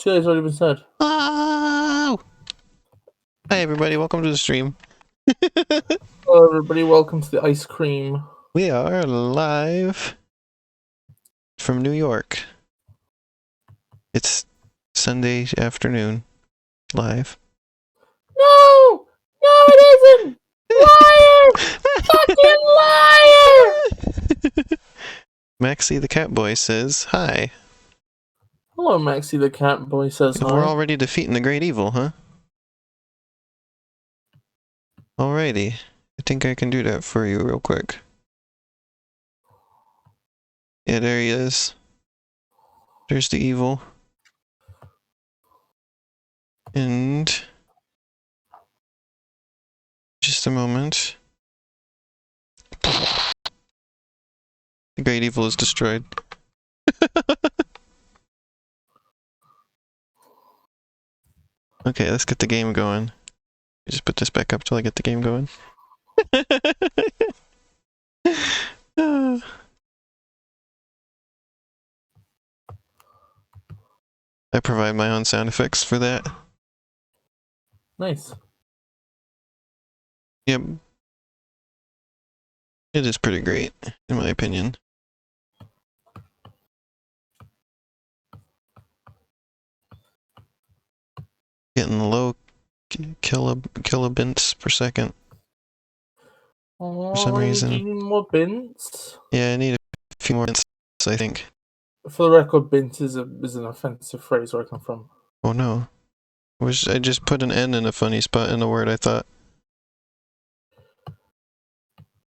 Today's already been said. Oh! Hi everybody, welcome to the stream. Hello everybody, welcome to the ice cream. We are live from New York. It's Sunday afternoon. Live. No! No it isn't! Liar! Fucking liar! Maxie the cat boy says hi. Hello Maxie the cat boy says hi. We're already defeating the great evil, huh? Alrighty. I think I can do that for you real quick. Yeah, there he is. There's the evil. And just a moment. The great evil is destroyed. Okay, let's get the game going. Just put this back up till I get the game going. I provide my own sound effects for that. Nice. Yep. It is pretty great, in my opinion. Getting low kilobits per second. For some reason. Do you need more bints? Yeah, I need a few more bits, I think. For the record, bint is an offensive phrase where I come from. Oh no. I just put an N in a funny spot in the word, I thought.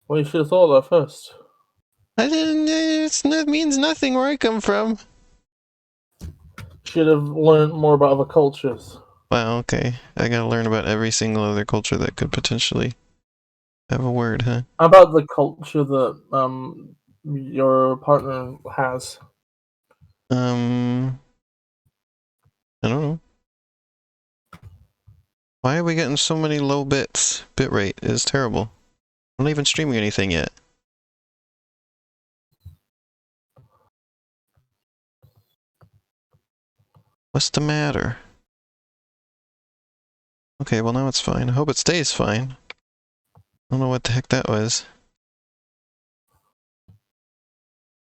Well, you should have thought of that first. I didn't. It means nothing where I come from. Should have learned more about other cultures. Wow, okay. I gotta learn about every single other culture that could potentially have a word, huh? How about the culture that your partner has? I don't know. Why are we getting so many low bits? Bitrate is terrible. I'm not even streaming anything yet. What's the matter? Okay, well now it's fine. I hope it stays fine. I don't know what the heck that was.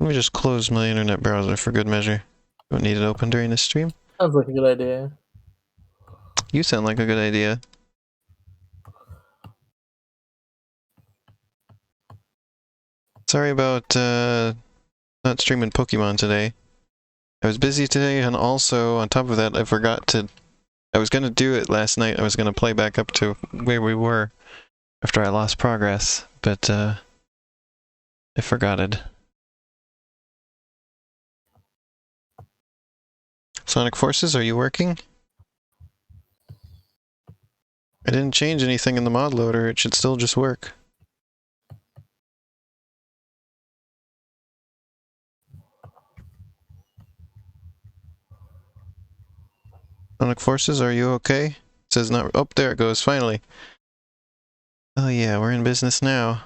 Let me just close my internet browser for good measure. Don't need it open during this stream. Sounds like a good idea. You sound like a good idea. Sorry about not streaming Pokemon today. I was busy today, and also, on top of that, I was gonna do it last night. I was gonna play back up to where we were after I lost progress, but I forgot it. Sonic Forces, are you working? I didn't change anything in the mod loader. It should still just work. Sonic Forces, are you okay? It says not. Oh, there it goes, finally. Oh yeah, we're in business now.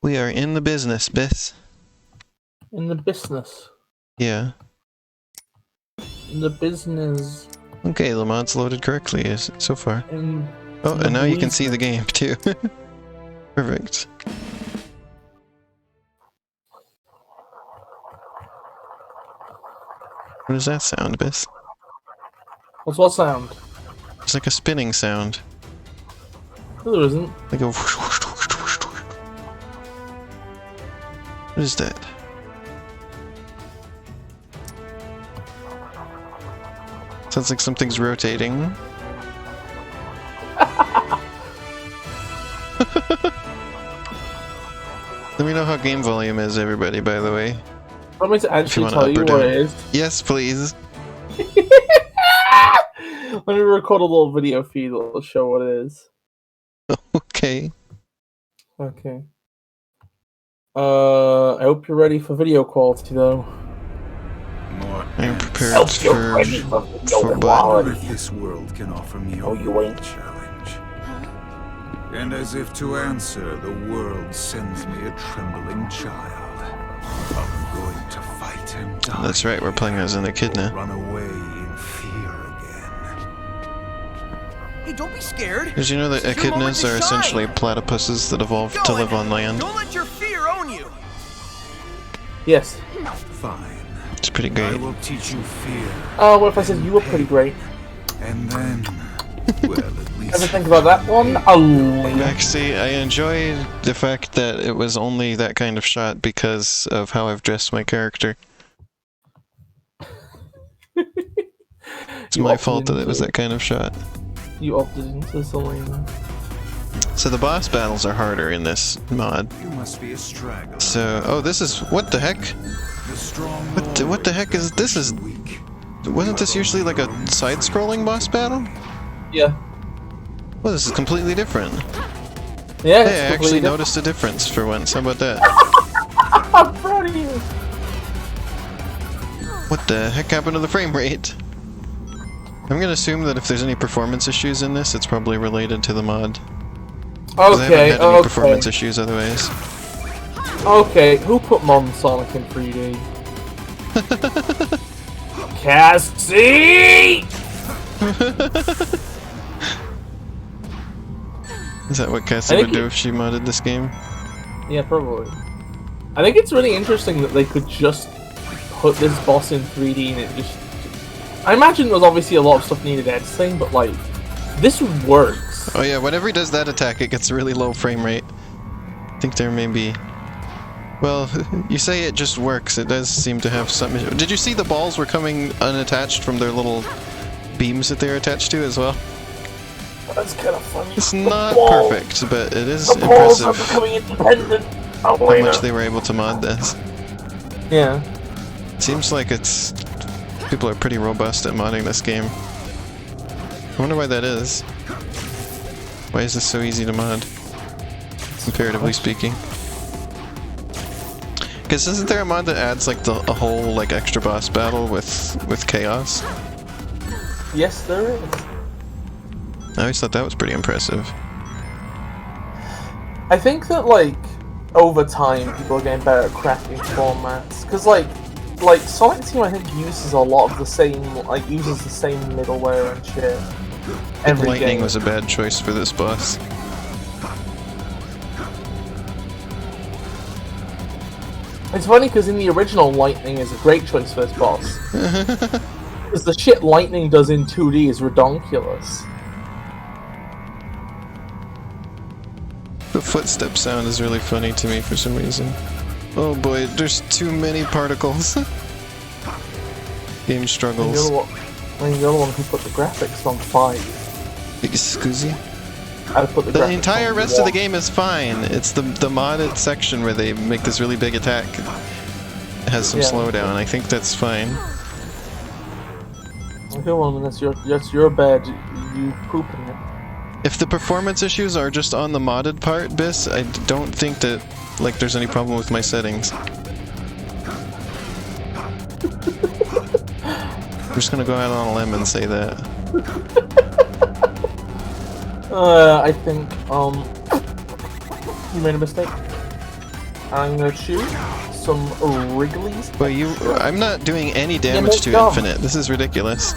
We are in the business, Bis. In the business. Yeah. In the business. Okay, the mod's loaded correctly so far. Oh, and now you can see the game too. Perfect. What does that sound, Bis? What's what sound? It's like a spinning sound. No, there isn't. Like a whoosh, whoosh, whoosh, whoosh, whoosh. What is that? Sounds like something's rotating. Let me know how game volume is, everybody, by the way. Want me to actually tell you what it is? Yes, please. Let me record a little video feed that'll show what it is. Okay. Okay. I hope you're ready for video quality, though. I'm prepared for what if this world can offer me a you ain't. challenge. And as if to answer, the world sends me a trembling child. I'm going to fight him die. That's right, we're playing as an echidna. Run away in fear again. Hey, don't be scared. Did you know that This is your moment echidnas to are shine. essentially platypuses that evolved to Go live on land? Don't let your fear own you. Yes. Fine. It's pretty I great. will teach you fear. Oh, what if I said you were pretty great? And then, well, at least. Ever think about that one? Actually, I enjoyed the fact that it was only that kind of shot because of how I've dressed my character. It's my fault that it was that kind of shot. You opted into Selena. So the boss battles are harder in this mod. You must be a straggler. So, oh, this is, what the heck? The strong What the heck is this? Is weak. wasn't this usually like a side-scrolling boss battle? Yeah. Well, this is completely different. Yeah, Hey, I actually noticed a difference for once. How about that? I'm proud of you. What the heck happened to the frame rate? I'm gonna assume that if there's any performance issues in this, it's probably related to the mod. 'Cause I haven't Okay, had any performance issues otherwise. Okay, who put Modern Sonic in 3D? Cassie! Is that what Cassie would do if she modded this game? Yeah, probably. I think it's really interesting that they could just put this boss in 3D and it just... I imagine there's obviously a lot of stuff needed editing, but like, this works. Oh yeah, whenever he does that attack, it gets a really low frame rate. I think there may be... Well, you say it just works, it does seem to have some... Did you see the balls were coming unattached from their little beams that they're attached to as well? That's kind of funny. It's not perfect, but it is impressive how much they were able to mod this. Yeah. Seems like it's... people are pretty robust at modding this game. I wonder why that is. Why is this so easy to mod? Comparatively speaking. Because isn't there a mod that adds like a whole like extra boss battle with chaos? Yes, there is. I always thought that was pretty impressive. I think that like over time people are getting better at crafting formats because like Sonic Team I think uses a lot of the same uses the same middleware and shit. Every Lightning game. was a bad choice for this boss. It's funny because in the original, Lightning is a great choice for this boss. Because the shit Lightning does in 2D is redonkulous. The footstep sound is really funny to me for some reason. Oh boy, there's too many particles. Game struggles. And you're the one who put the graphics on 5. Excuse me? I put the The graphics entire on rest of the 1. game is fine. It's the modded section where they make this really big attack. It has some slowdown. I think that's fine. Okay, well, that's your bed. You pooping it. If the performance issues are just on the modded part, Bis, I don't think that like there's any problem with my settings. I'm just gonna go out on a limb and say that. I think you made a mistake. I'm gonna choose some Wrigley's. But I'm not doing any damage to Infinite. This is ridiculous.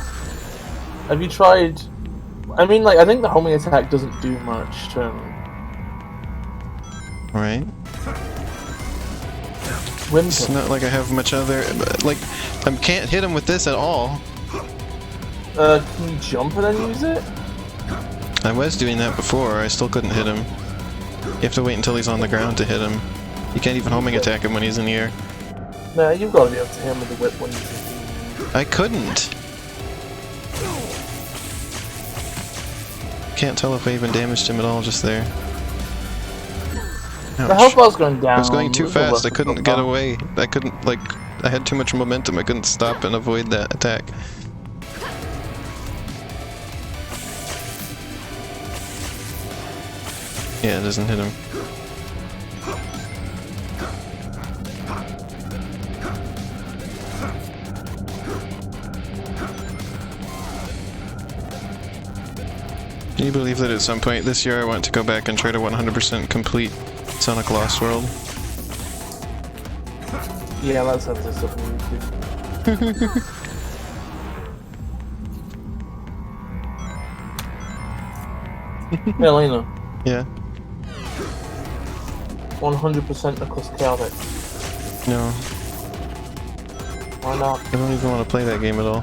Have you tried? I mean, like, I think the homing attack doesn't do much to him. Right? Whimper. It's not like I have much other... Like, I can't hit him with this at all. Can you jump and then use it? I was doing that before. I still couldn't hit him. You have to wait until he's on the ground to hit him. You can't even homing attack him when he's in the air. Nah, you've got to be able to hit him with the whip when you I couldn't. Can't tell if I even damaged him at all just there. Ouch. The health bar was going down. I was going too fast. I couldn't get away. I couldn't, like, I had too much momentum. I couldn't stop and avoid that attack. Yeah, it doesn't hit him. Can you believe that at some point this year I want to go back and try to 100% complete Sonic Lost World? Yeah, that sounds like something we could. Hey, Elena. Yeah. 100% Nicholas Calvitt. No. Why not? I don't even want to play that game at all.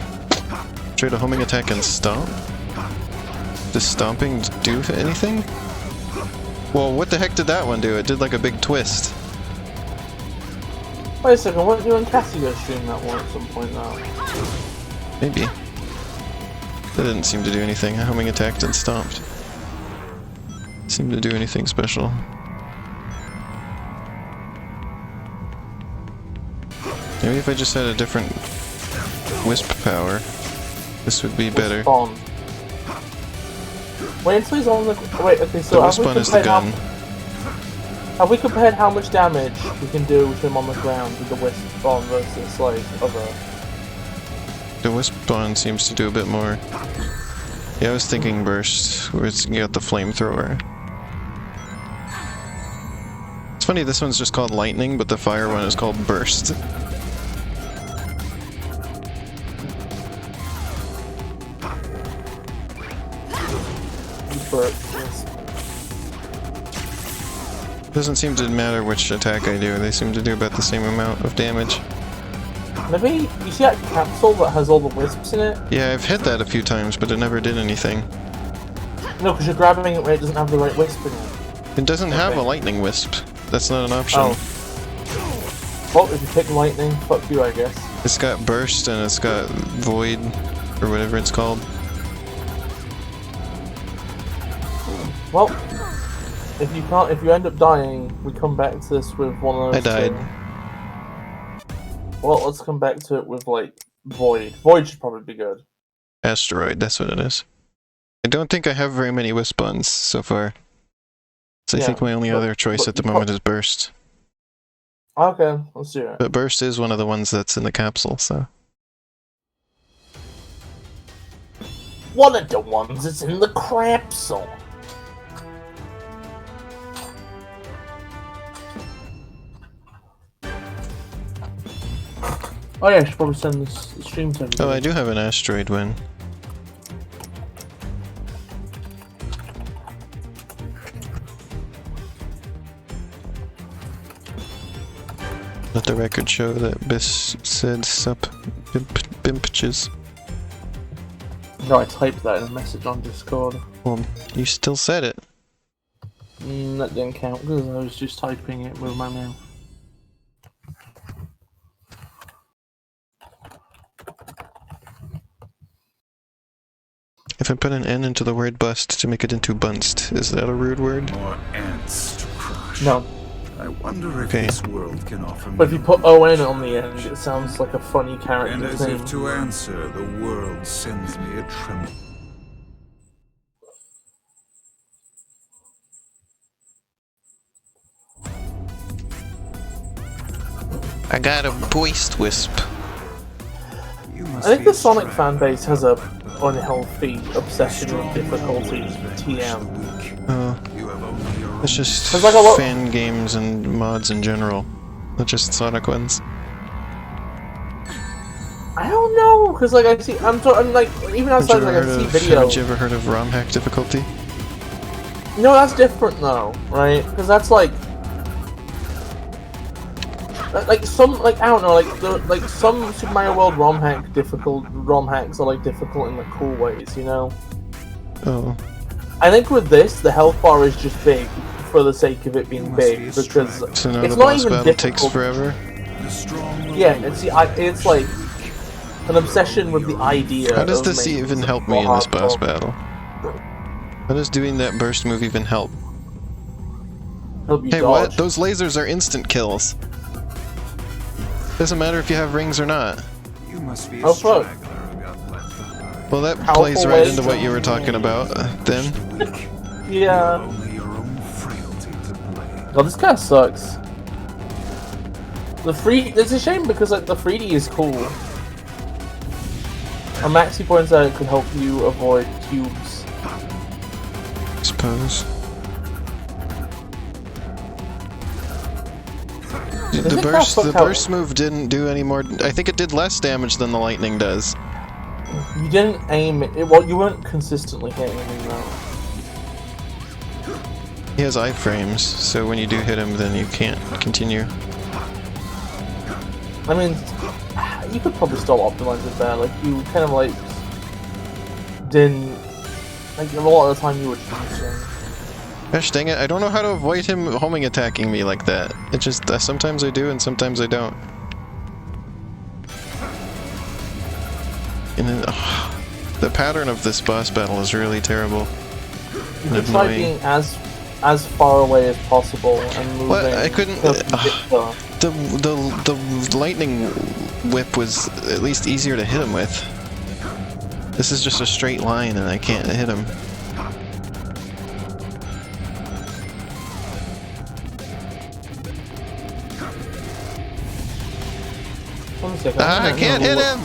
Trade a homing attack and stomp? Does stomping do anything? Well, what the heck did that one do? It did like a big twist. Wait a second, weren't you and Cassie go stream that one at some point now? Maybe. That didn't seem to do anything. A homing attacked and stomped. Seemed to do anything special. Maybe if I just had a different wisp power, this would be better. Spawn. Wait until he's on the... Wait, okay, so The wisp one is the gun. Have we compared how much damage we can do with him on the ground with the wisp spawn versus, like, other... The wisp spawn seems to do a bit more. Yeah, I was thinking burst, where you got the flamethrower. It's funny, this one's just called lightning, but the fire one is called burst. Doesn't seem to matter which attack I do, they seem to do about the same amount of damage. Maybe, you see that capsule that has all the wisps in it? Yeah, I've hit that a few times, but it never did anything. No, because you're grabbing it when it doesn't have the right wisp in it. It doesn't have a lightning wisp. That's not an option. Oh. Well, if you pick lightning, fuck you, I guess. It's got burst and it's got void, or whatever it's called. Well, if you end up dying, we come back to this with one of those. I died. Two. Well, let's come back to it with, like, void. Void should probably be good. Asteroid, that's what it is. I don't think I have very many wisp buns so far. So I think my only other choice at the moment is burst. Okay, let's do it. But burst is one of the ones that's in the capsule, so... One of the ones that's in the capsule. Oh yeah, I should probably send this stream to everybody. Oh, I do have an asteroid win. Let the record show that Bis said sup bimpches. No, I typed that in a message on Discord. Well, you still said it. That didn't count because I was just typing it with my mouth. If I put an N into the word bust to make it into bunst, is that a rude word? More ants to crush. No. I wonder if Okay. this world can offer me. But if you put ON on the end, it sounds like a funny And character as name. if to answer, the world sends me a tremor. I got a voiced wisp. I think the Sonic fan base has a unhealthy obsession with difficulty TM. It's just There's like a lot- fan games and mods in general, not just Sonic ones. I don't know, because like I'm like even outside like I see videos. Haven't you ever heard of ROM hack difficulty? No, that's different though, right? Because that's like some I don't know, like some Super Mario World ROM hacks are like difficult in like cool ways, you know. Oh. I think with this, the health bar is just big for the sake of it being big, because So now it's the not boss even battle difficult. takes forever? Yeah, it's like an obsession with the idea. How does of this making even something help me in this boss hardcore. battle? How does doing that burst move even help? Help you Hey, dodge. what? Those lasers are instant kills. Doesn't matter if you have rings or not. You must be a Oh, fuck. straggler who got left behind. Well, that Powerful plays right into lasers. what you were talking about, then. Yeah. Only your own frailty to blame. Well, this kind of sucks. It's a shame because like the 3D is cool. And Maxi points out it could help you avoid cubes. I suppose. The burst move didn't do any more. I think it did less damage than the lightning does. You didn't aim it. Well, you weren't consistently hitting him though. He has iframes, so when you do hit him, then you can't continue. I mean, you could probably still optimize it there. Like, you kind of like didn't. Like, a lot of the time you were teaching. Gosh dang it, I don't know how to avoid him homing attacking me like that. It just, sometimes I do and sometimes I don't. And then, the pattern of this boss battle is really terrible. You could try being as far away as possible and moving. What? I couldn't. The lightning whip was at least easier to hit him with. This is just a straight line and I can't hit him. One second. I can't hit him!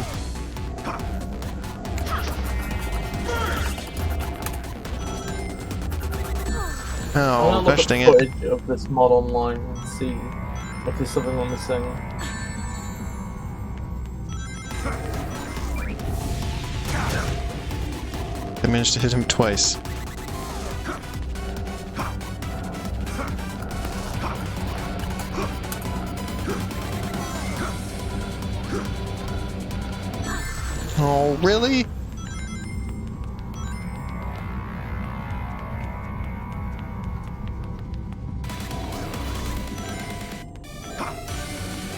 Oh, gosh dang it. Footage of this mod online and see if there's something we're missing. I managed to hit him twice. Oh, really?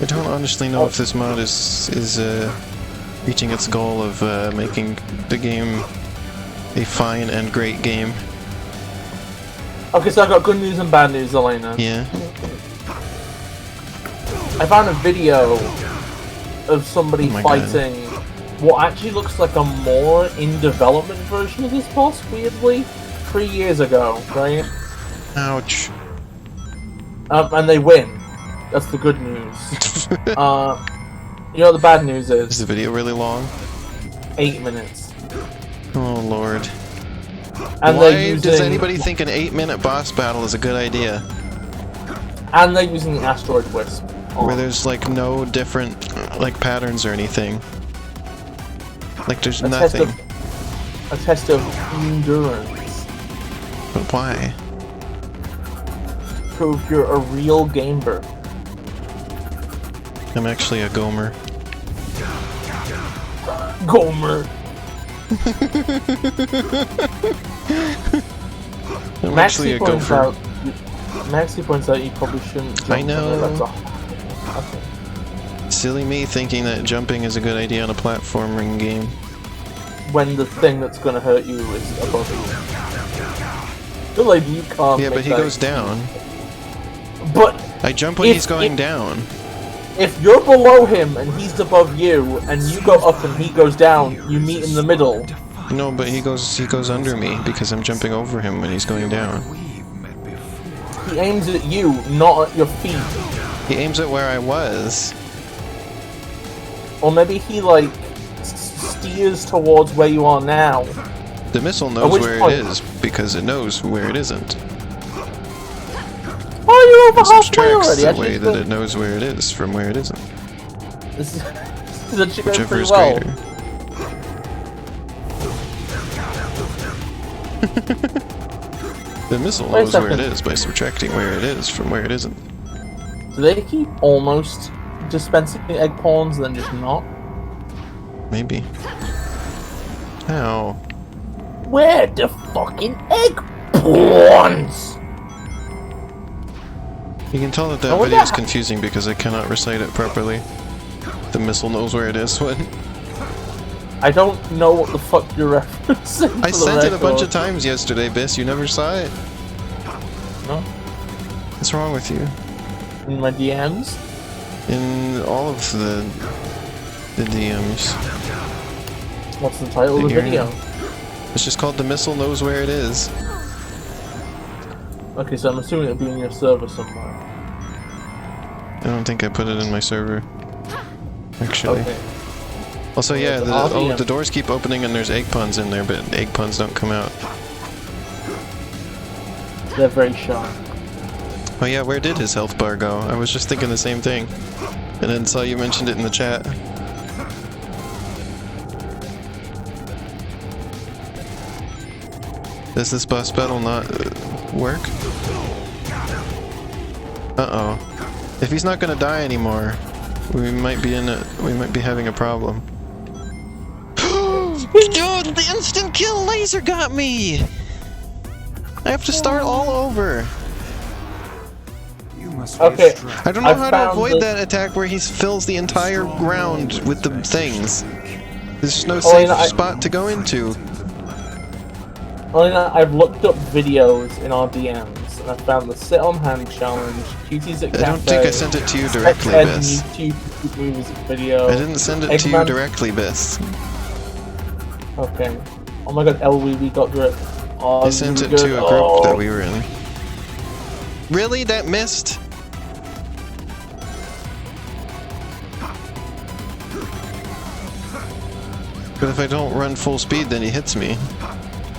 I don't honestly know if this mod is reaching its goal of making the game a fine and great game. Okay, so I got good news and bad news, Elena. Yeah. I found a video of somebody fighting what actually looks like a more in-development version of this boss, weirdly, 3 years ago, right? Ouch. And they win. That's the good news. You know what the bad news is? Is the video really long? 8 minutes. Oh lord. And why does anybody think an 8-minute boss battle is a good idea? And they're using the Asteroid Wisp. Where there's like no different like patterns or anything. Like there's nothing. A test of endurance. But why? Prove you're a real gamer. I'm actually a gomer. Gomer. I'm actually a gopher. Maxie points out you probably shouldn't jump. I know. Okay. Silly me thinking that jumping is a good idea on a platforming game. When the thing that's going to hurt you is above you. Feel like you can't. Yeah, but he goes down. But I jump when he's going down. If you're below him and he's above you, and you go up and he goes down, you meet in the middle. No, but he goes under me because I'm jumping over him when he's going down. He aims at you, not at your feet. He aims at where I was. Or maybe he like steers towards where you are now. The missile knows where it is because it knows where it isn't. Oh, you're over halfway already. The way that it knows where it is from where it isn't. This is actually going Whichever pretty is well. greater. The missile knows where it is by subtracting where it is from where it isn't. Do they keep almost dispensing the egg pawns and then just not? Maybe. How? Where the fucking egg pawns? You can tell that that video is confusing because I cannot recite it properly. The missile knows where it is when. I don't know what the fuck you're referencing. I sent it a bunch of times yesterday, Bis. You never saw it. No. What's wrong with you? In my DMs? In all of the DMs. What's the title of the video? It's just called The Missile Knows Where It Is. Okay, so I'm assuming it'll be in your server somewhere. I don't think I put it in my server. Actually. Okay. Also, yeah, the doors keep opening and there's egg puns in there, but egg puns don't come out. They're very shy. Oh yeah, where did his health bar go? I was just thinking the same thing. And then saw you mentioned it in the chat. Does this boss battle not work? Uh-oh. If he's not gonna die anymore, we might be having a problem. Dude, the instant kill laser got me! I have to start all over. You must Okay. I don't know how to avoid that attack where he fills the entire ground with the things. There's no safe spot to go into. I've looked up videos in our DMs and I found the sit on hand challenge, cuties at cafe. I don't think I sent it to you directly, Bis. YouTube music video. I didn't send it to you directly, Bis. Okay. Oh my god, LWB got drip. Oh, I sent it to a group that we were in. Really? That missed? But if I don't run full speed, then he hits me.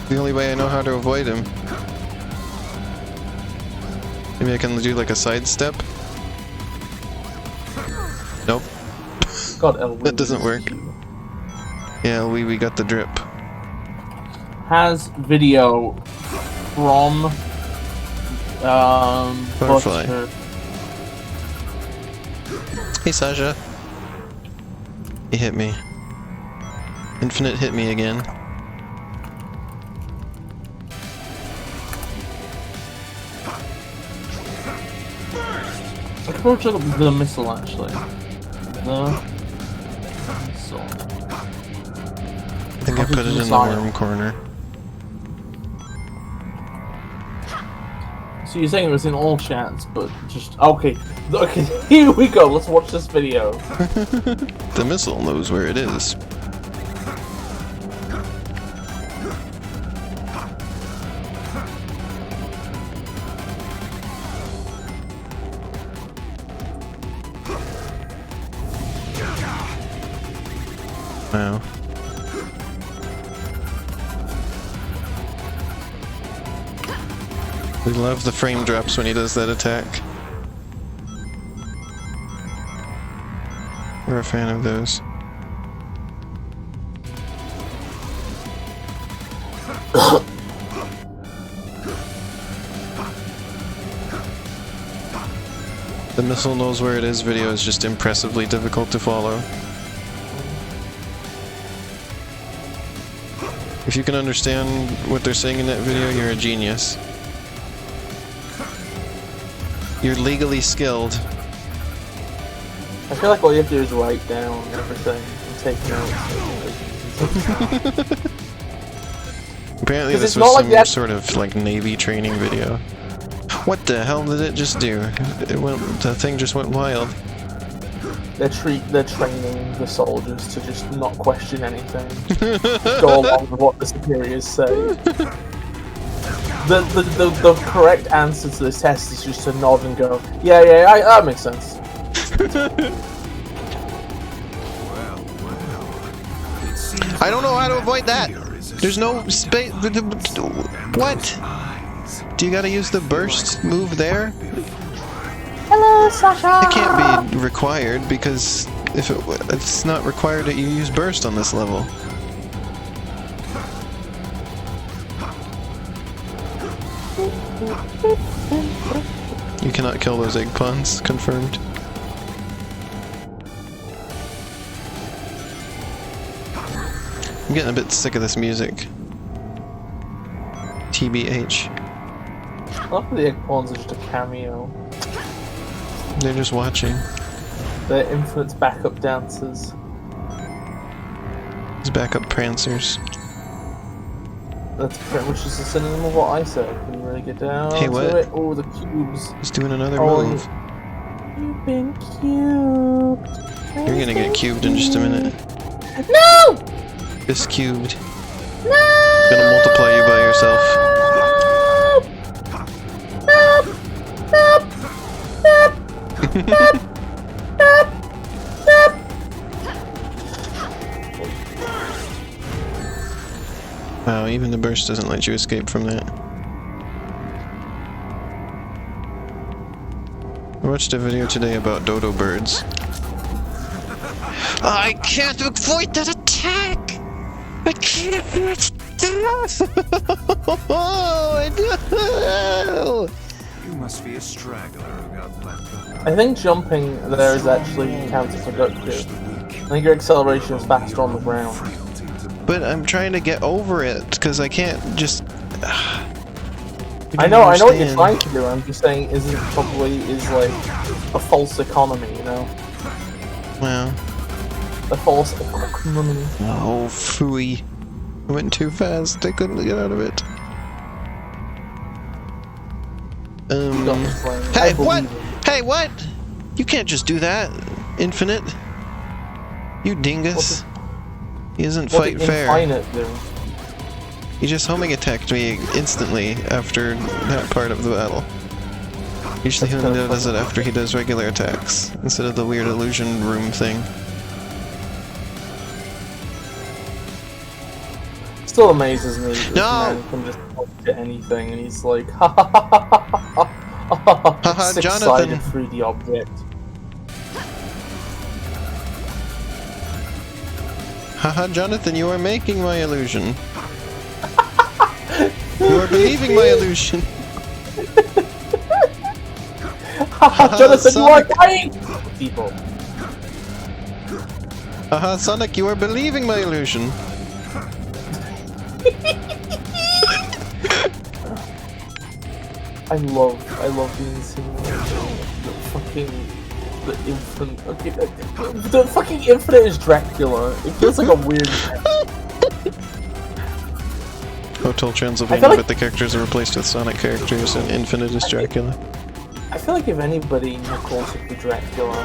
The only way I know how to avoid him. Maybe I can do like a sidestep? Nope. God, LWB. That doesn't work. Yeah, we got the drip. Has video from Butterfly. Buster. Hey Sasha. He hit me. Infinite hit me again. I could probably check up the missile actually. The missile. I think I put it in the worm corner. So you're saying it was in all chats, but just okay. Okay, here we go. Let's watch this video. The missile knows where it is. Wow. We love the frame drops when he does that attack. We're a fan of those. The missile knows where it is video is just impressively difficult to follow. If you can understand what they're saying in that video, you're a genius. You're legally skilled. I feel like all you have to do is write down everything and take notes. Apparently this was some sort of like Navy training video. What the hell did it just do? The thing just went wild. They're training the soldiers to just not question anything. Go along with what the superiors say. The correct answer to this test is just to nod and go, yeah, that makes sense. I don't know how to avoid that. There's no space. What? Do you gotta use the burst move there? Hello, Sasha! It can't be required because if it's not required that you use burst on this level. You cannot kill those egg pawns, confirmed. I'm getting a bit sick of this music. TBH. I love that the egg pawns are just a cameo. They're just watching. They're Infinite's backup dancers. These backup prancers. That's pretty much just a synonym of what I said. Can you really get down Hey, what? to it? Oh, the cubes. He's doing another move. You've been cubed. You're gonna get cubed in just a minute. No! Bis cubed. No! Gonna multiply you by yourself. Nope. Nope. Nope. Nope. Nope. Nope. Wow, even the burst doesn't let you escape from that. watched a video today about dodo birds. I can't avoid that attack! I can't avoid that! Oh, You must be a straggler who got left behind. I think jumping there is actually counterproductive. I think your acceleration is faster on the ground. but I'm trying to get over it, because I can't just... I know what you're trying to do, I'm just saying is like a false economy, you know? Well... A false economy. Oh, phooey. I went too fast, I couldn't get out of it. Hey, what? Hey, what? You can't just do that, Infinite. You dingus. He doesn't fight fair. He just homing attacked me instantly after that part of the battle. Usually he only does it after he does regular attacks, instead of the weird illusion room thing. Still amazes me that this No! man can just point to anything and he's like, ha ha ha ha ha ha ha ha, six-sided 3D object. Haha, Jonathan, you are making my illusion. You are believing my illusion. Haha, Jonathan, you are dying! People. Haha, Sonic, you are believing my illusion. I love being simulated. The infinite. Okay, the fucking infinite is Dracula. It feels like a weird. Hotel Transylvania, like... but the characters are replaced with Sonic characters, and Infinite is Dracula. I feel like if anybody, Knuckles would be Dracula.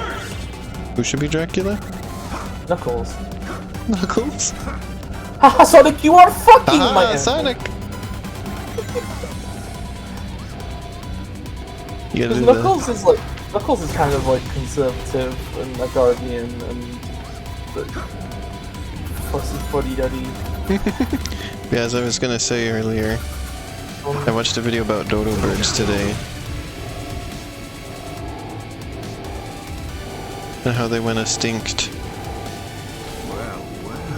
Who should be Dracula? Knuckles. Knuckles? Haha, Sonic, you are fucking my enemy. Sonic! You gotta do Knuckles is like Knuckles is kind of like conservative and a guardian and fussy fuddy duddy. Yeah, as I was gonna say earlier, I watched a video about dodo birds today. And how they went extinct.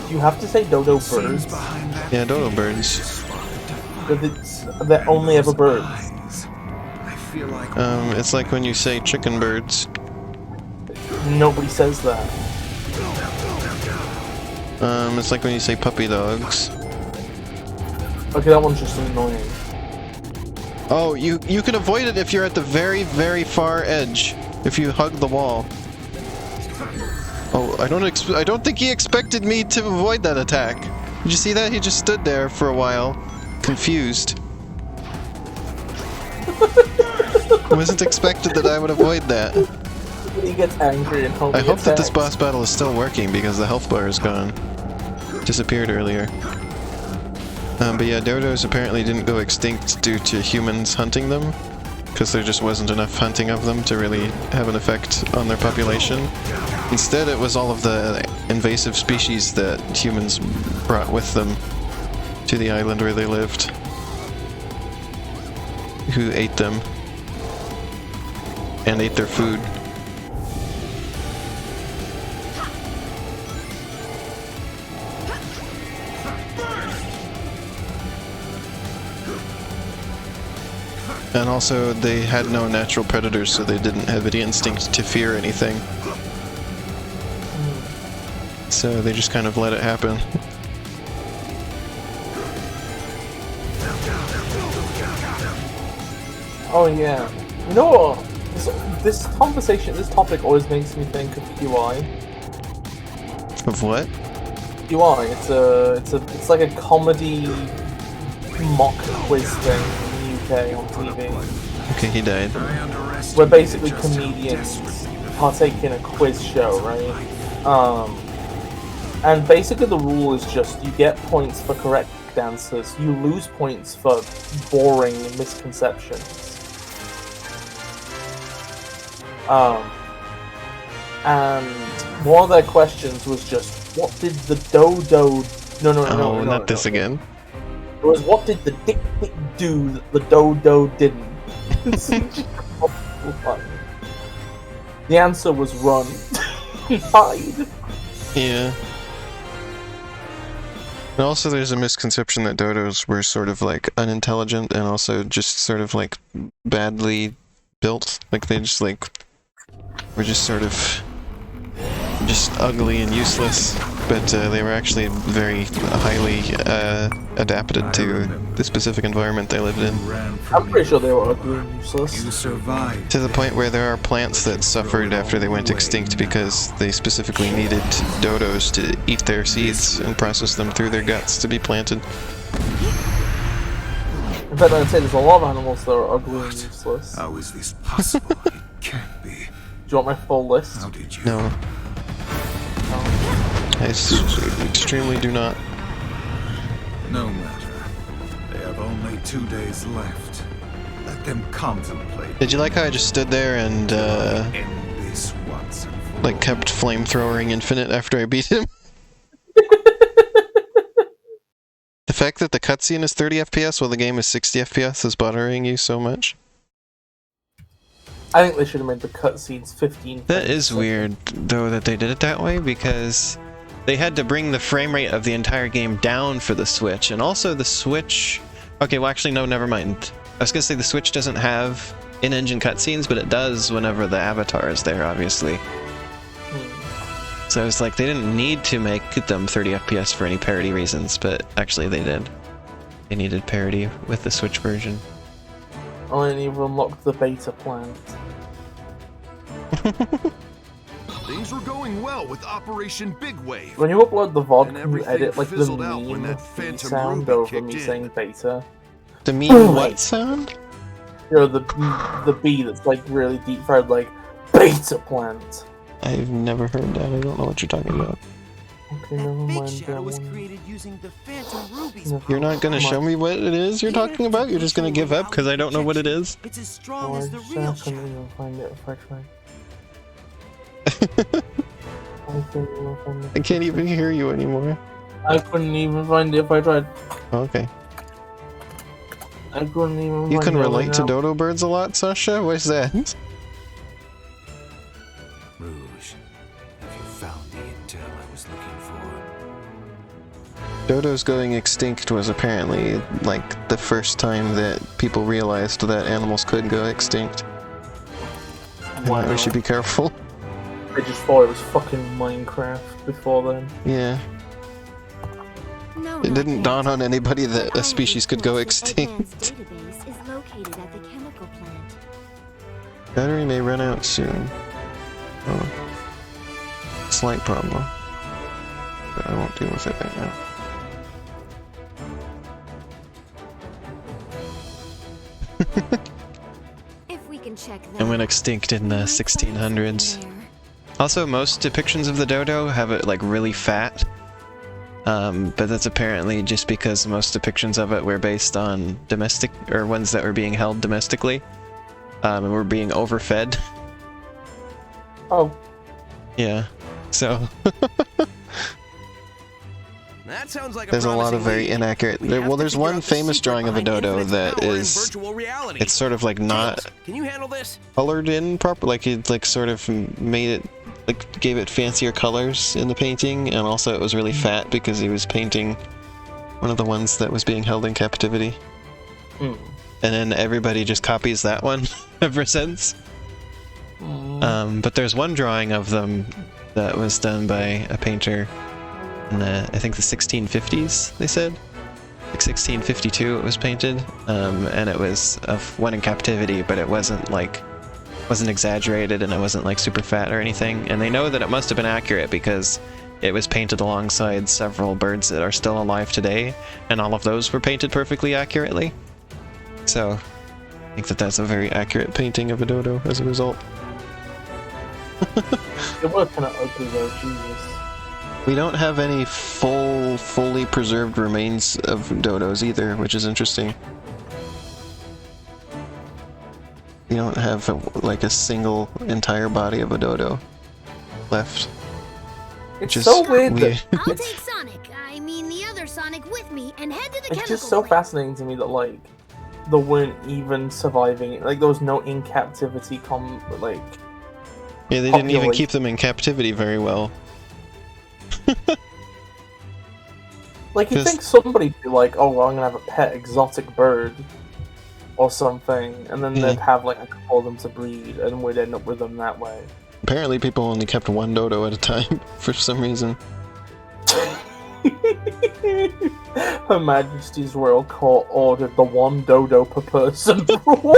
You have to say dodo birds. Yeah, dodo birds. But they're only ever birds. It's like when you say chicken birds. Nobody says that. It's like when you say puppy dogs. Okay, that one's just annoying. Oh, you can avoid it if you're at the very, very far edge. If you hug the wall. Oh, I don't think he expected me to avoid that attack. Did you see that? He just stood there for a while, confused. I wasn't expected that I would avoid that. He gets angry and I hope that this boss battle is still working because the health bar is gone. Disappeared earlier. But yeah, dodos apparently didn't go extinct due to humans hunting them, because there just wasn't enough hunting of them to really have an effect on their population. Instead, it was all of the invasive species that humans brought with them to the island where they lived, who ate them and ate their food. And also, they had no natural predators, so they didn't have any instinct to fear anything. So they just kind of let it happen. Oh yeah. You know what? This topic always makes me think of QI. Of what? QI. It's like a comedy mock quiz thing in the UK on TV. Okay, he died. Where basically comedians partake in a quiz show, right? And basically the rule is just you get points for correct answers, you lose points for boring misconceptions. And one of their questions was just, what did the dodo... No, not this again. It was, what did the dick do that the dodo didn't? The answer was run. Hide. Yeah. And also there's a misconception that dodos were sort of like unintelligent and also just sort of like badly built. Like they just like were just sort of just ugly and useless. But they were actually very highly adapted to the specific environment they lived in. I'm pretty sure they were ugly and useless. You survived. To the point where there are plants that suffered after they went extinct because they specifically needed dodos to eat their seeds and process them through their guts to be planted. In fact, I'd say there's a lot of animals that are ugly and useless. How is this possible? It can't be. Do you want my full list? How did you? No. I extremely do not. No matter. They have only 2 days left. Let them contemplate. Did you like how I just stood there and End this once and for like kept flamethrowering infinite after I beat him? The fact that the cutscene is 30 FPS while the game is 60 FPS is bothering you so much? I think they should have made the cutscenes 15. That is weird, though, that they did it that way, because they had to bring the frame rate of the entire game down for the Switch, and also the Switch... Okay, well actually no, never mind. I was gonna say the Switch doesn't have in-engine cutscenes, but it does whenever the avatar is there, obviously. So it's like, they didn't need to make them 30 FPS for any parity reasons, but actually they did. They needed parity with the Switch version. I didn't even unlock the beta plant. Things were going well with Operation Big Wave. When you upload the VOD, And can you everything edit like the fizzled out when meme that of phantom sound ruby over kicked me in. saying beta? The meme what sound? You know, the B that's like really deep fried, like beta plant. I've never heard that, I don't know what you're talking about. Okay, That never big mind shadow that was one. created using the Phantom Ruby's No. You're not gonna show me what it is you're talking about? You're just gonna give up because I don't know what it is? It's as strong Oh, I as the just real couldn't shadow. even find it if I tried. I couldn't even find it. I can't even hear you anymore. I couldn't even find it if I tried. Okay. I couldn't even You find can it relate right to now. dodo birds a lot, Sasha? What's that? Rouge, have you found the intel I was looking for? Dodos going extinct was apparently, like, the first time that people realized that animals could go extinct. And that Wow. we should be careful. I just thought it was fucking Minecraft before then. Yeah. No, It not didn't yet. dawn on anybody The that a species could go extinct. advanced database is located at the chemical plant. Battery may run out soon. Oh. Slight problem. But I won't deal with it right now. If we can check that. It went extinct in the we might find 1600s. something there. Also, most depictions of the dodo have it like really fat. But that's apparently just because most depictions of it were based on domestic, or ones that were being held domestically, and were being overfed. Oh, Yeah, so That sounds like there's a lot of promising very lead. inaccurate. We have Well, to there's figure one out the famous secret drawing of a behind dodo infinite that power in is. virtual reality. It's sort of like not Tails, can you handle this? colored in proper, like it like sort of made it, like gave it fancier colors in the painting, and also it was really fat because he was painting one of the ones that was being held in captivity. Hmm. And then everybody just copies that one ever since. But there's one drawing of them that was done by a painter in the, I think the 1650s, they said. Like 1652 it was painted, and it was of one in captivity, but it wasn't exaggerated, and it wasn't like super fat or anything. And they know that it must have been accurate because it was painted alongside several birds that are still alive today, and all of those were painted perfectly accurately. So I think that that's a very accurate painting of a dodo as a result. They were kind of ugly though, Jesus. We don't have any fully preserved remains of dodos either, which is interesting. We don't have like a single entire body of a dodo left. It's Just so weird weird. that I'll take Sonic, I mean the other Sonic, with me and head to the it's chemical just so plant. fascinating to me that like there weren't even surviving. Like there was no in captivity like Yeah, they didn't even keep them in captivity very well. Like, you'd think somebody'd be like, oh, well, I'm gonna have a pet exotic bird or something, and then they'd have like a couple of them to breed, and we'd end up with them that way. Apparently people only kept one dodo at a time, for some reason. Her Majesty's Royal Court ordered the one dodo per person rule.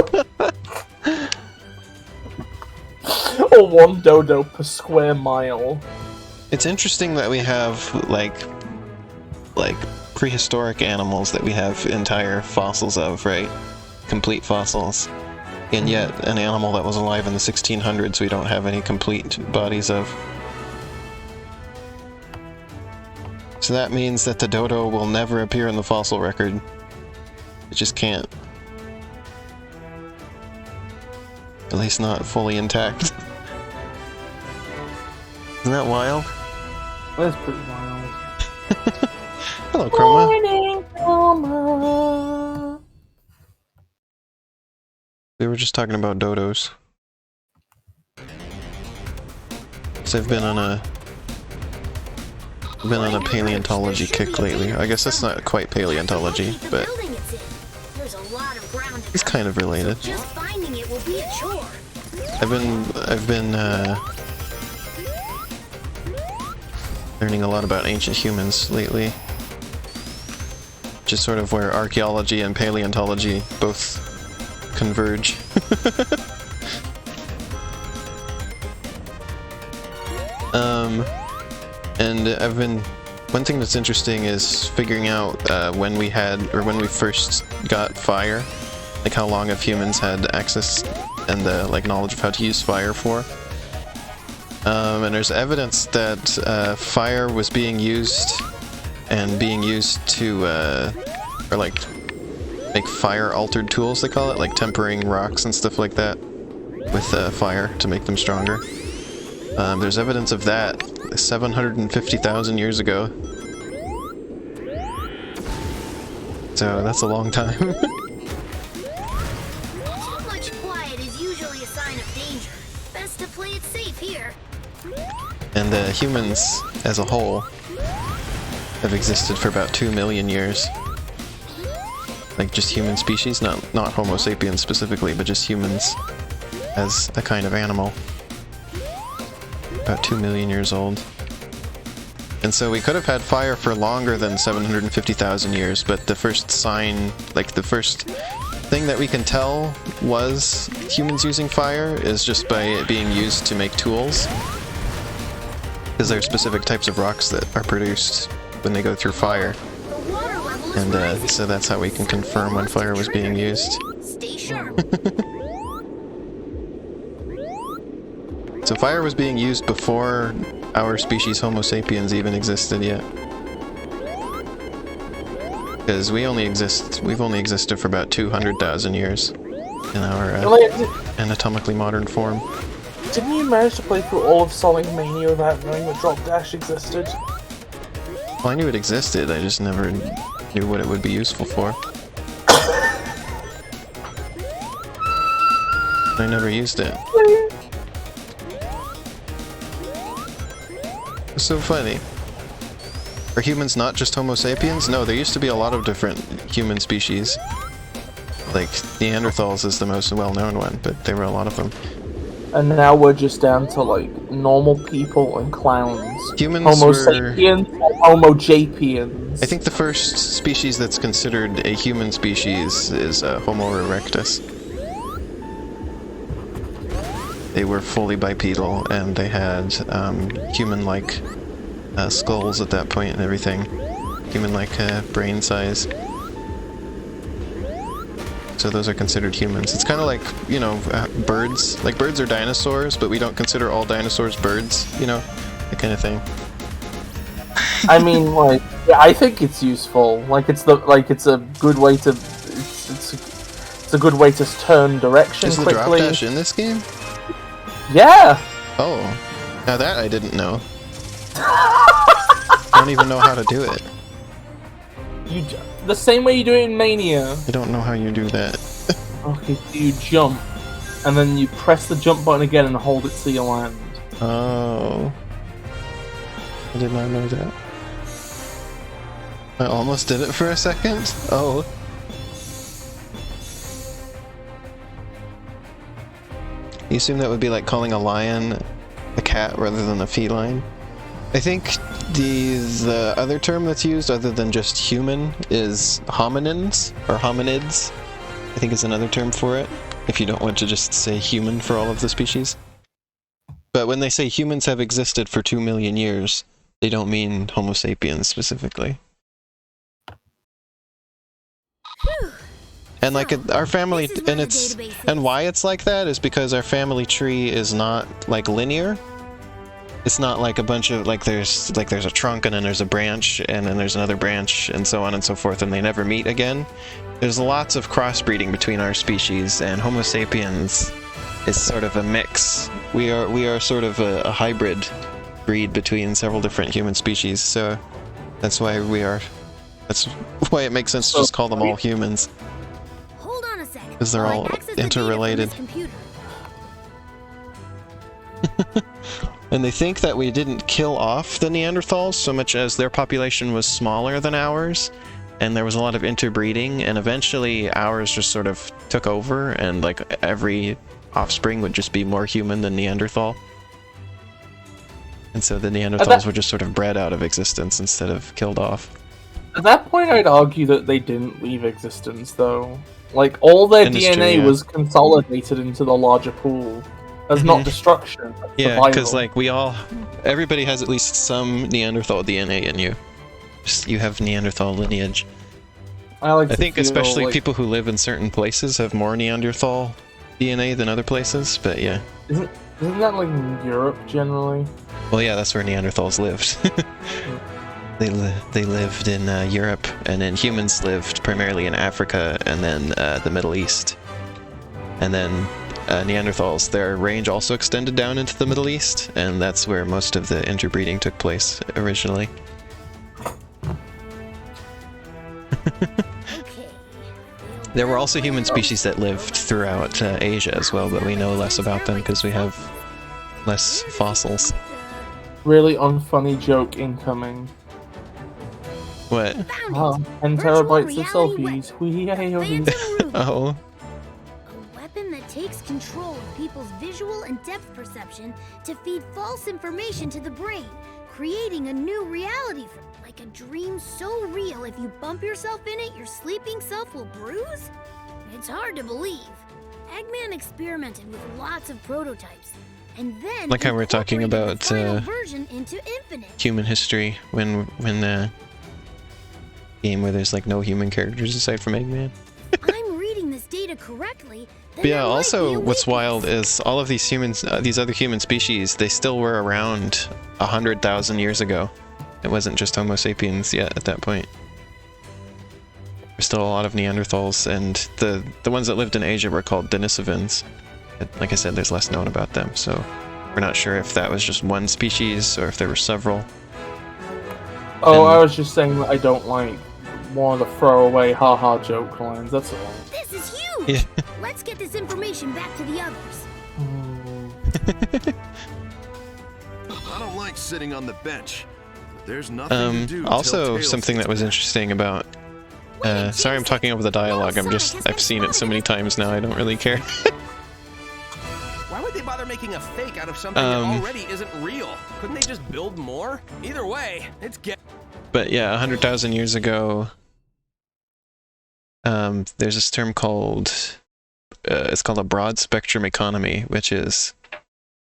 Or one dodo per square mile. It's interesting that we have, like prehistoric animals that we have entire fossils of, right? Complete fossils. And yet, an animal that was alive in the 1600s we don't have any complete bodies of. So that means that the dodo will never appear in the fossil record. It just can't. At least not fully intact. Isn't that wild? That's pretty wild. Hello, Chroma. Morning, Chroma. We were just talking about dodos. So I've been on a paleontology kick lately. I guess that's not quite paleontology, but it's kind of related. Just finding it will be a chore. I've been learning a lot about ancient humans lately. Which is sort of where archaeology and paleontology both converge. And one thing that's interesting is figuring out when we first got fire, like how long have humans had access and like knowledge of how to use fire for. And there's evidence that fire was being used to or like make fire altered tools, they call it, like tempering rocks and stuff like that with fire to make them stronger. There's evidence of that 750,000 years ago. So that's a long time. Too much quiet is usually a sign of danger. Best to play it safe here. And humans as a whole have existed for about 2 million years. Like just human species, not Homo sapiens specifically, but just humans as a kind of animal. About 2 million years old. And so we could have had fire for longer than 750,000 years, but the first sign, like the first thing that we can tell was humans using fire is just by it being used to make tools. Because there are specific types of rocks that are produced when they go through fire. And so that's how we can confirm when fire was being used. Stay sharp. So fire was being used before our species Homo sapiens even existed yet. Because we've only existed for about 200,000 years in our anatomically modern form. Didn't you manage to play through all of Sonic Mania without knowing that Drop Dash existed? Well, I knew it existed, I just never knew what it would be useful for. I never used it. It's so funny. Are humans not just Homo sapiens? No, there used to be a lot of different human species. Like, Neanderthals is the most well-known one, but there were a lot of them. And now we're just down to, like, normal people and clowns. Humans Homo sapiens and Homo japiens. I think the first species that's considered a human species is Homo erectus. They were fully bipedal, and they had human-like skulls at that point and everything. Human-like brain size. So those are considered humans. It's kind of like, you know, birds. Like, birds are dinosaurs, but we don't consider all dinosaurs birds, you know? That kind of thing. I mean, like, yeah, I think it's useful. Like, it's a good way to... It's a good way to turn direction Is the quickly. drop dash in this game? Yeah! Oh. Now that I didn't know. I don't even know how to do it. The same way you do it in Mania. I don't know how you do that. Okay, you jump. and then you press the jump button again and hold it till you land. Oh. I did not know that. I almost did it for a second. Oh. You assume that would be like calling a lion a cat rather than a feline? I think the other term that's used other than just human is hominins, or hominids, I think is another term for it, if you don't want to just say human for all of the species. But when they say humans have existed for 2 million years, they don't mean Homo sapiens specifically. And like our family, and why it's like that is because our family tree is not like linear. It's not like a bunch of there's a trunk and then there's a branch and then there's another branch and so on and so forth, and they never meet again. There's lots of crossbreeding between our species, and Homo sapiens is sort of a mix. We are sort of a hybrid breed between several different human species, so that's why it makes sense to just call them all humans. Hold on a second. Because they're all interrelated. And they think that we didn't kill off the Neanderthals so much as their population was smaller than ours, and there was a lot of interbreeding, and eventually ours just sort of took over, and like every offspring would just be more human than Neanderthal. And so the Neanderthals were just sort of bred out of existence instead of killed off. At that point, I'd argue that they didn't leave existence, though. Like, all their DNA was consolidated into the larger pool. As not destruction. Yeah, because like everybody has at least some Neanderthal DNA in you. You have Neanderthal lineage. I think especially like, people who live in certain places have more Neanderthal DNA than other places, but yeah. Isn't that like in Europe generally? Well, yeah, that's where Neanderthals lived. They lived in Europe, and then humans lived primarily in Africa and then the Middle East. And then Neanderthals, their range also extended down into the Middle East, and that's where most of the interbreeding took place originally. There were also human species that lived throughout Asia as well, but we know less about them because we have less fossils. Really unfunny joke incoming. What? Oh, 10 terabytes of selfies. Oh. That takes control of people's visual and depth perception to feed false information to the brain, creating a new reality like a dream so real if you bump yourself in it, your sleeping self will bruise? It's hard to believe. Eggman experimented with lots of prototypes, and then like how we're talking about human history when the game where there's like no human characters aside from Eggman. I'm reading this data correctly. But yeah, also what's wild is all of these humans, these other human species, they still were around 100,000 years ago. It wasn't just Homo sapiens yet at that point. There's still a lot of Neanderthals, and the ones that lived in Asia were called Denisovans. Like I said, there's less known about them, so we're not sure if that was just one species or if there were several. Oh, I was just saying that I don't like one of the throwaway haha joke lines, that's all. This is huge! Yeah. Let's get this information back to the others. I don't like sitting on the bench. But there's nothing to do. Also, something that was interesting about... sorry I'm talking over the dialogue, I've seen it so many times now, I don't really care. Why would they bother making a fake out of something that already isn't real? Couldn't they just build more? Either way, it's But yeah, 100,000 years ago, there's this term called, it's called a broad spectrum economy, which is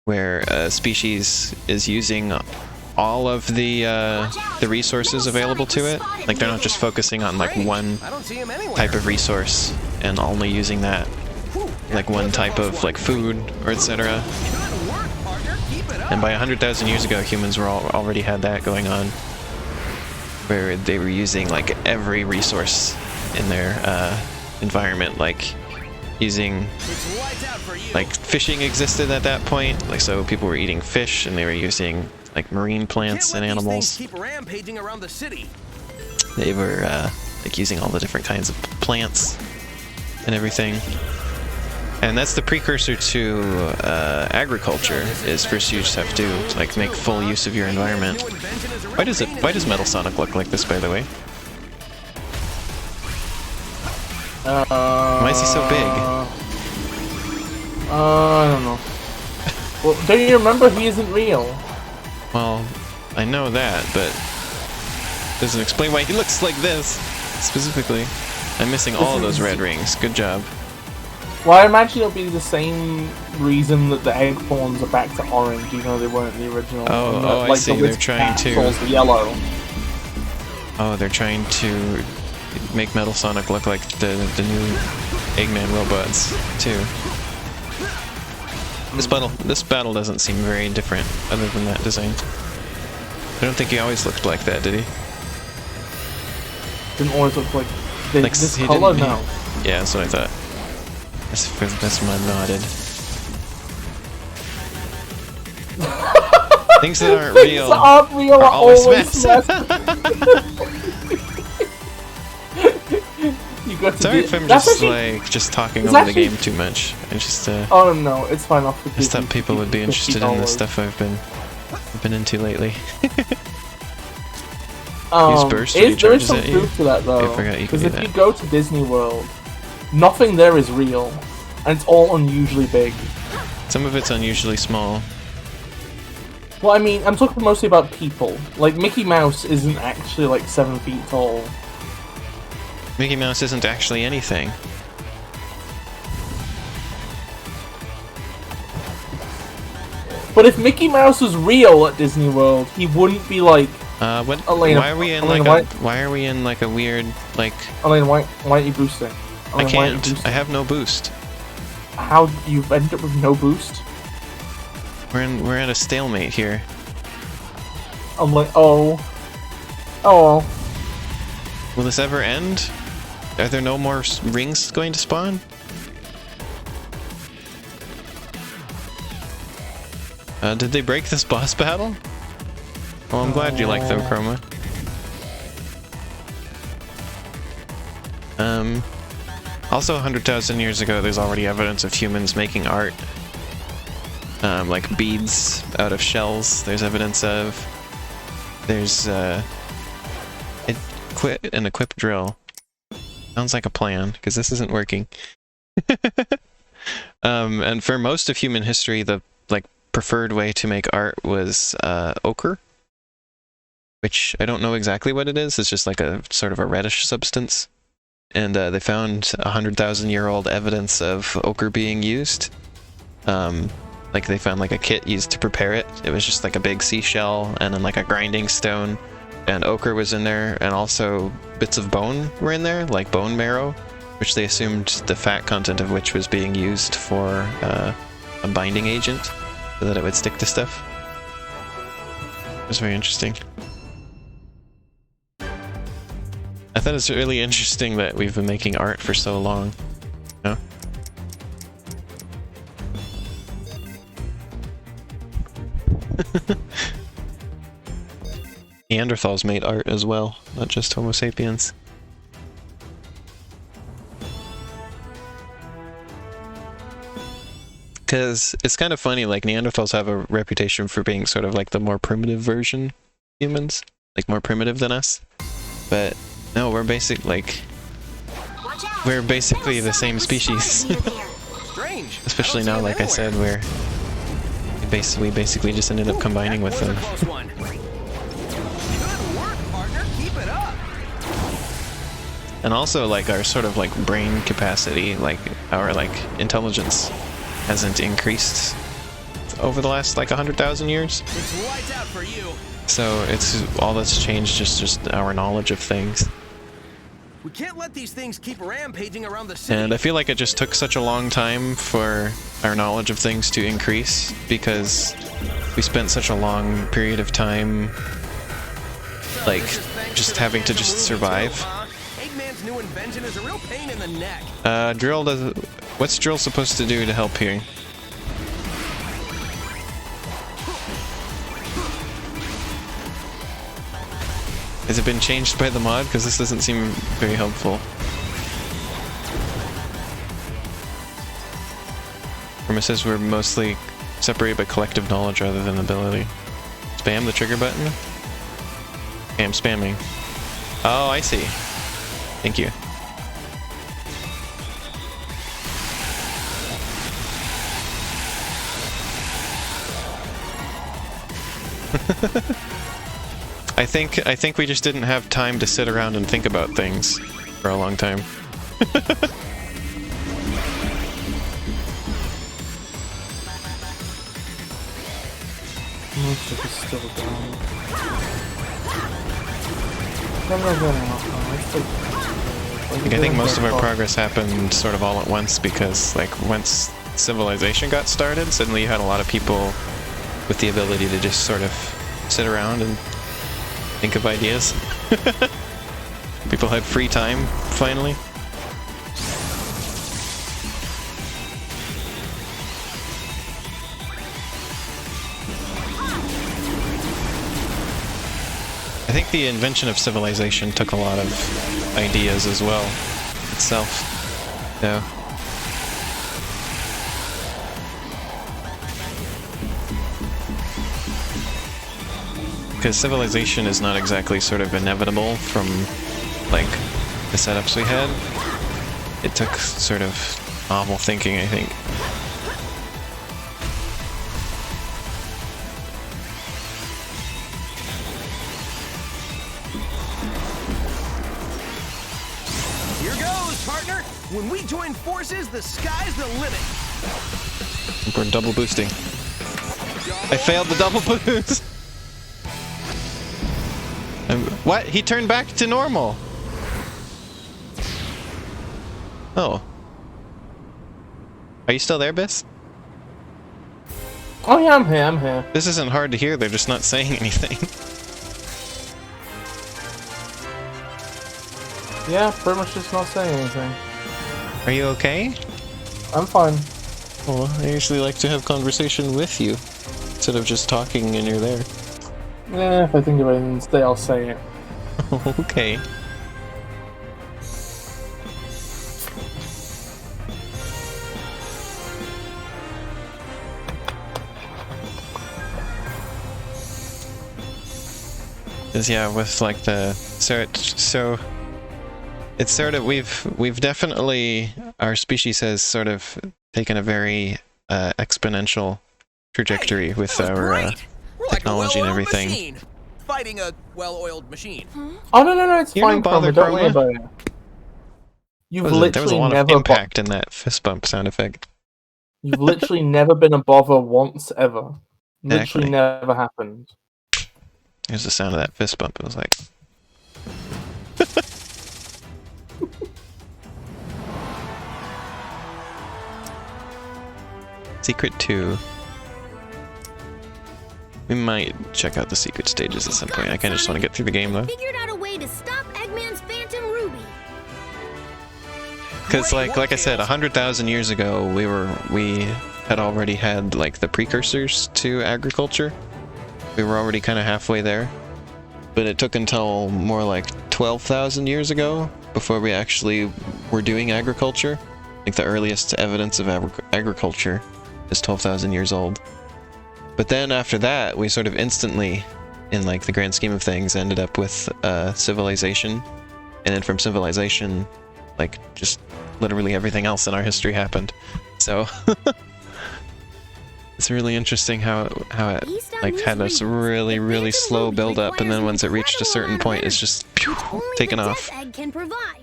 where a species is using all of the resources available to it. Like they're not just focusing on like one type of resource and only using that, like one type of like food or etc. And by 100,000 years ago, humans were already had that going on, where they were using like every resource in their environment, like using like fishing existed at that point, like so people were eating fish and they were using like marine plants and animals. Keep rampaging around the city. They were like using all the different kinds of plants and everything. And that's the precursor to agriculture. Is first you just have to like make full use of your environment. Why does Metal Sonic look like this, by the way? Why is he so big? I don't know. Well, don't you remember he isn't real? Well, I know that, but doesn't explain why he looks like this specifically. I'm missing all of those red rings. Good job. Well, I imagine it'll be the same reason that the egg pawns are back to orange, even though they weren't the original. Oh, I see. They're trying to. The yellow. Oh, they're trying to make Metal Sonic look like the new Eggman robots too. This battle doesn't seem very different, other than that design. I don't think he always looked like that, did he? Didn't always look like this color now. Yeah, that's what I thought. That's my nodded. Things that aren't real. Things aren't real are always mess. Sorry if I'm just talking over the game too much. I just oh no, it's fine. I just thought people would be interested in the stuff I've been into lately. Use burst when he there is charges some at you. truth to that though, I forgot you could because do if that. you go to Disney World, nothing there is real, and it's all unusually big. Some of it's unusually small. Well, I mean, I'm talking mostly about people. Like, Mickey Mouse isn't actually like 7 feet tall. Mickey Mouse isn't actually anything. But if Mickey Mouse was real at Disney World, he wouldn't be like. What? Elena, why are we in like a weird like? Elena, why aren't you boosting? I can't. I have no boost. How you've ended up with no boost? We're at a stalemate here. I'm like, oh. Will this ever end? Are there no more rings going to spawn? Did they break this boss battle? Oh, I'm glad you like them, Chroma. Also 100,000 years ago, there's already evidence of humans making art. Like beads out of shells, there's evidence of. There's, an equip drill. Sounds like a plan, because this isn't working. And for most of human history, the preferred way to make art was ochre, which I don't know exactly what it is. It's just like a sort of a reddish substance, and they found 100,000-year-old evidence of ochre being used. Like they found like a kit used to prepare it. It was just like a big seashell and then like a grinding stone, and ochre was in there, and also bits of bone were in there, like bone marrow, which they assumed the fat content of which was being used for a binding agent, so that it would stick to stuff. It was very interesting. I thought it's really interesting that we've been making art for so long. You know? Neanderthals made art as well, not just Homo sapiens. Because it's kind of funny, like Neanderthals have a reputation for being sort of like the more primitive version of humans, like more primitive than us. But no, we're basically the same species. Strange. Especially now, like I said, we basically just ended up combining with them. Good work, partner. Keep it up. And also, like, our sort of like brain capacity, like our like intelligence hasn't increased over the last like 100,000 years. It's lights out for you. So it's all that's changed, just our knowledge of things. We can't let these things keep rampaging around the city. And I feel like it just took such a long time for our knowledge of things to increase, because we spent such a long period of time like just having to just survive. Eggman's new invention is a real pain in the neck. Drill does. What's Drill supposed to do to help here? Has it been changed by the mod? Because this doesn't seem very helpful. Premises were mostly separated by collective knowledge rather than ability. Spam the trigger button? Okay, I'm spamming. Oh, I see. Thank you. I think we just didn't have time to sit around and think about things for a long time. Most of it's still down. I think most of our progress happened sort of all at once because, like, once civilization got started, suddenly you had a lot of people with the ability to just sort of sit around and think of ideas. People had free time, finally. I think the invention of civilization took a lot of ideas as well, itself. Yeah. Because civilization is not exactly sort of inevitable from, like, the setups we had. It took sort of novel thinking, I think. Here goes, partner! When we join forces, the sky's the limit! We're double boosting. I failed the double boost! What? He turned back to normal! Oh. Are you still there, Bis? Oh yeah, I'm here. This isn't hard to hear, they're just not saying anything. Yeah, pretty much just not saying anything. Are you okay? I'm fine. Oh, I usually like to have conversation with you, instead of just talking and you're there. Yeah, if I think of anything today, I'll say it. Okay. Cause yeah, with like the so it's sort of we've definitely, our species has sort of taken a very exponential trajectory with our technology and everything. Machine. Fighting a well-oiled machine. Oh no, it's You're fine, no bother, Chroma, don't worry Chroma. about it. You've There was a literally lot of never impact in that fist bump sound effect. You've literally never been a bother once ever. Literally Exactly. never happened. Here's the sound of that fist bump. It was like. Secret 2. We might check out the secret stages at some point. I kinda just want to get through the game though. Figured out a way to stop Eggman's Phantom Ruby. Because like I said, 100,000 years ago, we had already had like the precursors to agriculture. We were already kind of halfway there. But it took until more like 12,000 years ago before we actually were doing agriculture. I think the earliest evidence of agriculture is 12,000 years old. But then after that, we sort of instantly, in like the grand scheme of things, ended up with civilization. And then from civilization, like just literally everything else in our history happened. So it's really interesting how it like had this really slow build up, and then once it reached a certain point, it's just pew, taken off. Egg can provide.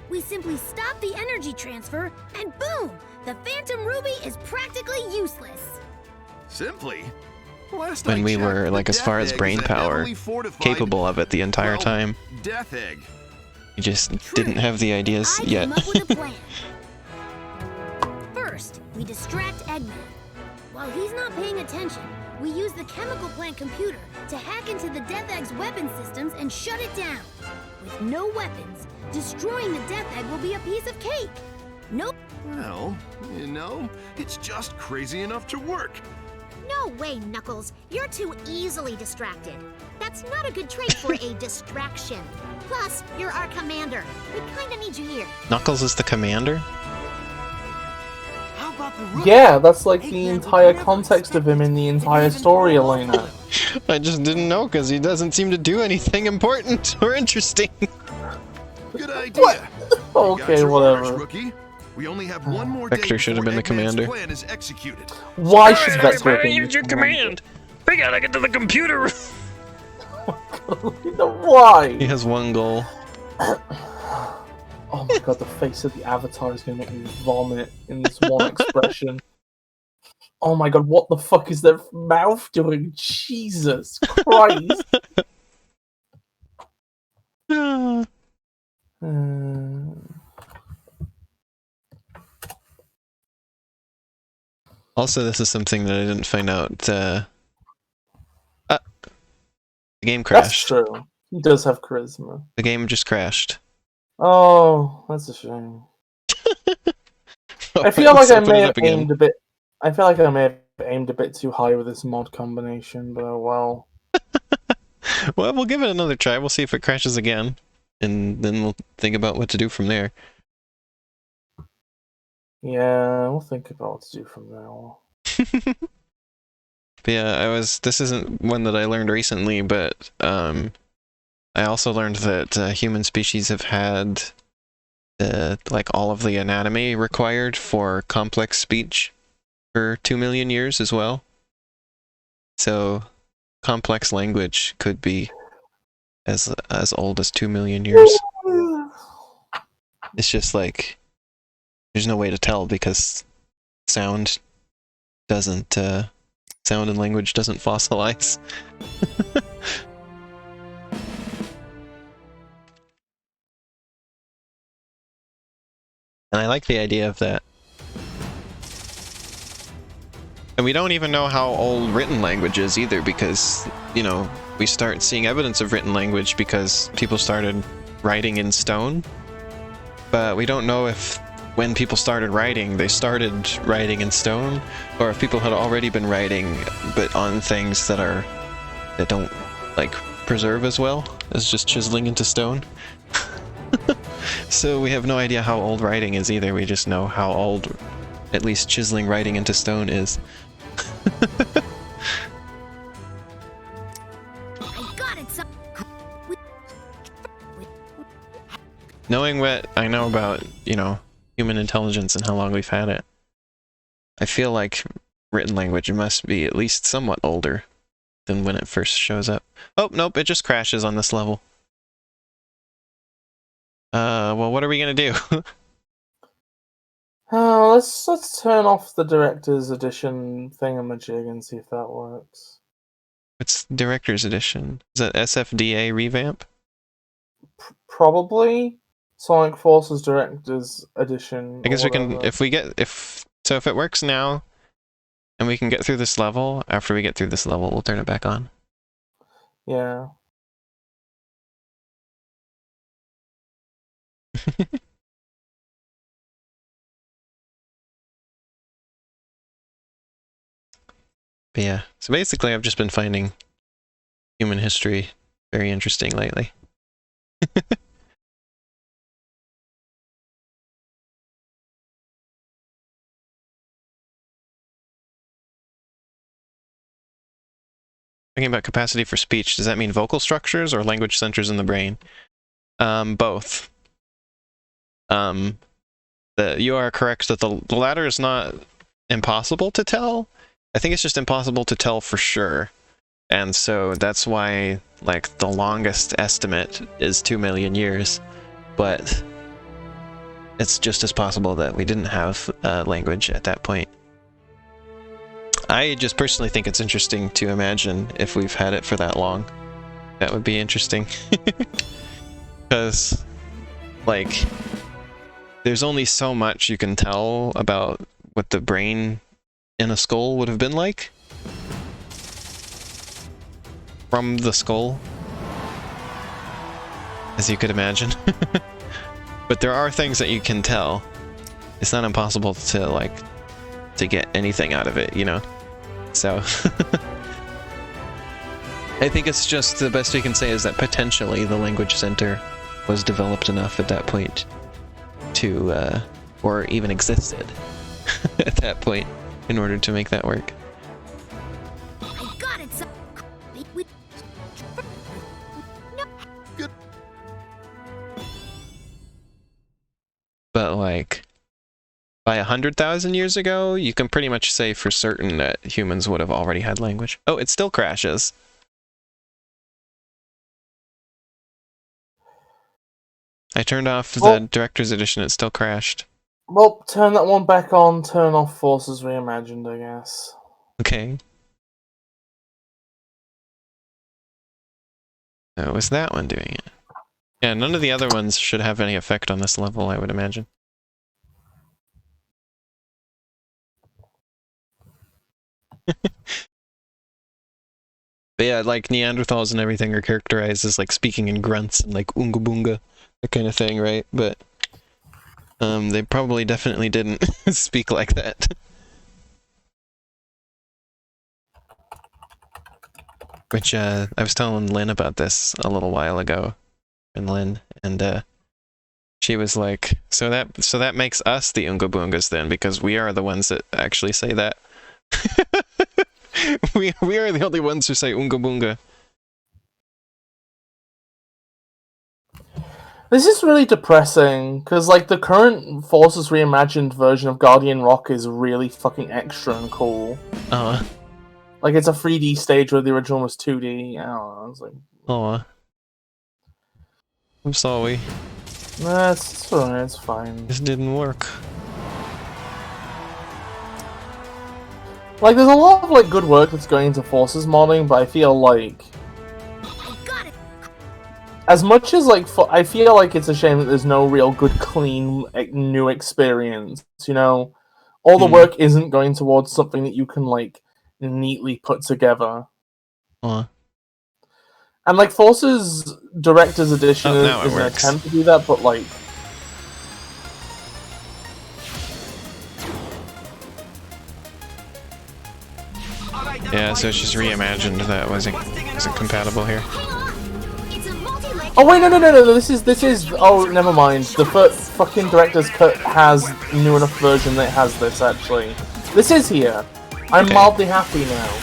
We simply stop the energy transfer, and boom! The Phantom Ruby is practically useless. Simply? When we were like as far as brain power, capable of it the entire time. Death Egg. We just didn't have the ideas I yet. came up with a plan. First, we distract Eggman. While he's not paying attention, we use the chemical plant computer to hack into the Death Egg's weapon systems and shut it down. With no weapons, destroying the Death Egg will be a piece of cake. Nope. Well, you know, it's just crazy enough to work. No way, Knuckles. You're too easily distracted. That's not a good trait for a distraction. Plus, you're our commander. We kinda need you here. Knuckles is the commander? How about the rookie? Yeah, that's like the entire context of him in the entire story, Elena. I just didn't know because he doesn't seem to do anything important or interesting. Good idea. What? You got Okay, your orders, whatever. rookie. We only have one more day Vector should have been the before Eggman's commander. plan is executed. Why should Vector have been use your command. We gotta get to the computer. Why? He has one goal. Oh my god, the face of the avatar is gonna make me vomit in this one expression. Oh my god, what the fuck is their mouth doing? Jesus Christ! Also, this is something that I didn't find out. The game That's crashed. true. He does have charisma. The game just crashed. Oh, that's a shame. I feel like I may have aimed a bit. I feel like I may have aimed a bit too high with this mod combination, but oh well. Well, we'll give it another try. We'll see if it crashes again, and then we'll think about what to do from there. Yeah, we'll think about what to do from now. But yeah, this isn't one that I learned recently, but I also learned that human species have had like all of the anatomy required for complex speech for 2 million years as well. So complex language could be as old as 2 million years. It's just like there's no way to tell because sound and language doesn't fossilize. And I like the idea of that. And we don't even know how old written language is either because, you know, we start seeing evidence of written language because people started writing in stone. But we don't know if when people started writing, they started writing in stone, or if people had already been writing but on things that don't like preserve as well as just chiseling into stone. So we have no idea how old writing is either. We just know how old at least chiseling writing into stone is. I got it. Knowing what I know about, you know, human intelligence and how long we've had it, I feel like written language must be at least somewhat older than when it first shows up. Oh, nope, it just crashes on this level. Well, what are we gonna do? Let's turn off the director's edition thingamajig and see if that works. It's Director's Edition. Is that SFDA revamp? Probably Sonic Forces Director's Edition. I guess we can, whatever. if it works now, and we can get through this level, after we get through this level, we'll turn it back on. Yeah. But yeah, so basically I've just been finding human history very interesting lately. Talking about capacity for speech, does that mean vocal structures or language centers in the brain? Both. You are correct that the latter is not impossible to tell. I think it's just impossible to tell for sure. And so that's why, like, the longest estimate is 2 million years. But it's just as possible that we didn't have language at that point. I just personally think it's interesting to imagine if we've had it for that long. That would be interesting. Because, like, there's only so much you can tell about what the brain in a skull would have been like. From the skull. As you could imagine. But there are things that you can tell. It's not impossible to, like, to get anything out of it, you know? So... I think it's just the best we can say is that potentially the language center was developed enough at that point to, or even existed, at that point in order to make that work. I got it. But like, by 100,000 years ago, you can pretty much say for certain that humans would have already had language. Oh, it still crashes. I turned off the Director's Edition, it still crashed. Well, turn that one back on, turn off Forces Reimagined, I guess. Okay. So it was that one doing it. Yeah, none of the other ones should have any effect on this level, I would imagine. But yeah, like Neanderthals and everything are characterized as like speaking in grunts and like oonga boonga, that kind of thing, right? But they probably definitely didn't speak like that. Which I was telling Lynn about this a little while ago, and Lynn, and she was like, so that makes us the oonga boongas then, because we are the ones that actually say that. we are the only ones who say oonga boonga. This is really depressing, because like the current Forces Reimagined version of Guardian Rock is really fucking extra and cool. Like it's a 3D stage where the original was 2D. I don't know, it's like... I'm sorry. Nah, it's alright, it's fine. This didn't work. Like, there's a lot of like good work that's going into Forces modding, but I feel like... As much as like, I feel like it's a shame that there's no real good, clean, new experience, you know? All the work isn't going towards something that you can like, neatly put together. And like, Forces Director's Edition is an attempt to do that, but like... Yeah, so it's just reimagined that wasn't compatible here. Oh wait, no, this is, oh, never mind. The fucking Director's Cut has new enough version that has this, actually. This is here. I'm mildly happy now.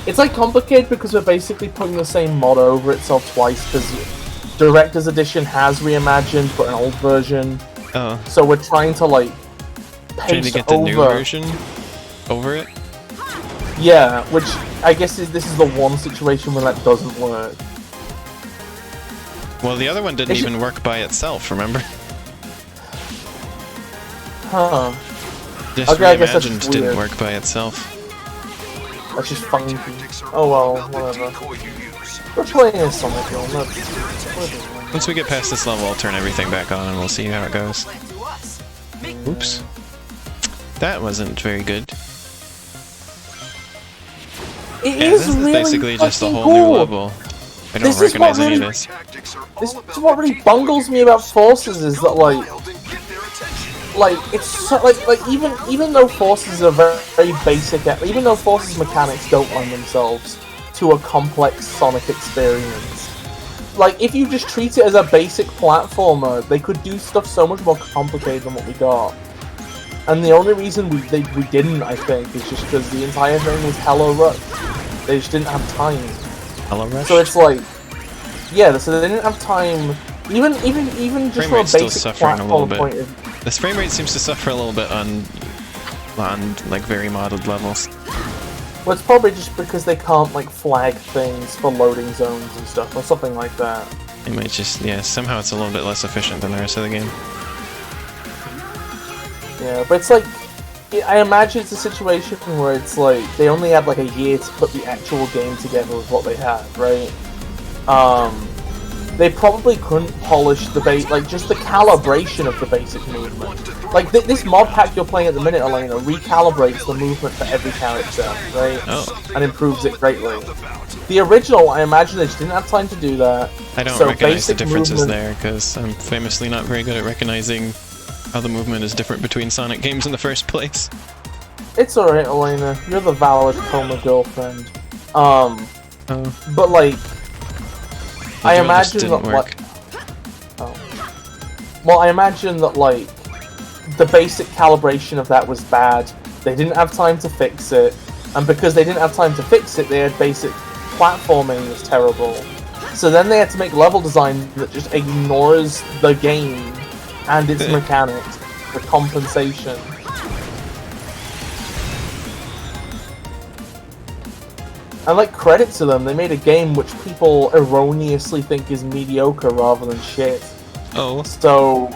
It's like complicated because we're basically putting the same mod over itself twice, because Director's Edition has reimagined, but an old version. Oh. So we're trying to like, trying to get the new version over it? Yeah, which I guess this is the one situation where that doesn't work. Well, the other one didn't even work by itself, remember? Huh. Just reimagined didn't work by itself. That's just funky. Oh well, whatever. We're playing a Sonic game. Once we get past this level, I'll turn everything back on and we'll see how it goes. Oops. That wasn't very good. This is really basically just a whole new level. I don't recognize any of this. This is what really bungles me about Forces is that like it's so, like even though Forces are very basic, even though Forces mechanics don't lend themselves to a complex Sonic experience, like if you just treat it as a basic platformer, they could do stuff so much more complicated than what we got. And the only reason we didn't, I think, is just because the entire thing was hella rushed. They just didn't have time. Hella rushed? So it's like, yeah, so they didn't have time. Even just from a basic platform point of view. This frame rate seems to suffer a little bit on like very modded levels. Well, it's probably just because they can't like flag things for loading zones and stuff, or something like that. It might just, yeah, somehow it's a little bit less efficient than the rest of the game. Yeah, but it's like, I imagine it's a situation where it's like, they only had like a year to put the actual game together with what they had, right? They probably couldn't polish the just the calibration of the basic movement. Like, this mod pack you're playing at the minute, Elena, recalibrates the movement for every character, right? Oh. And improves it greatly. The original, I imagine they just didn't have time to do that. I don't recognize the differences there, because I'm famously not very good at recognizing how the movement is different between Sonic games in the first place. It's alright, Elena. You're the valid coma girlfriend. But like, I imagine that like, well, I imagine that like, the basic calibration of that was bad. They didn't have time to fix it, and because they didn't have time to fix it, they had basic platforming was terrible. So then they had to make level design that just ignores the game and its mechanics for compensation. And like, credit to them, they made a game which people erroneously think is mediocre rather than shit. Oh. So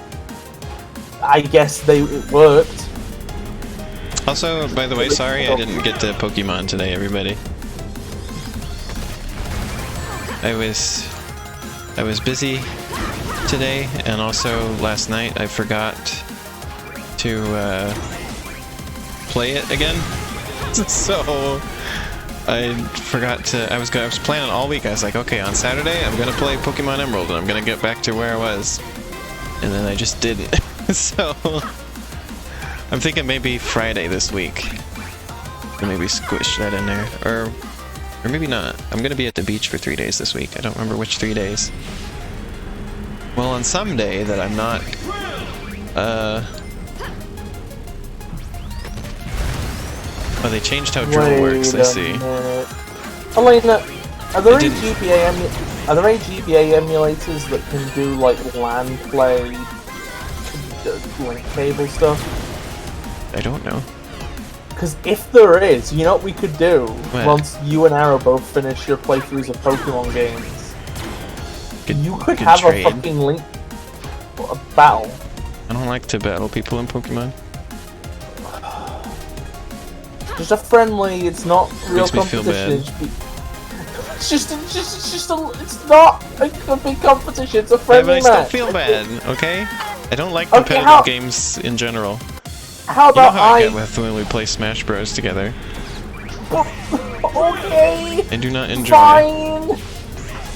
I guess it worked. Also, by the way, sorry I didn't get to Pokemon today, everybody. I was busy today, and also last night I forgot to play it again. So I forgot to. I was planning all week. I was like, okay, on Saturday I'm gonna play Pokemon Emerald, and I'm gonna get back to where I was, and then I just didn't. So I'm thinking maybe Friday this week. Maybe squish that in there, or maybe not. I'm gonna be at the beach for 3 days this week. I don't remember which 3 days. Well, on some day that I'm not, oh, they changed how drill works, I see. Elena, are there any GBA emulators that can do, like, LAN play, link cable stuff? I don't know. Because if there is, you know what we could do? What? Once you and Arrow both finish your playthroughs of Pokemon games, you could have trade. a fucking link a battle. I don't like to battle people in Pokemon. Just a friendly, it's not real Makes me feel competition. bad. It's not a big competition, it's a friendly Yeah, but I match. still feel bad, okay? I don't like Okay, competitive games in general. How You know about how I get with when we play Smash Bros together. Okay! I do not enjoy. Fine!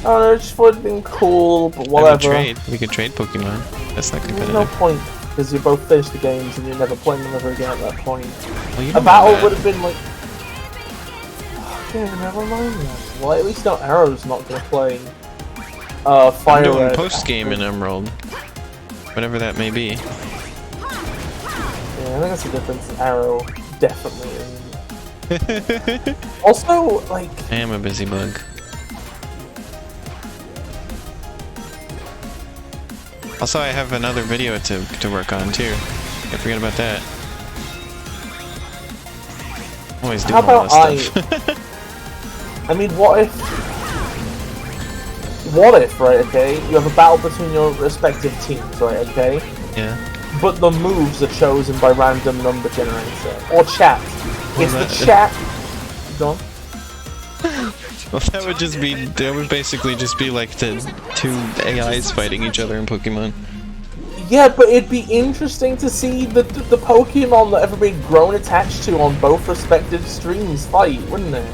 Oh, no, it just would have been cool, but whatever. We could trade Pokemon. That's not There's competitive. no point, because you both finished the games and you're never playing them ever again at that point. Well, you A don't battle know that. would have been like... Okay, never mind then. Well, at least no Arrow's not gonna play Fire I'm doing Red. post-game in Emerald. Whatever that may be. Yeah, I think that's the difference. Arrow definitely isn't. Also, like... I am a busy bug. Also, I have another video to work on too. Can't forget about that. Always doing How all about this stuff. I mean, what if, right, okay, you have a battle between your respective teams, right, okay? Yeah. But the moves are chosen by random number generator. Or chat. Is that- the chat... Gone? Well, that would basically just be like the two AIs fighting each other in Pokemon. Yeah, but it'd be interesting to see the Pokemon that everybody'd grown attached to on both respective streams fight, wouldn't it?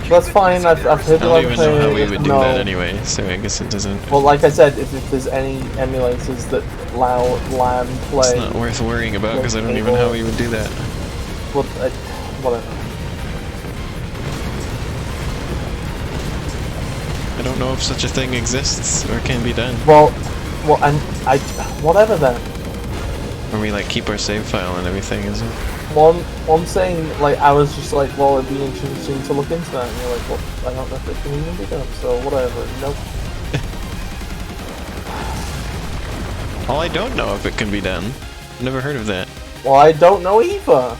That's fine, I've heard I don't even know how we would do that anyway, so I guess it doesn't... Well, like I said, if there's any emulators that allow LAN play... It's not worth worrying about, because I don't even know how we would do that. Well, whatever. I don't know if such a thing exists, or can be done. Well, and whatever then. Where we, like, keep our save file and everything, is it? One saying, like, I was just like, well, it'd be interesting to look into that, and you're like, well, I don't know if it can even be done, so whatever, nope. Well, I don't know if it can be done. Never heard of that. Well, I don't know either.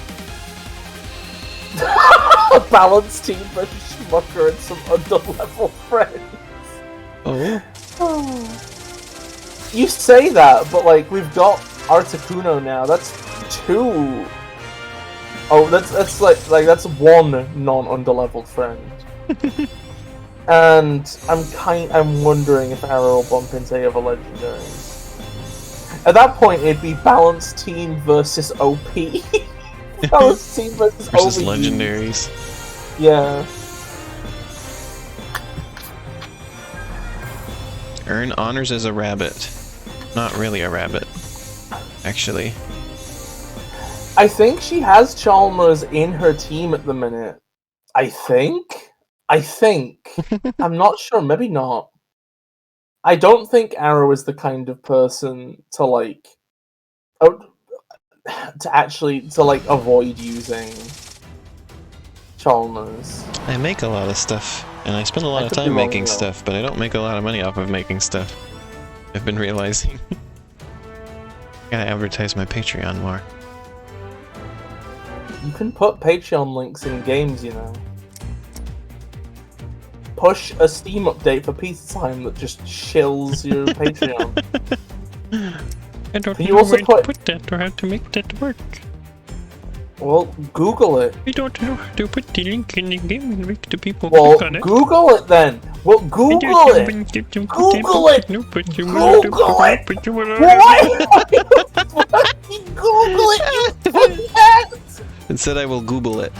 A balanced team versus Schmucker and some under-level friends. Oh? You say that, but, like, we've got Articuno now, that's 2. Oh, that's like that's 1 non-underleveled friend. And I'm wondering if Arrow will bump into any other legendaries. At that point, it'd be balanced team versus OP. Balanced team versus Versus OP. legendaries. Yeah. Earn honors as a rabbit. Not really a rabbit. Actually. I think she has Chalmers in her team at the minute. I think. I'm not sure. Maybe not. I don't think Arrow is the kind of person to like, avoid using Chalmers. I make a lot of stuff, and I spend a lot of time making stuff, but I don't make a lot of money off of making stuff. I've been realizing. Gotta advertise my Patreon more. You can put Patreon links in games, you know. Push a Steam update for peacetime that just shills your Patreon. I don't Can know you also where to put that or how to make that work. Well, Google it. I don't know how to put the link in the game and make the people Well, click on it. Google it then. Well, Google it. Google it. Google it. Why? Google it, you fucking Instead, I will Google it.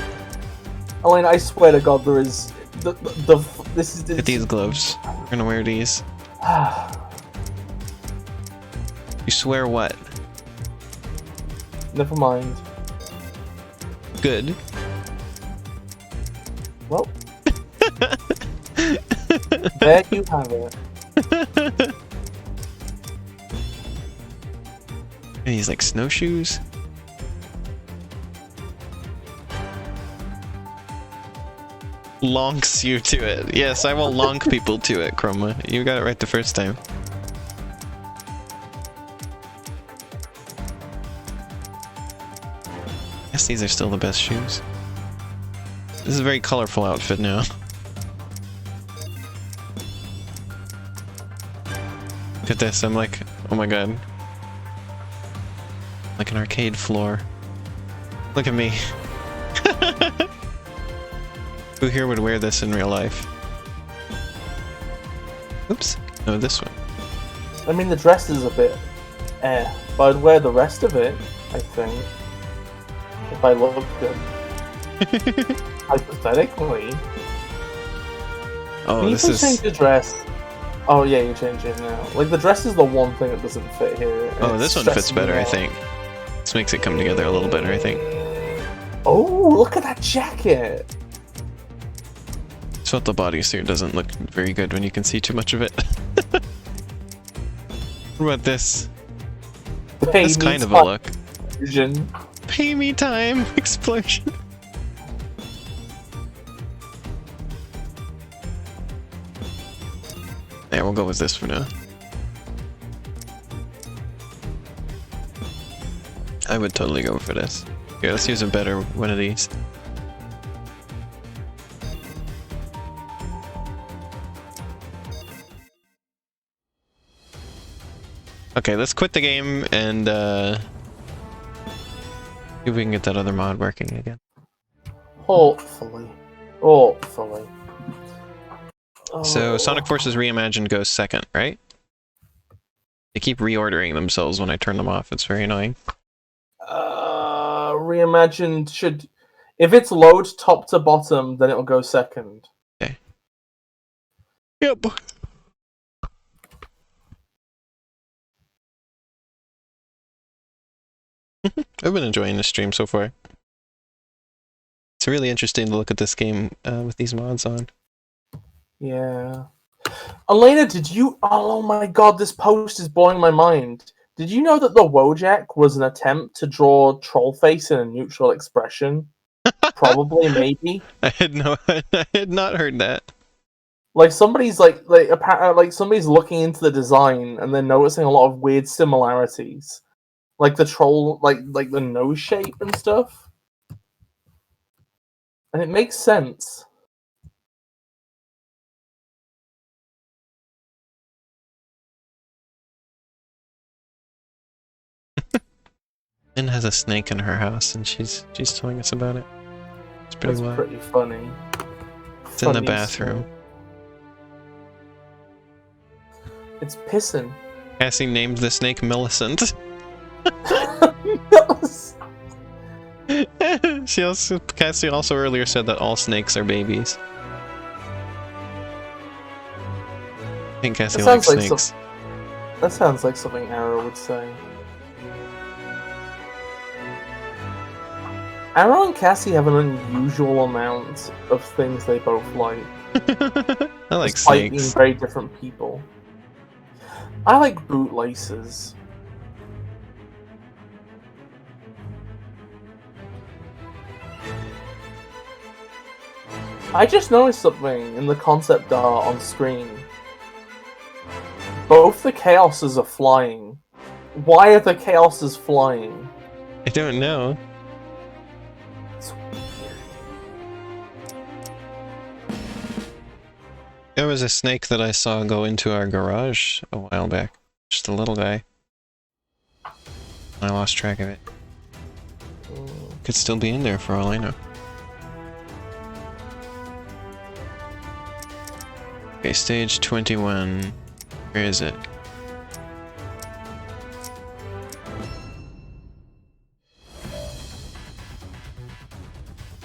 Elaine, I swear to God, there is this is Get these gloves. We're gonna wear these. You swear what? Never mind. Good. Well, there you have it. These like snowshoes. Lonks you to it. Yes, I will lonk people to it, Chroma. You got it right the first time. Guess these are still the best shoes. This is a very colorful outfit now. Look at this, I'm like, oh my god. Like an arcade floor. Look at me. Who here would wear this in real life? Oops. No, this one. I mean, the dress is a bit but I'd wear the rest of it, I think. If I look good. Hypothetically. Oh, Can you this please change the dress? Oh yeah, you change it now. Like, the dress is the one thing that doesn't fit here. Oh, this one fits better, I think. This makes it come together a little better, I think. Oh, look at that jacket! So the bodysuit doesn't look very good when you can see too much of it. What about this? That's kind of a look. Vision. Pay me time! Explosion! Yeah, we'll go with this for now. I would totally go for this. Here, let's use a better one of these. Okay, let's quit the game and see if we can get that other mod working again. Hopefully. Hopefully. So, Sonic Forces Reimagined goes second, right? They keep reordering themselves when I turn them off, it's very annoying. Reimagined should... If it's load top to bottom, then it'll go second. Okay. Yep. I've been enjoying this stream so far. It's really interesting to look at this game with these mods on. Yeah. Elena, did you... Oh my god, this post is blowing my mind. Did you know that the Wojak was an attempt to draw Trollface in a neutral expression? Probably, maybe. I had not heard that. Like, somebody's somebody's looking into the design and then noticing a lot of weird similarities. Like the troll, like the nose shape and stuff. And it makes sense. Min has a snake in her house and she's telling us about it. It's pretty wild. Pretty funny. It's in the bathroom. It's pissing. Cassie named the snake Millicent. Cassie also earlier said that all snakes are babies. I think Cassie likes snakes. That sounds like something Arrow would say. Arrow and Cassie have an unusual amount of things they both like. I like despite snakes. being very different people. I like bootlaces. I just noticed something in the concept art on screen. Both the Chaoses are flying. Why are the Chaoses flying? I don't know. It's There was a snake that I saw go into our garage a while back. Just a little guy. I lost track of it. Could still be in there for all I know. Okay, stage 21. Where is it?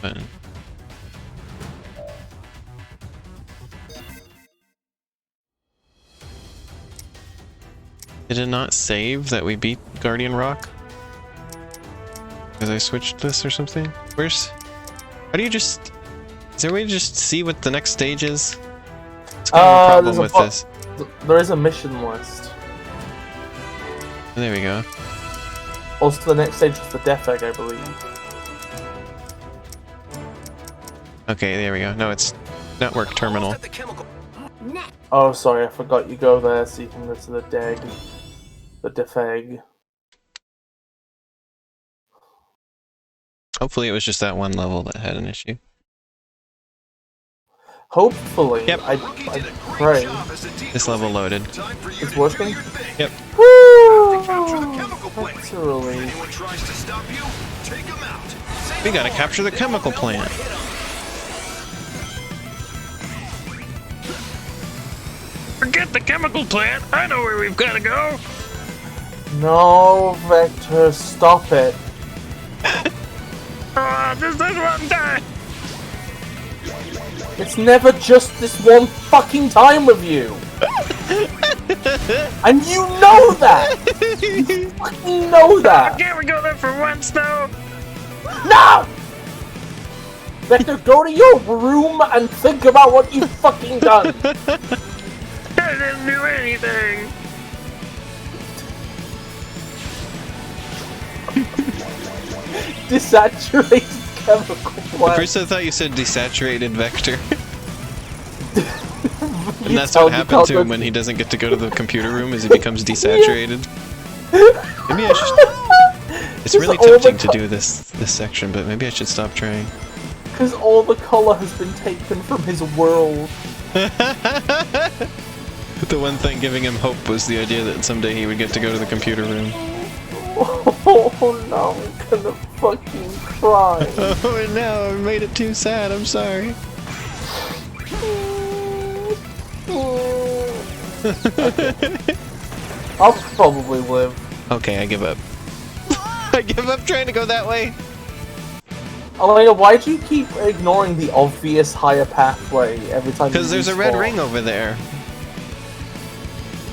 Button. Did it not save that we beat Guardian Rock? Because I switched this or something? Where's... How do you just... Is there a way to just see what the next stage is? It's kind of a problem with this. There is a mission list. There we go. Also, the next stage is the Death Egg, I believe. Okay, there we go. No, it's network terminal. Oh, sorry, I forgot you go there so you can go to the DEG. The Death Egg. Hopefully it was just that one level that had an issue. Hopefully. Yep. I pray. This level loaded. It's working? Yep. Woo! That's a relief. We gotta capture the chemical plant. Forget the chemical plant! I know where we've gotta go! No, Vector, stop it. Just this one time! It's never just this one fucking time with you! And you know that! You fucking know that! Can't we go there for once, though? No! Vector, go to your room and think about what you've fucking done! I didn't do anything! Desaturated chemical plant. At first I thought you said desaturated Vector. And You that's tell what me happened how to him when he doesn't get to go to the computer room, is he becomes desaturated. Maybe I should... It's really tempting to do this section, but maybe I should stop trying. Because all the color has been taken from his world. The one thing giving him hope was the idea that someday he would get to go to the computer room. Oh no, I'm gonna fucking cry. Oh no, I made it too sad, I'm sorry. I'll probably live. Okay, I give up. I give up trying to go that way. Elena, why do you keep ignoring the obvious higher pathway every time you Because there's a red respawn? ring over there.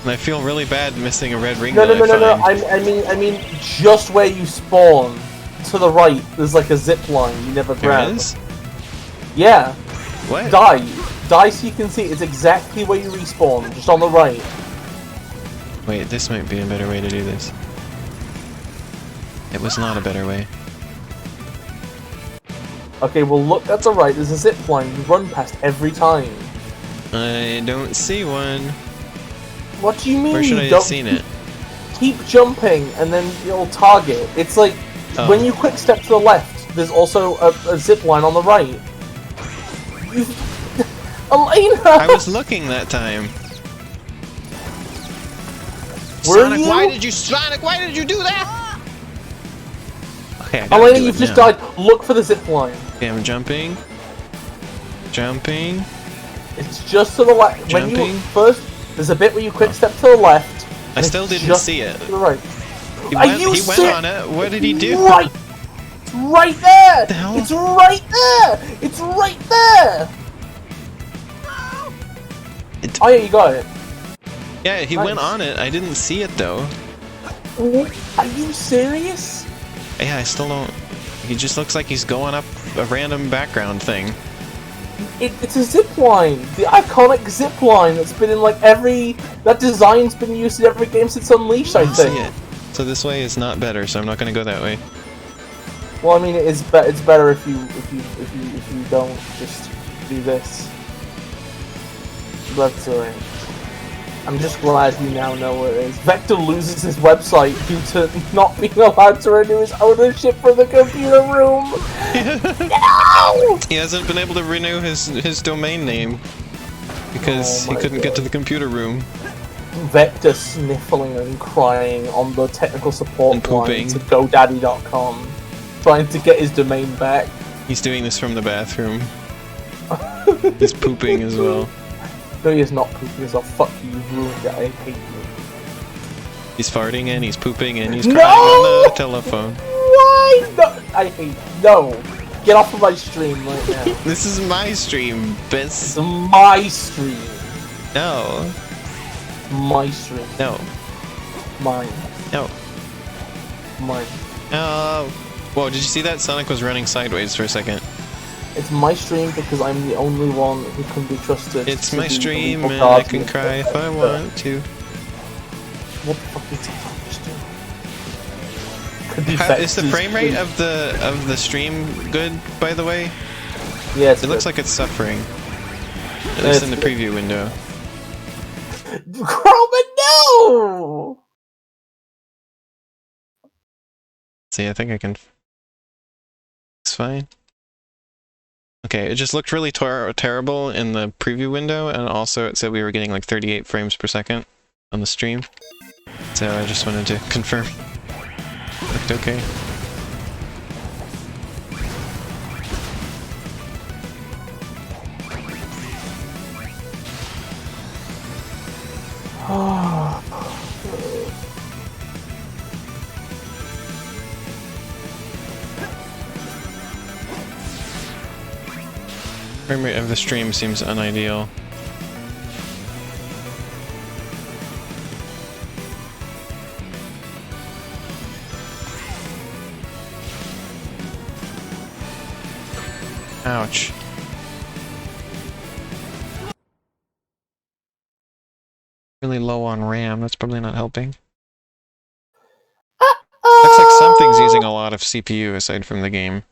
And I feel really bad missing a red ring. No, I mean, just where you spawn, to the right, there's like a zip line you never grab. There is? Yeah. What? Die so you can see it's exactly where you respawn, just on the right. Wait, this might be a better way to do this. It was not a better way. Okay, well look at the right, there's a zip line you run past every time. I don't see one. What do you mean? Where should you I don't have seen it? Keep jumping and then you'll target. It's like when you quick step to the left, there's also a zip line on the right. Elena! I was looking that time. Were you? Sonic, why did you do that? Okay, I gotta Elena, do you've it just now. died. Look for the zip line. Okay, I'm jumping. Jumping. It's just to the left. When you Jumping. first, there's a bit where you quick step to the left. I and still it's didn't just see it. To the right. He Are went, you he went ser- on it. What did he do? Right. It's right there. The hell? It's right there. It's right there. Oh yeah, you got it. Yeah, he Nice. went on it. I didn't see it though. Are you serious? Yeah, I still don't. He just looks like he's going up a random background thing. It's a zip line, the iconic zip line that's been in like that design's been used in every game since Unleashed, I think. See it. So this way is not better, so I'm not going to go that way. Well, I mean, it's better if you don't just do this. But I'm just glad you now know where it is. Vector loses his website due to not being allowed to renew his ownership for the computer room. No! He hasn't been able to renew his domain name because he couldn't get to the computer room. Vector sniffling and crying on the technical support line to GoDaddy.com, trying to get his domain back. He's doing this from the bathroom. He's pooping as well. No, he is not pooping as well. Fuck you, you've ruined it. I hate you. He's farting and he's pooping and he's crying on the telephone. Why? No, I hate. No, get off of my stream right now. This is my stream, It's Bis. my stream. No. My stream. No. Mine. No. Mine. Oh. Whoa, did you see that? Sonic was running sideways for a second. It's my stream because I'm the only one who can be trusted. It's my stream and I can cry if I want to. What the fuck is that? Is the frame rate of the stream good, by the way? Yeah, it looks like it's suffering. At least in the preview window. Chroma, no! See, I think I can. It's fine. Okay, it just looked really terrible in the preview window, and also it said we were getting like 38 frames per second on the stream. So I just wanted to confirm. Looked okay. Frame rate of the stream seems unideal. Ouch. Really low on RAM, that's probably not helping. Looks like something's using a lot of CPU aside from the game.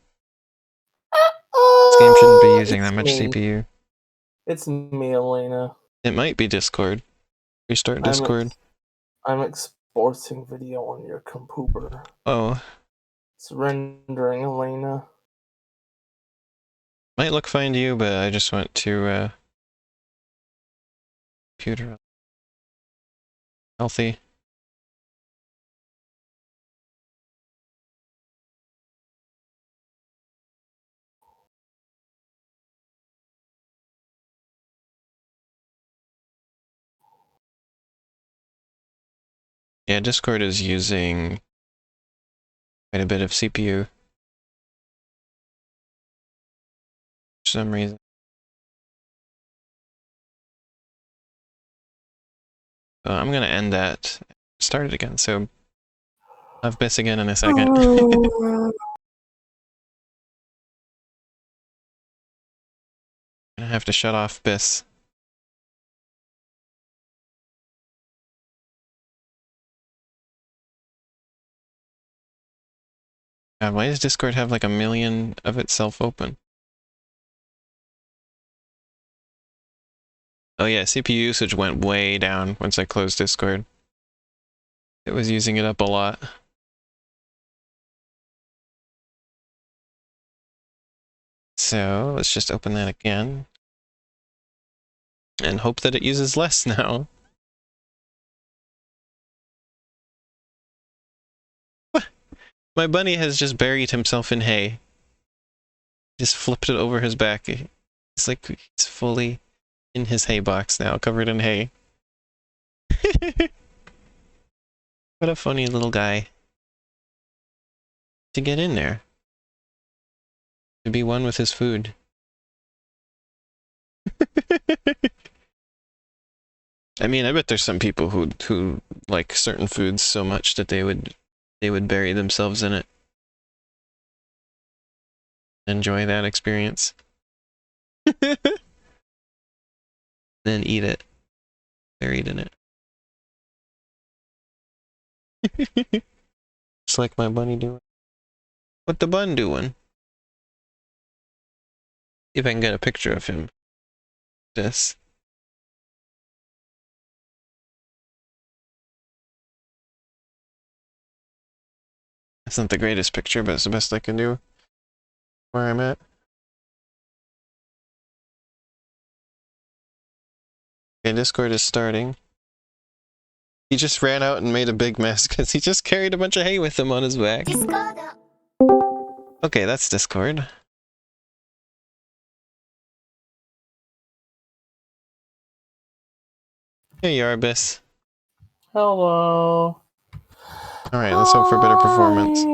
This game shouldn't be using that much CPU. It's me, Elena. It might be Discord. Restart Discord. I'm exporting video on your computer. Oh. It's rendering, Elena. Might look fine to you, but I just went to computer. Healthy. Yeah, Discord is using quite a bit of CPU. For some reason. So I'm gonna end that. Start it again, so I'll have Bis again in a second. I have to shut off Bis. God, why does Discord have like 1 million of itself open? Oh yeah, CPU usage went way down once I closed Discord. It was using it up a lot. So let's just open that again. And hope that it uses less now. My bunny has just buried himself in hay. Just flipped it over his back. It's like he's fully in his hay box now, covered in hay. What a funny little guy. To get in there. To be one with his food. I mean, I bet there's some people who like certain foods so much that they would bury themselves in it. Enjoy that experience. Then eat it. Buried in it. Just like my bunny doing. What the bun doing? See if I can get a picture of him. This. That's not the greatest picture, but it's the best I can do where I'm at. Okay, Discord is starting. He just ran out and made a big mess because he just carried a bunch of hay with him on his back. Okay, that's Discord. Here you are, Bis. Hello. Alright, let's hope for better performance.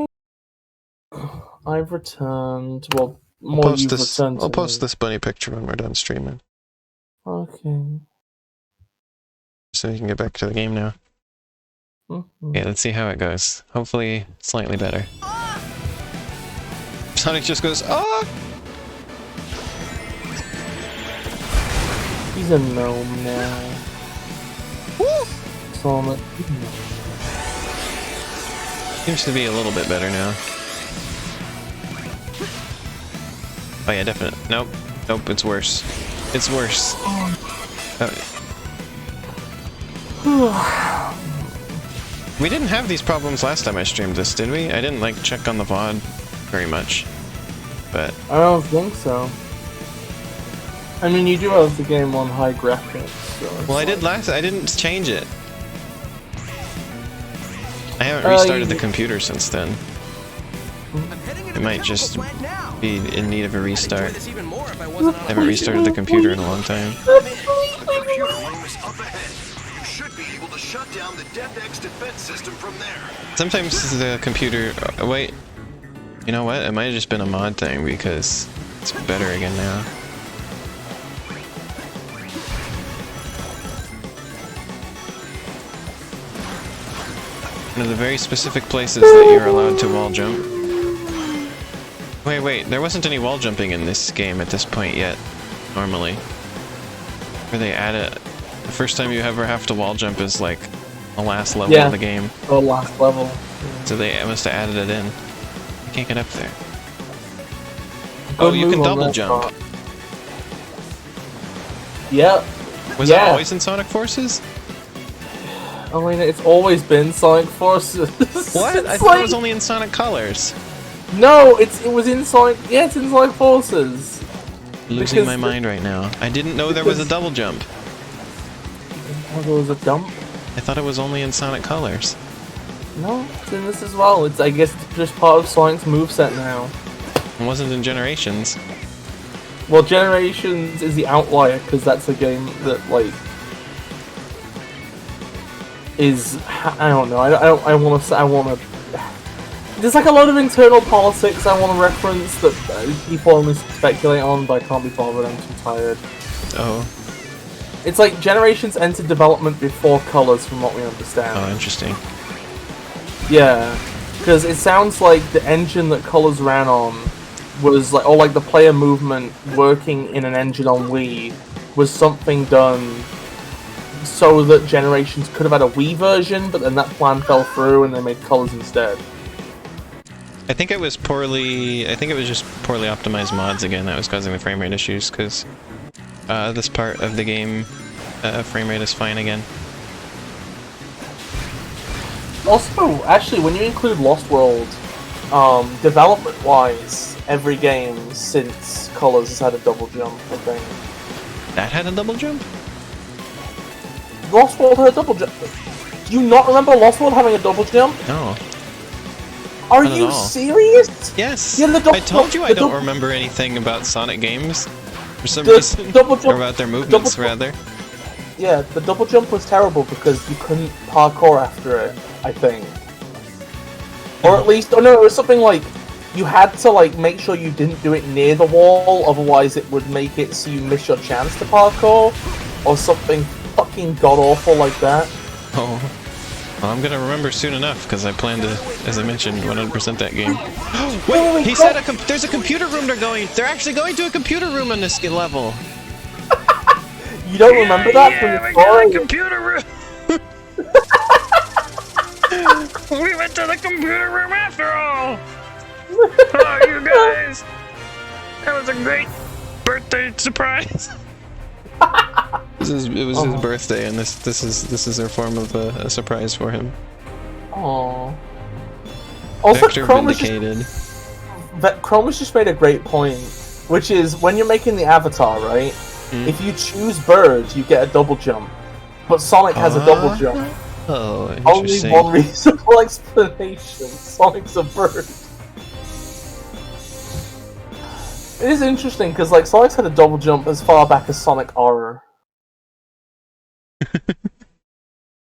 I've returned. Well, more you've returned to I'll post me. this bunny picture when we're done streaming. Okay. So you can get back to the game now. Okay, let's see how it goes. Hopefully, slightly better. Sonic just goes, ah! He's a gnome now. Woo! Sonic. Seems to be a little bit better now. Oh yeah, definitely. Nope. Nope, it's worse. It's worse. We didn't have these problems last time I streamed this, did we? I didn't like check on the VOD very much. But I don't think so. I mean, you do have the game on high graphics. So well, I didn't change it. I haven't restarted the computer since then. It might just be in need of a restart. I haven't restarted the computer in a long time. Computer room is up ahead. You should be able to shut down the DefX defense system from there. Sometimes the computer... wait. You know what? It might have just been a mod thing because it's better again now. One of the very specific places that you're allowed to wall jump. Wait, there wasn't any wall jumping in this game at this point yet, normally. Where they add it. The first time you ever have to wall jump is like the last level of the game. The last level. Yeah. So they must have added it in. You can't get up there. Oh, you can double jump. Part. Yep. Was that always in Sonic Forces? I mean, it's always been Sonic Forces. What? I thought it was only in Sonic Colors. No, it was in Sonic. Yeah, it's in Sonic Forces. Losing my mind right now. I didn't know there was a double jump. Oh, there was a jump? I thought it was only in Sonic Colors. No, it's in this as well. It's, I guess, it's just part of Sonic's moveset now. It wasn't in Generations. Well, Generations is the outlier because that's a game that like is, I don't know. I want to. There's like a lot of internal politics I want to reference that people only speculate on, but I can't be bothered. I'm too tired. Oh. It's like Generations entered development before Colors, from what we understand. Oh, interesting. Yeah, because it sounds like the engine that Colors ran on was like, or like the player movement working in an engine on Wii was something done so that Generations could have had a Wii version, but then that plan fell through and they made Colors instead. I think it was just poorly optimized mods again that was causing the frame rate issues, because this part of the game frame rate is fine again. Also, actually, when you include Lost World, development-wise, every game since Colors has had a double jump, I think. That had a double jump? Lost World had a double jump. Do you not remember Lost World having a double jump? No. Are you serious? Yes! Yeah, I told you I don't remember anything about Sonic games. For some reason. Or about their movements, rather. Yeah, the double jump was terrible because you couldn't parkour after it, I think. Or at least, oh no, it was something like, you had to like make sure you didn't do it near the wall, otherwise it would make it so you miss your chance to parkour, or something fucking god-awful like that. Oh. Well, I'm gonna remember soon enough, because I plan to, as I mentioned, 100% that game. Wait, he said there's a computer room they're actually going to a computer room on this level! You don't remember that from the story? Computer room! We went to the computer room after all! Oh, you guys! That was a great birthday surprise! It was his birthday, and this is their form of a surprise for him. Aww. Also, Chroma's just made a great point, which is when you're making the avatar, right? If you choose bird, you get a double jump, but Sonic has a double jump. Oh, Only interesting. one reasonable explanation: Sonic's a bird. It is interesting because like Sonic's had a double jump as far back as Sonic R.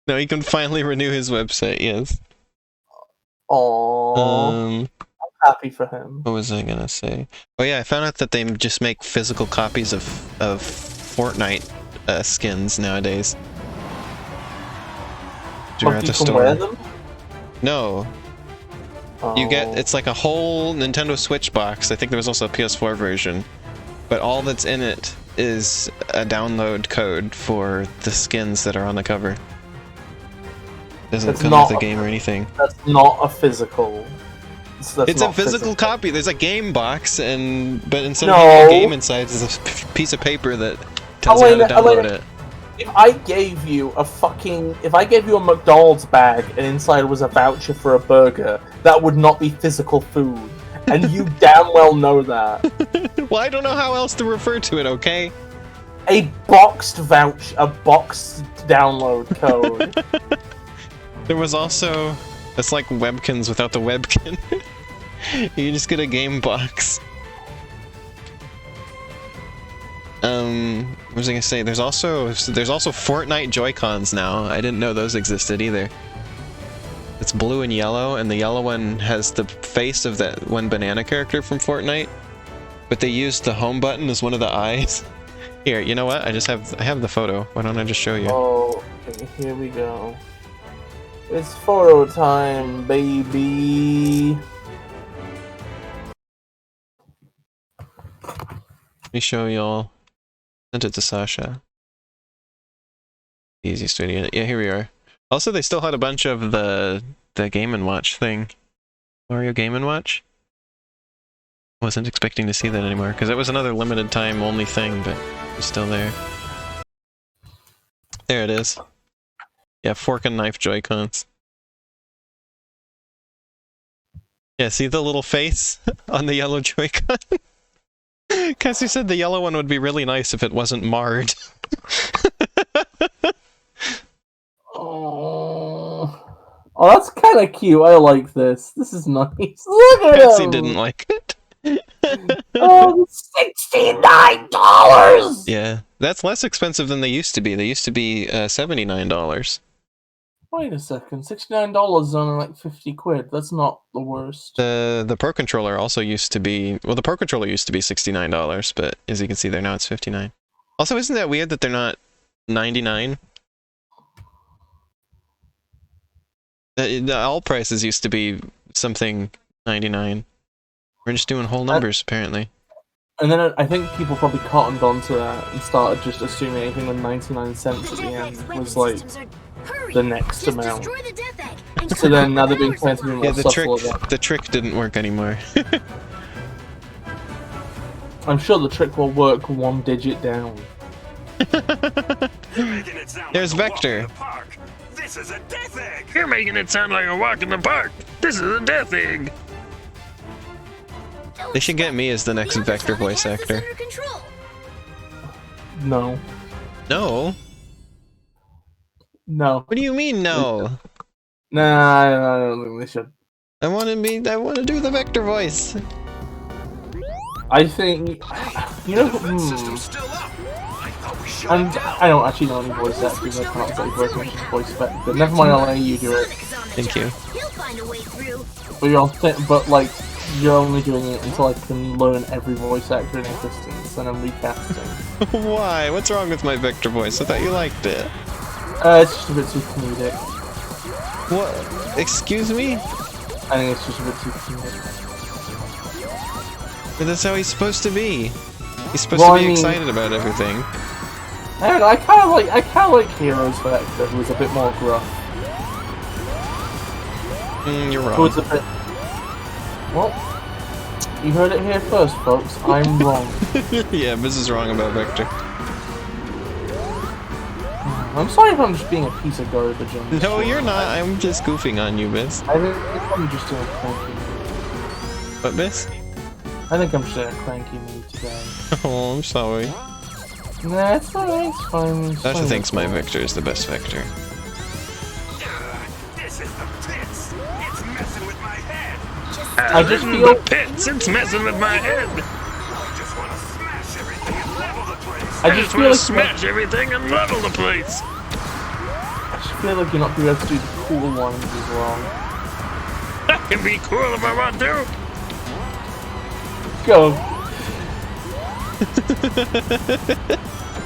No, he can finally renew his website, yes. Aww. I'm happy for him. What was I gonna say? Oh yeah, I found out that they just make physical copies of Fortnite skins nowadays. You're at the store. Wear them? No. You get, it's like a whole Nintendo Switch box. I think there was also a PS4 version. But all that's in it is a download code for the skins that are on the cover. Doesn't come with the game or anything. That's not a physical. It's a physical copy. There's a game box, but instead of having a game inside, there's a piece of paper that tells you how to download it. If I gave you a McDonald's bag and inside was a voucher for a burger, that would not be physical food. And you damn well know that. Well, I don't know how else to refer to it, okay? A boxed voucher, a boxed download code. There was also... It's like Webkins without the Webkin. You just get a game box. What was I gonna say? There's also Fortnite Joy-Cons now. I didn't know those existed either. It's blue and yellow, and the yellow one has the face of that one banana character from Fortnite. But they used the home button as one of the eyes. Here, you know what? I have the photo. Why don't I just show you? Oh, okay, here we go. It's photo time, baby. Let me show y'all. Sent it to Sasha. Easiest way to get it. Yeah, here we are. Also, they still had a bunch of the Game & Watch thing. Mario Game & Watch? Wasn't expecting to see that anymore, because it was another limited time only thing, but it's still there. There it is. Yeah, fork and knife Joy-Cons. Yeah, see the little face on the yellow Joy-Con? Cassie said the yellow one would be really nice if it wasn't marred. Oh, that's kind of cute. I like this. This is nice. Look at Cassie him. didn't like it. Oh, $69! Yeah, that's less expensive than they used to be. They used to be $79. Wait a second, $69 is only like 50 quid. That's not the worst. The Pro Controller also used to be... Well, the Pro Controller used to be $69, but as you can see there, now it's $59. Also, isn't that weird that they're not $99? The all prices used to be something $99. We're just doing whole numbers, apparently. And then I think people probably cottoned onto that and started just assuming anything with 99 cents at the end was like the next amount. So then now they're being trying to be more subtle about it. The trick didn't work anymore. I'm sure the trick will work one digit down. There's Vector. This is a death egg. You're making it sound like a walk in the park. This is a death egg. They should get me as the next Vector voice actor. No. No? No. What do you mean, no? Nah, I don't think they should. I want to do the Vector voice. I think, you know, and I don't actually know any voice actors. I can't say voice Vector. Never mind, I'll let you do it. Thank you. But you're only doing it until I can learn every voice actor in existence, and I'm recasting. Why? What's wrong with my Vector voice? I thought you liked it. It's just a bit too comedic. What? Excuse me? I think it's just a bit too cute. But that's how he's supposed to be. He's supposed Well, to be I mean- excited about everything. I don't know, I kind of like Hero's Vector, who was a bit more gruff. You're Who was wrong. a bit... Well, you heard it here first, folks. I'm wrong. Yeah, Biz is wrong about Vector. I'm sorry if I'm just being a piece of garbage on this No, show. you're not. I'm just goofing on you, Biz. I think I'm just in a cranky mood. What, Biz? I think I'm just in a cranky mood today. Oh, I'm sorry. Nah, it's alright, it's fine. It's Sasha fine. thinks my Vector is the best Vector. This is the pits. It's messing with my head. I just feel... Pits, it's messing with my head. I just want to smash everything and level the place. I just feel like Smash everything and level the place. I just feel like you're not gonna be able to do the cool ones as well. I can be cool if I want to. Go.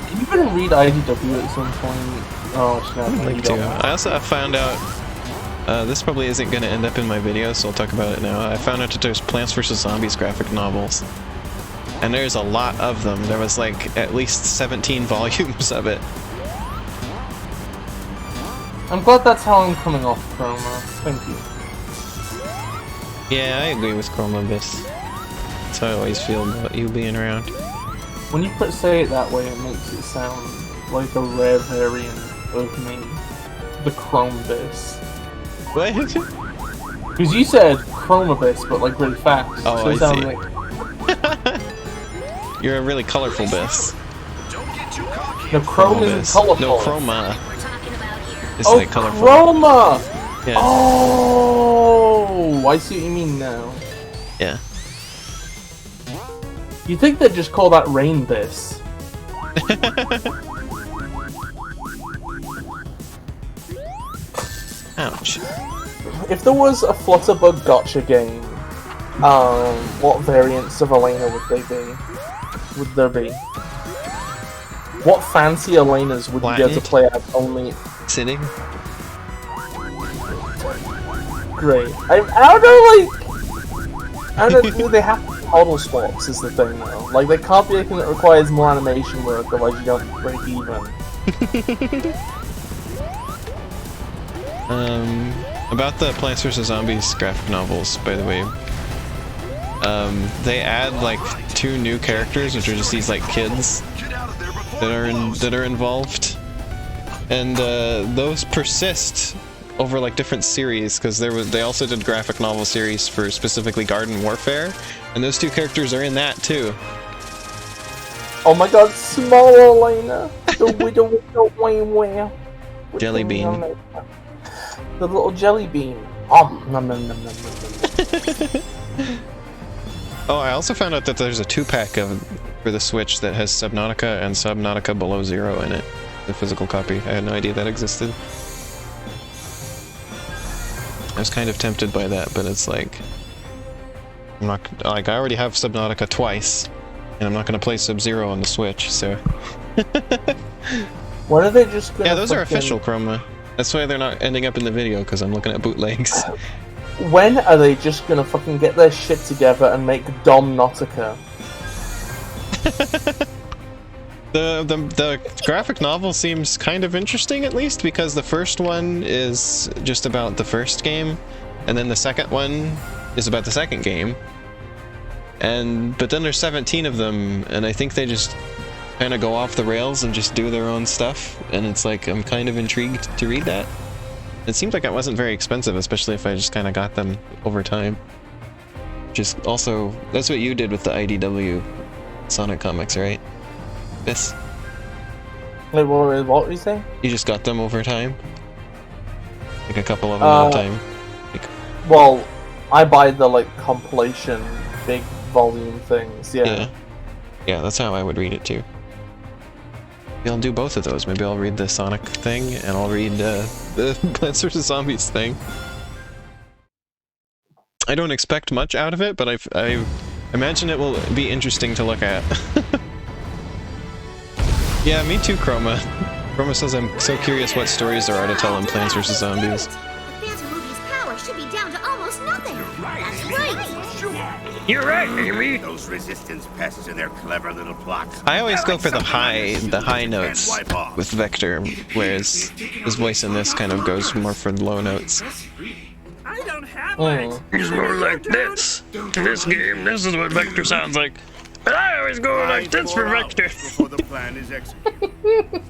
Can you better read IDW at some point? Oh, it's not. I'd like to. I also found out, this probably isn't going to end up in my video, so I'll talk about it now. I found out that there's Plants vs. Zombies graphic novels. And there's a lot of them. There was like at least 17 volumes of it. I'm glad that's how I'm coming off Chroma. Thank you. Yeah, I agree with Chroma Bis. That's how I always feel about you being around. When you say it that way, it makes it sound like a rare variant of me. The Chrome Bis. What? Because you said Chroma Bis, but like really fast. Oh, so it I sounded see. like... You're a really colorful Bis. Don't get too cocky. No, Chrome Bis. isn't colorful. No, Chroma. We're talking about here. It's Oh, like colorful. Chroma! Yeah. Oh, I see what you mean now. Yeah. You think they'd just call that Rain Bis? Ouch. If there was a FlutterBug gotcha game, what variants of Elena would they be? Would there be? What fancy Elenas would you be able to play as only? Sitting? Great. I don't know, like... I don't know, they have model swaps is the thing though. Like, they can't be anything that requires more animation work, otherwise you don't break even. About the Plants vs. Zombies graphic novels, by the way. They add like 2 new characters, which are just these like kids Get out of there before that are involved, and those persist over like different series because they also did graphic novel series for specifically Garden Warfare, and those 2 characters are in that too. Oh my god, small Elena! The widow with the wah. Jelly bean. The little jelly bean. Nom, nom, nom, nom, nom, nom. Oh, I also found out that there's a 2-pack for the Switch that has Subnautica and Subnautica Below Zero in it. The physical copy. I had no idea that existed. I was kind of tempted by that, but it's like... I'm not... Like, I already have Subnautica twice, and I'm not going to play Sub-Zero on the Switch, so... When are they just gonna Yeah, those are fucking- official, Chroma. That's why they're not ending up in the video, because I'm looking at bootlegs. When are they just gonna fucking get their shit together and make Dom Nautica? The graphic novel seems kind of interesting, at least, because the first one is just about the first game, and then the second one is about the second game. But then there's 17 of them, and I think they just kind of go off the rails and just do their own stuff, and it's like, I'm kind of intrigued to read that. It seems like it wasn't very expensive, especially if I just kind of got them over time. Just also, that's what you did with the IDW Sonic comics, right? This? Wait, what were you saying? You just got them over time? Like a couple of them at a time? Well, I buy the like compilation big volume things, yeah. Yeah, that's how I would read it too. Maybe I'll do both of those. Maybe I'll read the Sonic thing, and I'll read the Plants vs. Zombies thing. I don't expect much out of it, but I imagine it will be interesting to look at. Yeah, me too, Chroma. Chroma says I'm so curious what stories there are to tell in Plants vs. Zombies. The almost nothing. That's right. You're right, Amy. Those resistance pests and their clever little plots. I always go for the high notes with Vector, whereas his voice in this kind of goes more for the low notes. I don't have He's more like this. In this game, this is what Vector sounds like. But I always go like this for Vector. Before the plan is executed.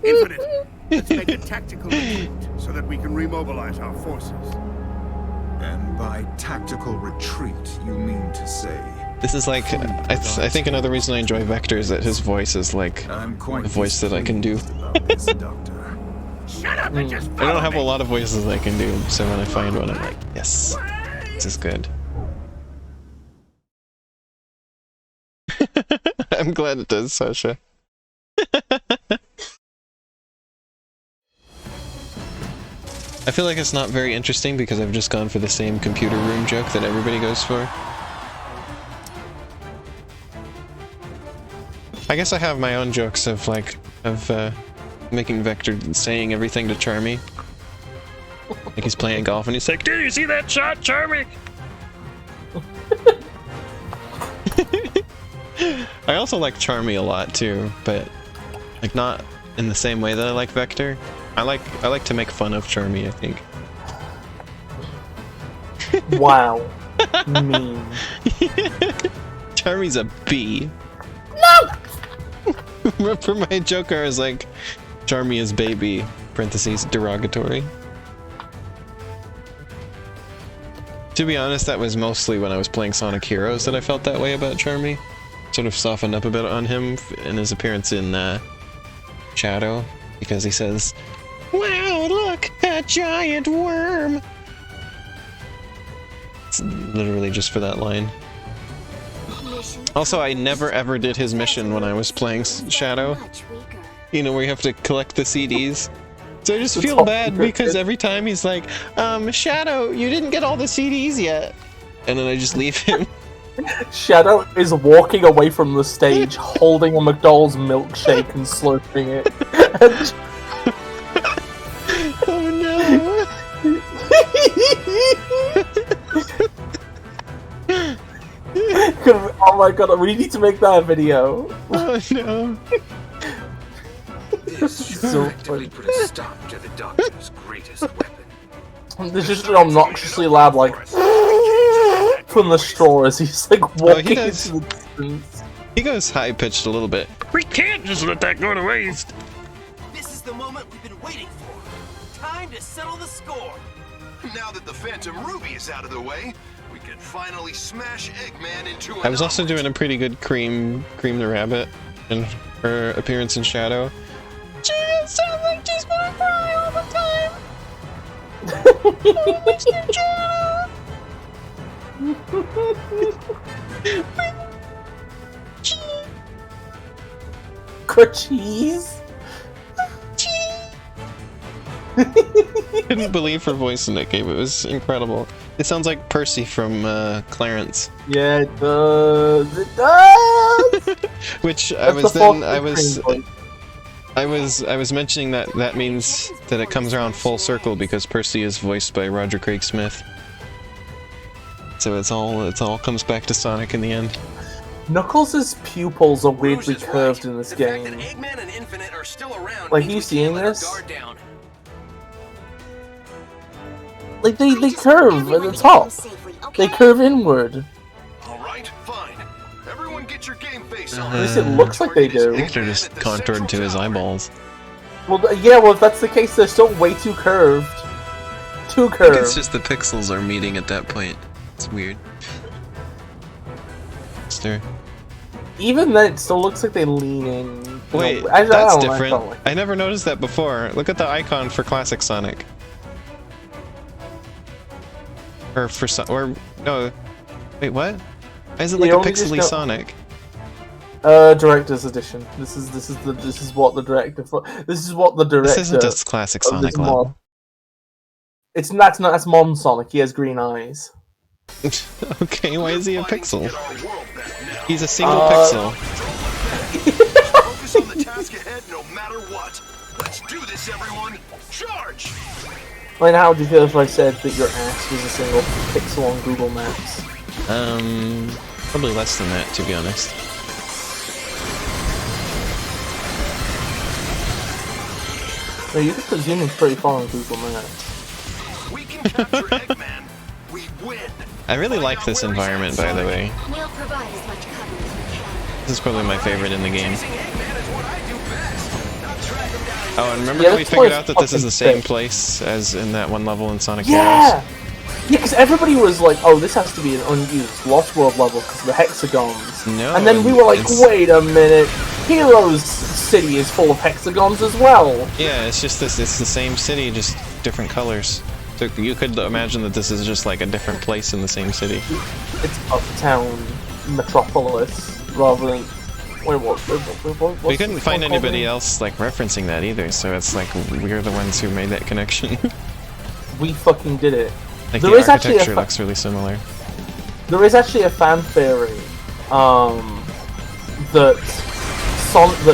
Infinite, let's make a tactical retreat so that we can remobilize our forces. And by tactical retreat, you mean to say? This is like, I think another reason I enjoy Vector is that his voice is like I'm quite a voice that I can do. this, Doctor. Shut up and just I don't have a lot of voices I can do, so when I find one, I'm like, yes, this is good. I'm glad it does, Sasha. I feel like it's not very interesting because I've just gone for the same computer room joke that everybody goes for. I guess I have my own jokes of making Vector saying everything to Charmy. Like he's playing golf and he's like, Did you see that shot, Charmy? I also like Charmy a lot too, but like not in the same way that I like Vector. I like to make fun of Charmy, I think. Wow. Mean. Charmy's a bee. No! For my Joker, I was like, Charmy is baby, parentheses, derogatory. To be honest, that was mostly when I was playing Sonic Heroes that I felt that way about Charmy. Sort of softened up a bit on him in his appearance in Shadow, because he says, "Wow, look, a giant worm!" It's literally just for that line. Also, I never ever did his mission when I was playing Shadow. You know, where you have to collect the CDs. So I just feel bad because every time he's like, Shadow, you didn't get all the CDs yet. And then I just leave him. Shadow is walking away from the stage holding a McDonald's milkshake and slurping it. Oh no! Oh my god, we need to make that a video. Oh no! This should effectively put a stop to the Doctor's greatest weapon. There's just an obnoxiously loud, like, from the straw as he's like walking into the distance. He goes high pitched a little bit. We can't just let that go to waste. This is the moment we've been waiting for. Time to settle the score. Now that the Phantom Ruby is out of the way, we can finally smash Eggman into an I was also doing a pretty good Cream the Rabbit in her appearance in Shadow. She sounds like she's gonna cry all the time. Oh, Mr. Shadow. Cheese. Couldn't believe her voice in that game. It was incredible. It sounds like Percy from Clarence. Yeah, it does. It does. Which That's I was mentioning that means that it comes around full circle because Percy is voiced by Roger Craig Smith. So it all comes back to Sonic in the end. Knuckles' pupils are weirdly curved in this game. Eggman and Infinite are still around. Like, you seeing this? Like, they curve at the top. They curve inward. Alright, fine. Everyone get your game face on. At least it looks like they do. I think they're just contoured to his eyeballs. Well, yeah, well, if that's the case, they're still way too curved. Too I think curved. it's just the pixels are meeting at that point. It's weird. Is there... Even then, it still looks like they lean in. Wait, I that's don't know, I different. felt like I never noticed that before. Look at the icon for Classic Sonic. Or for no. Wait, what? Why is it like a pixely Sonic? Director's edition. This is what the director. This isn't just classic Sonic level. That's Mon Sonic. He has green eyes. Okay, why is he a pixel? He's a single pixel. Focus on the task ahead no matter what. Let's do this, everyone. Charge! Like, how would you feel if I said that your ass was a single pixel on Google Maps? Probably less than that, to be honest. No, you could presume it's pretty far on Google Maps. We can capture Eggman. We win. I really like this environment, by the way. We'll provide as much cover as we can. This is probably my favorite in the game. Oh, and remember Yeah, how we this figured place out that this is the fucking same place as in that one level in Sonic Yeah! Heroes? Yeah, because everybody was like, oh, this has to be an unused Lost World level because of the hexagons. No, and then we were like, it's- wait a minute, Heroes City is full of hexagons as well. Yeah, it's just this. It's the same city, just different colors. So you could imagine that this is just like a different place in the same city. It's Uptown Metropolis rather than. Wait, We couldn't find anybody else like referencing that either, so it's like we're the ones who made that connection. We fucking did it. Like There the is actually architecture looks really similar. There is actually a fan theory that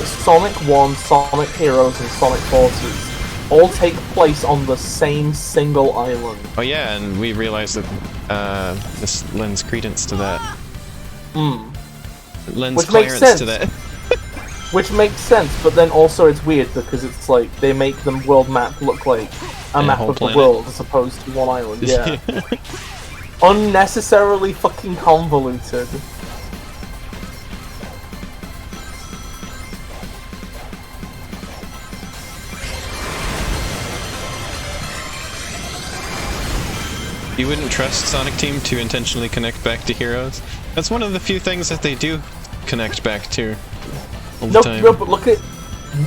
Sonic 1, Sonic Heroes, and Sonic Forces all take place on the same single island. Oh yeah, and we realized that this lends credence to that. It lends Which makes clearance to sense. that. Which makes sense, but then also it's weird because it's like they make the world map look like a map whole of planet. the world as opposed to one island. Yeah. Unnecessarily fucking convoluted. You wouldn't trust Sonic Team to intentionally connect back to Heroes? That's one of the few things that they do connect back to all the time. No, but look at...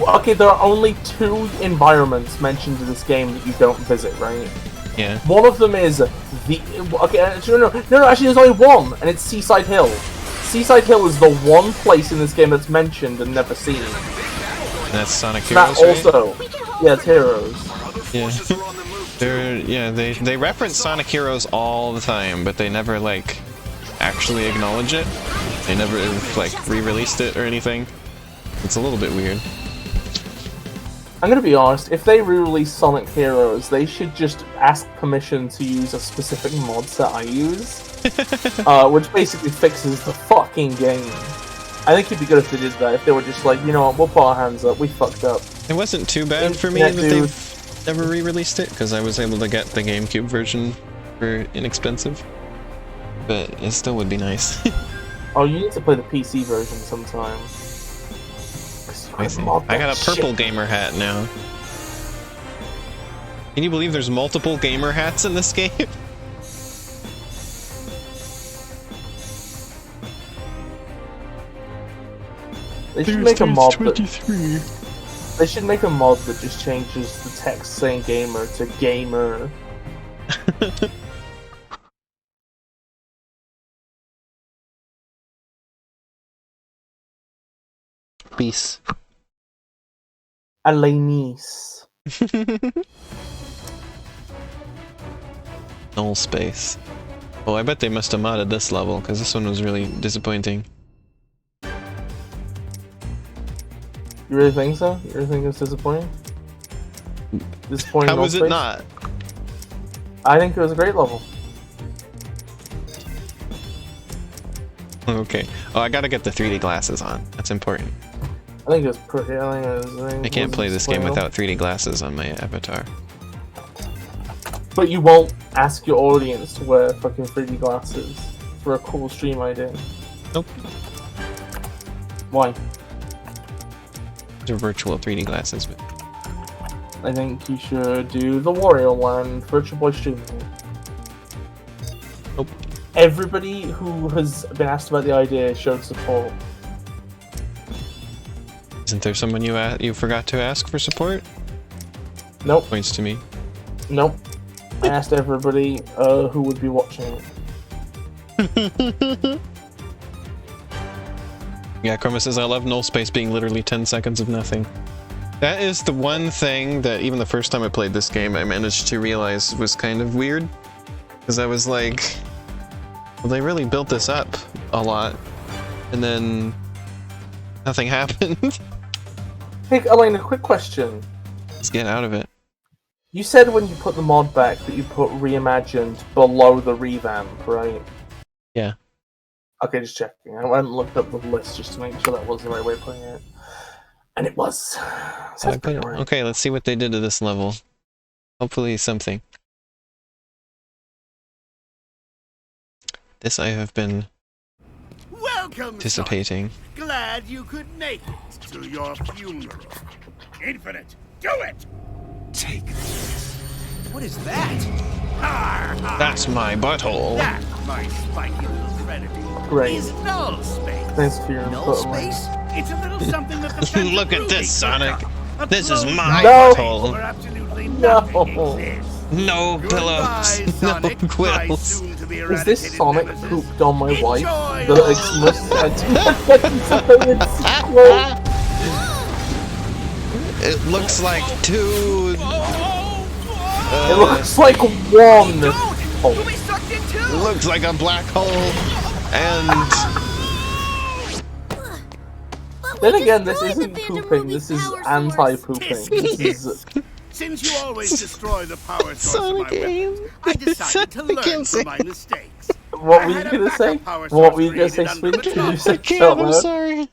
Okay, there are only 2 environments mentioned in this game that you don't visit, right? Yeah. One of them is the... Okay, actually, no, actually there's only one, and it's Seaside Hill. Seaside Hill is the one place in this game that's mentioned and never seen. And that's Sonic That Heroes, also... Yeah, it's Heroes. Yeah. They reference Sonic Heroes all the time, but they never like actually acknowledge it. They never like re-released it or anything. It's a little bit weird. I'm gonna be honest, if they re-release Sonic Heroes, they should just ask permission to use a specific mod set I use, which basically fixes the fucking game. I think it'd be good if they did that, if they were just like, you know what, we'll put our hands up, we fucked up. It wasn't too bad for me that they've never re-released it, because I was able to get the GameCube version for inexpensive. But it still would be nice. Oh, you need to play the PC version sometime. I see. I got a purple gamer hat now. Can you believe there's multiple gamer hats in this game? They should make a mod that... They should make a mod that just changes the text saying gamer to gamer. Peace. Alanis. Null space. Oh, I bet they must have modded this level, because this one was really disappointing. You really think so? You really think it's disappointing? Disappointing. How was null it space? not? I think it was a great level. Okay. Oh, I gotta get the 3D glasses on. That's important. I think it was pretty. I can't play this game without 3D glasses on my avatar. But you won't ask your audience to wear fucking 3D glasses for a cool stream idea. Nope. Why? They're virtual 3D glasses. But... I think you should do the Wario Land Virtual Boy streaming. Nope. Everybody who has been asked about the idea showed support. Isn't there someone you forgot to ask for support? Nope. Points to me. Nope. I asked everybody who would be watching it. Yeah, Chroma says, I love null space being literally 10 seconds of nothing. That is the one thing that even the first time I played this game I managed to realize was kind of weird. Because I was like, well, they really built this up a lot, and then nothing happened. Hey, Elena, quick question. Let's get out of it. You said when you put the mod back that you put reimagined below the revamp, right? Yeah. Okay, just checking. I went and looked up the list just to make sure that was the right way of putting it. And it was. So that's pretty right. Okay, let's see what they did to this level. Hopefully something. This I have been Welcome, anticipating. Sonic. Glad you could make it to your funeral. Infinite, do it! Take this. What is that? That's my butthole. That, my spiky little trinity, Great. is null space. Thanks for your Null input. space? It's a little something that the fans Look at really this, Sonic. pick up. A This is closed my No. space butthole. where absolutely nothing exists. No pillows. Goodbye, Sonic, No my quills. soon-to-be Is this eradicated Sonic nemesis. pooped on my wife? Enjoy The explicit It looks like two. It looks like one. You'll be sucked in too! It looks like a black hole. And Then again, this isn't pooping. This is anti-pooping. This is. Since you always destroy the power source of my weapons, I decided to learn from my mistakes. What were you gonna say? What were you gonna say, Switch? Did you say so I'm loud? sorry.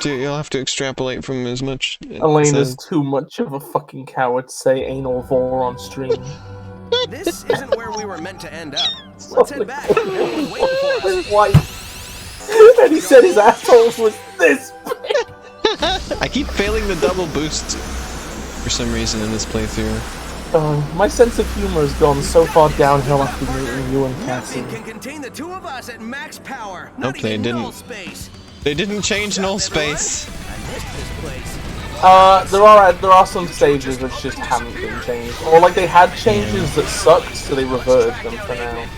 You'll have to extrapolate from as much. Elaine is too much of a fucking coward to say anal vor on stream. This isn't where we were meant to end up. Let's head back. Everyone's waiting for us. His wife. And he said his asshole was this big. I keep failing the double boost for some reason in this playthrough. My sense of humor has gone so far downhill after meeting you and Cassie. Nothing can contain the two of us at max power. Nope, they didn't. Space. They didn't change null space. I missed this place. There are some stages which just haven't been changed, or like they had changes that sucked, so they reverted them for now.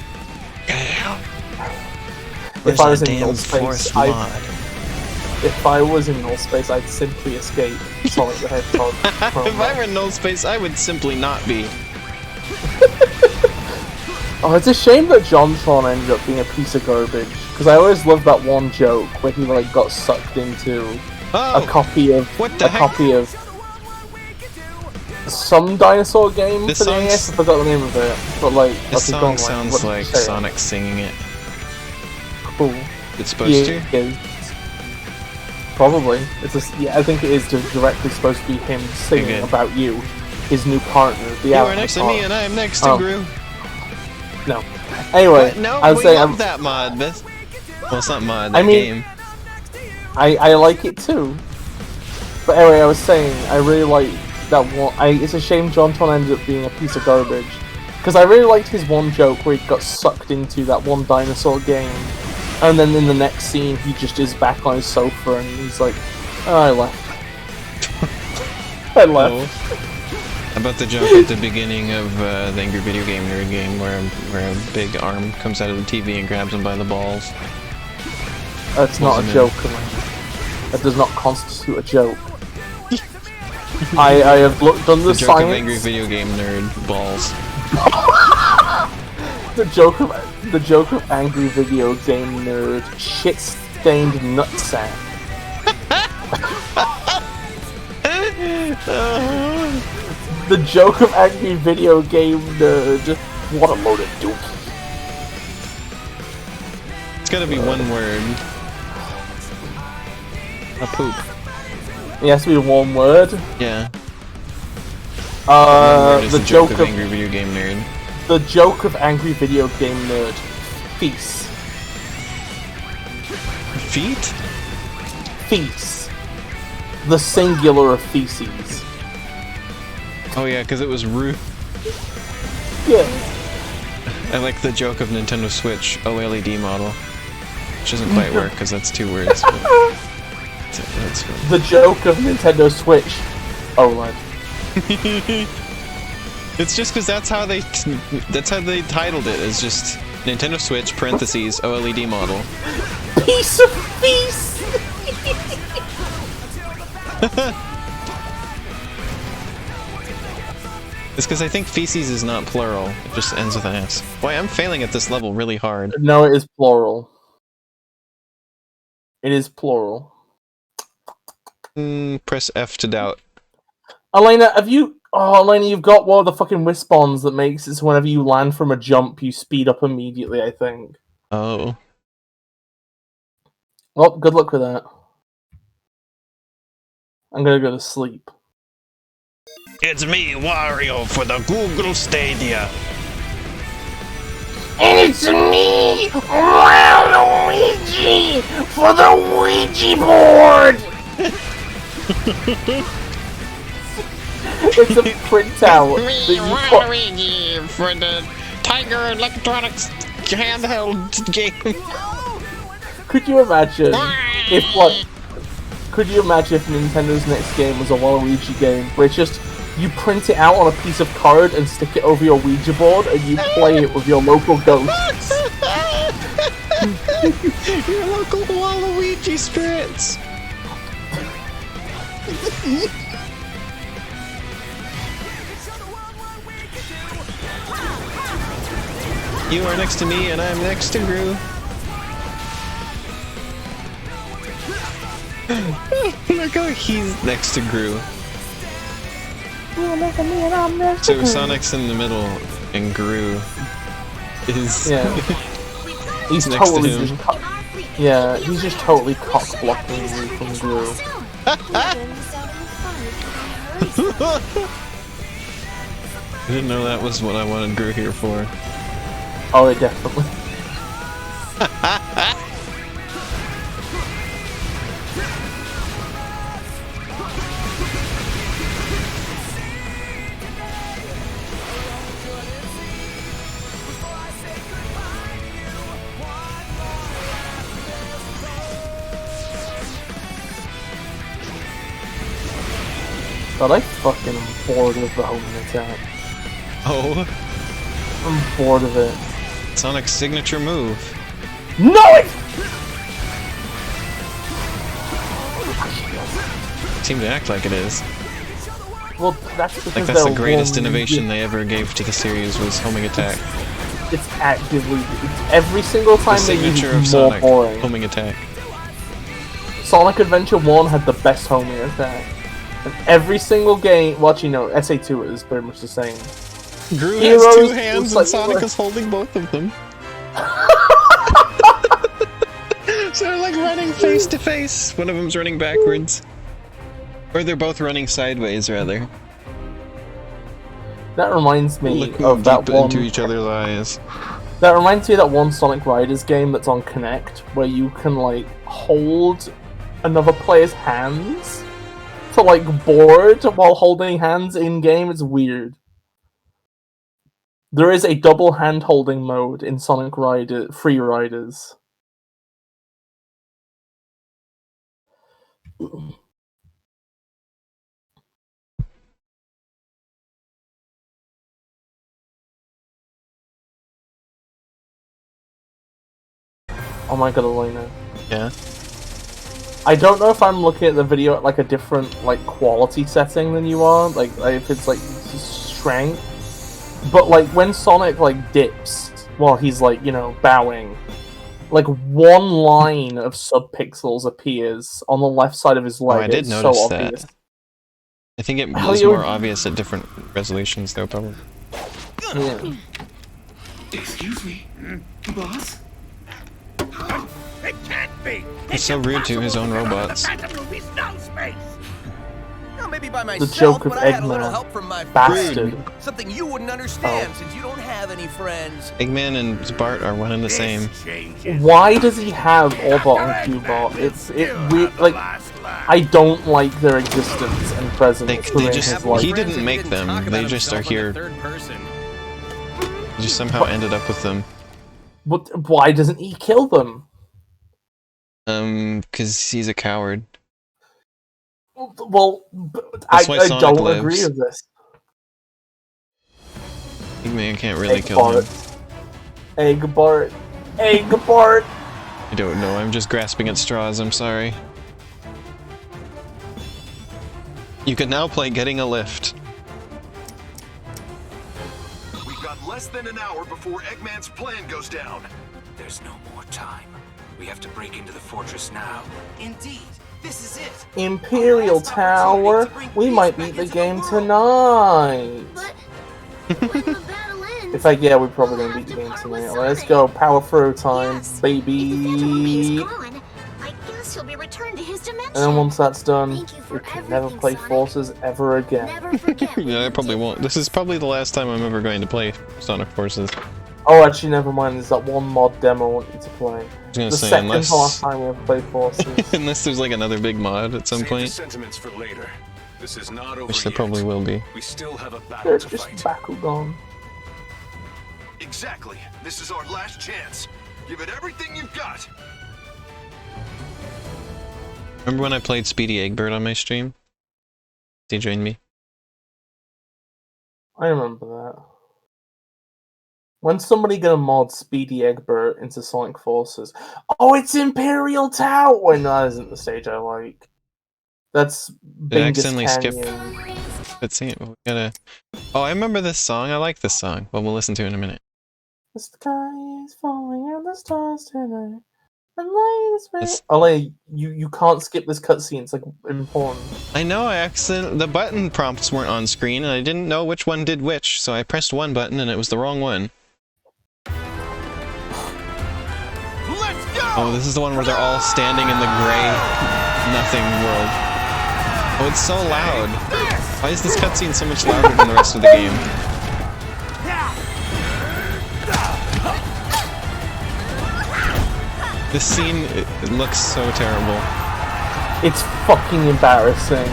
If I was in null space, if I was in null space, I'd simply escape Sonic the Hedgehog. If I were in null space, I would simply not be. Oh, it's a shame that JonTron ended up being a piece of garbage. Because I always loved that one joke where he like got sucked into a copy of some dinosaur game for the NES. I forgot the name of it, but like this song sounds like Sonic singing it. Cool. It's supposed to. Is. Probably. I think it is directly supposed to be him singing about you, his new partner. You are next to me, and I am next to Gru. No. Anyway, no, I was saying love that mod. Well, it's not mod. That game. I like it too. But anyway, I was saying I really like that one. It's a shame JonTron ended up being a piece of garbage because I really liked his one joke where he got sucked into that one dinosaur game, and then in the next scene he just is back on his sofa and he's like, "Oh, I left." I left. How about the joke at the beginning of the Angry Video Game Nerd game where a big arm comes out of the TV and grabs him by the balls? That's not a joke. That does not constitute a joke. I have done the joke science. Of Angry Video Game Nerd balls. the joke of Angry Video Game Nerd shit-stained nutsack. The joke of Angry Video Game Nerd. What a load of dookie. It's gotta be one word. A poop. It has to be one word? Yeah. The joke of Angry Video Game Nerd. The joke of Angry Video Game Nerd. Feast. Feet? Feast. The singular of feces. Oh yeah, because it was rude. Yeah. I like the joke of Nintendo Switch OLED model. Which doesn't quite work because that's two words. But that's fun. The joke of Nintendo Switch OLED. It's just because that's how they titled it. It's just Nintendo Switch parentheses OLED model. Piece of feast. It's because I think feces is not plural. It just ends with an S. Boy, I'm failing at this level really hard. No, it is plural. It is plural. Press F to doubt. Elena, have you... Oh, Elena, you've got one of the fucking Wisp-Bombs that makes it so whenever you land from a jump, you speed up immediately, I think. Oh. Well, good luck with that. I'm gonna go to sleep. It's me, Wario, for the Google Stadia. It's me, Waluigi, for the Ouija board! It's a printout. Me, Waluigi, for the Tiger Electronics handheld game. Could you imagine if Could you imagine if Nintendo's next game was a Waluigi game where it's just you print it out on a piece of card and stick it over your Ouija board and you play it with your local ghosts? Your local Waluigi spirits. You are next to me and I'm next to Gru. Look how he's next to Gru. So Sonic's in the middle and Gru is... Yeah. he's next totally to him. He's just totally cock-blocking you from Gru. I didn't know that was what I wanted Gru here for. Oh, it definitely. But I fucking am bored of the homing attack. Oh? I'm bored of it. Sonic's signature move. No! Seem to act like it is. Well, that's because like that's the greatest innovation they ever gave to the series was homing attack. It's actively... every single time they use signature it, of it's more Sonic, boring. homing attack. Sonic Adventure 1 had the best homing attack. And every single game... Well, actually, no, SA2 is pretty much the same. Gru has two hands and Sonic is holding both of them. So they're like running face to face. One of them's running backwards. Or they're both running sideways, rather. That reminds me Look of that deep one... into each other's eyes. That reminds me of that one Sonic Riders game that's on Kinect, where you can, like, hold another player's hands to, like, board while holding hands in-game. It's weird. There is a double hand-holding mode in Sonic Free Riders. Oh my god, Elena. Yeah? I don't know if I'm looking at the video at, like, a different, like, quality setting than you are. Like if it's, like, strength. But, like, when Sonic, like, dips while he's, like, you know, bowing, like, one line of subpixels appears on the left side of his leg. Oh, I did it's notice so that. obvious. I think it was more obvious at different resolutions, though, probably. Yeah. Excuse me, boss? It can't be! It's so rude to his own robots. Well, maybe by The myself, joke of but I had a little Eggman. help from my Bastard. friend. Something you wouldn't understand since you don't have any friends. Eggman and Bart are one and the same. Why does he have Orbot and Cubot? Like, I don't like their existence and presence. They just, his life. he didn't make them, they just are here. He just somehow ended up with them. But why doesn't he kill them? Because he's a coward. Well, I don't agree with this. Eggman can't really kill him. Egg Bart. Egg Bart. I don't know, I'm just grasping at straws, I'm sorry. You can now play Getting a Lift. We've got less than an hour before Eggman's plan goes down. There's no more time. We have to break into the fortress now. Indeed. This is it. Imperial Tower. We might beat the game tonight. In fact, yeah, we're probably gonna beat the game tonight. Let's go, power throw time, baby. I guess he'll be returned to his dimension. And then once that's done, we can never play Forces ever again. Yeah, I probably won't. This is probably the last time I'm ever going to play Sonic Forces. Oh, actually, never mind. There's that one mod demo I want you to play. I was gonna the say, second unless... to last time we ever played Forces. Unless there's like another big mod at some point. Sentiments for later. This is not over Which there yet. probably will be. We still have a battle There's to just fight. Bakugan. Exactly. This is our last chance. Give it everything you've got. Remember when I played Speedy Eggbird on my stream? He joined me. I remember that. When's somebody gonna mod Speedy Egbert into Sonic Forces? Oh, it's Imperial Tower! Wait, no, that isn't the stage I like. That's Did I Bingus accidentally Canyon. skip? Let's see. We gotta... Oh, I remember this song. I like this song. Well, we'll listen to it in a minute. The sky is falling and the stars tonight. The light is red. It's- Olay, you can't skip this cutscene. It's like important. I know, I accidentally... The button prompts weren't on screen, and I didn't know which one did which, so I pressed one button and it was the wrong one. Let's go! Oh, this is the one where they're all standing in the gray nothing world. Oh, it's so loud. Why is this cutscene so much louder than the rest of the game? This scene, it looks so terrible. It's fucking embarrassing.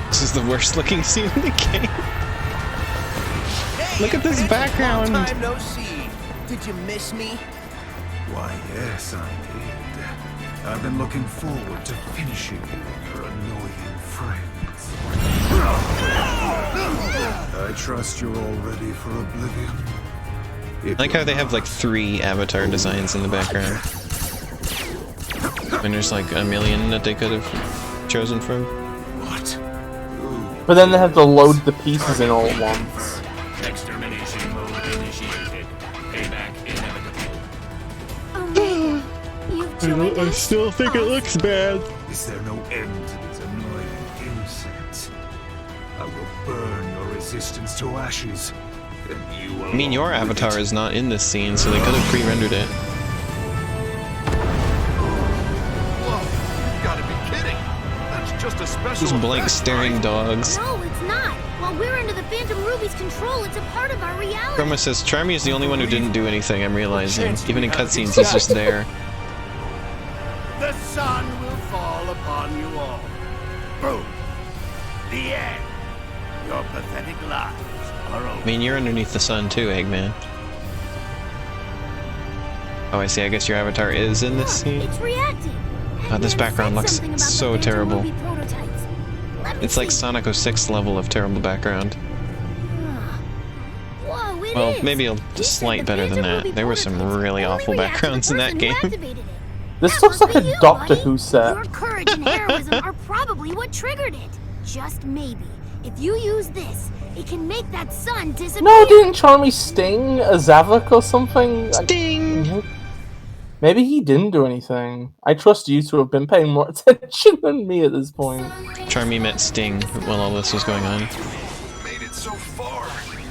This is the worst looking scene in the game. Look at this background. Long time no see. Did you miss me? Why, yes, I did. I've been looking forward to finishing you, your annoying friends. I trust you're all ready for oblivion. I like how they have like 3 avatar designs in the background. And there's like a million that they could have chosen from. What? But then they have to load the pieces in all at once. Extermination mode initiated. Payback inevitable. I still think it looks bad. Is there no end to these annoying insects? I will burn your resistance to ashes. And you I mean, your avatar is not in this scene, so they could have pre-rendered it. Whoa, you gotta be kidding. That's just a special These blank effect, staring right? dogs. No, it's not. While we're under the Phantom Ruby's control, it's a part of our reality. Chroma says, Charmy is the only one who didn't do anything, I'm realizing. Even in cutscenes, he's just there. The sun will fall upon you all. Boom. The end. Your pathetic lives are over. I mean, you're underneath the sun too, Eggman. Oh, I see. I guess your avatar is in this scene. It's reacting. God, this background looks Something about the so Phantom terrible. Ruby prototypes. Let me It's like see. Sonic 06 level of terrible background. Whoa, it Well, is. maybe a You said slight the better than Phantom that. Ruby There were some prototypes really only awful react to the backgrounds in that person who game. activated it. This That looks must like be a you, Doctor buddy. Who set. Your courage and heroism are probably what triggered it. Just maybe, if you use this, it can make that sun disappear. No, didn't Charmy sting a Zavok or something? Sting! Maybe he didn't do anything. I trust you to have been paying more attention than me at this point. Charmy met Sting while all this was going on. Made it so far.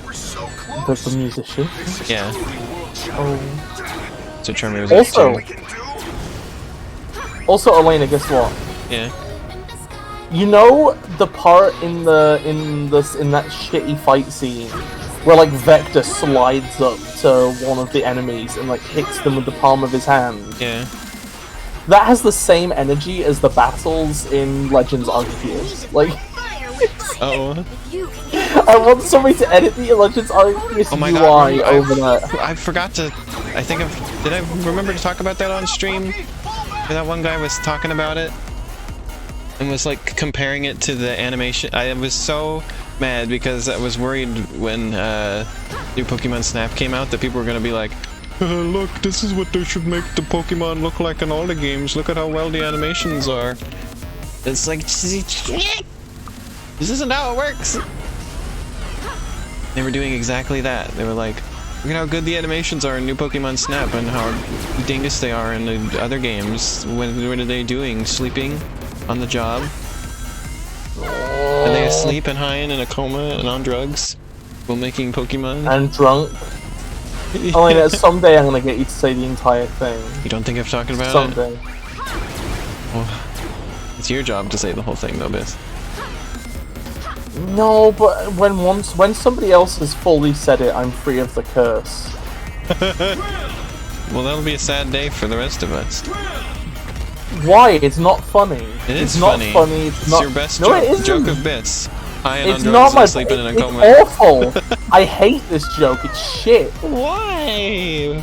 We're so close. The musician. Yeah. Oh. So Charmy was Also, up to. also, Elena, guess what? Yeah. You know the part in that shitty fight scene where like Vector slides up to one of the enemies and like hits them with the palm of his hand? Yeah. That has the same energy as the battles in Legends Arceus. Like, Uh-oh. I want somebody to edit the Legends Arceus Oh my UI god, over that. I forgot to... Did I remember to talk about that on stream? Where that one guy was talking about it? And was like comparing it to the animation. I was so mad because I was worried when new Pokemon Snap came out that people were gonna be like, look, this is what they should make the Pokemon look like in all the games. Look at how well the animations are. It's like, this isn't how it works. They were doing exactly that. They were like, Look at how good the animations are in New Pokemon Snap and how dingus they are in the other games. What are they doing? Sleeping on the job? Are they asleep and high and in a coma and on drugs while making Pokemon? And drunk. I mean, someday I'm gonna get you to say the entire thing. You don't think I'm talking about someday? it? Well, it's your job to say the whole thing, though, Bis. No, but when somebody else has fully said it, I'm free of the curse. Well, that'll be a sad day for the rest of us. Why? It's not funny. It's funny. Not funny. It's your best joke of Bis. High and on drugs and sleeping in a coma. It's awful. I hate this joke. It's shit. Why?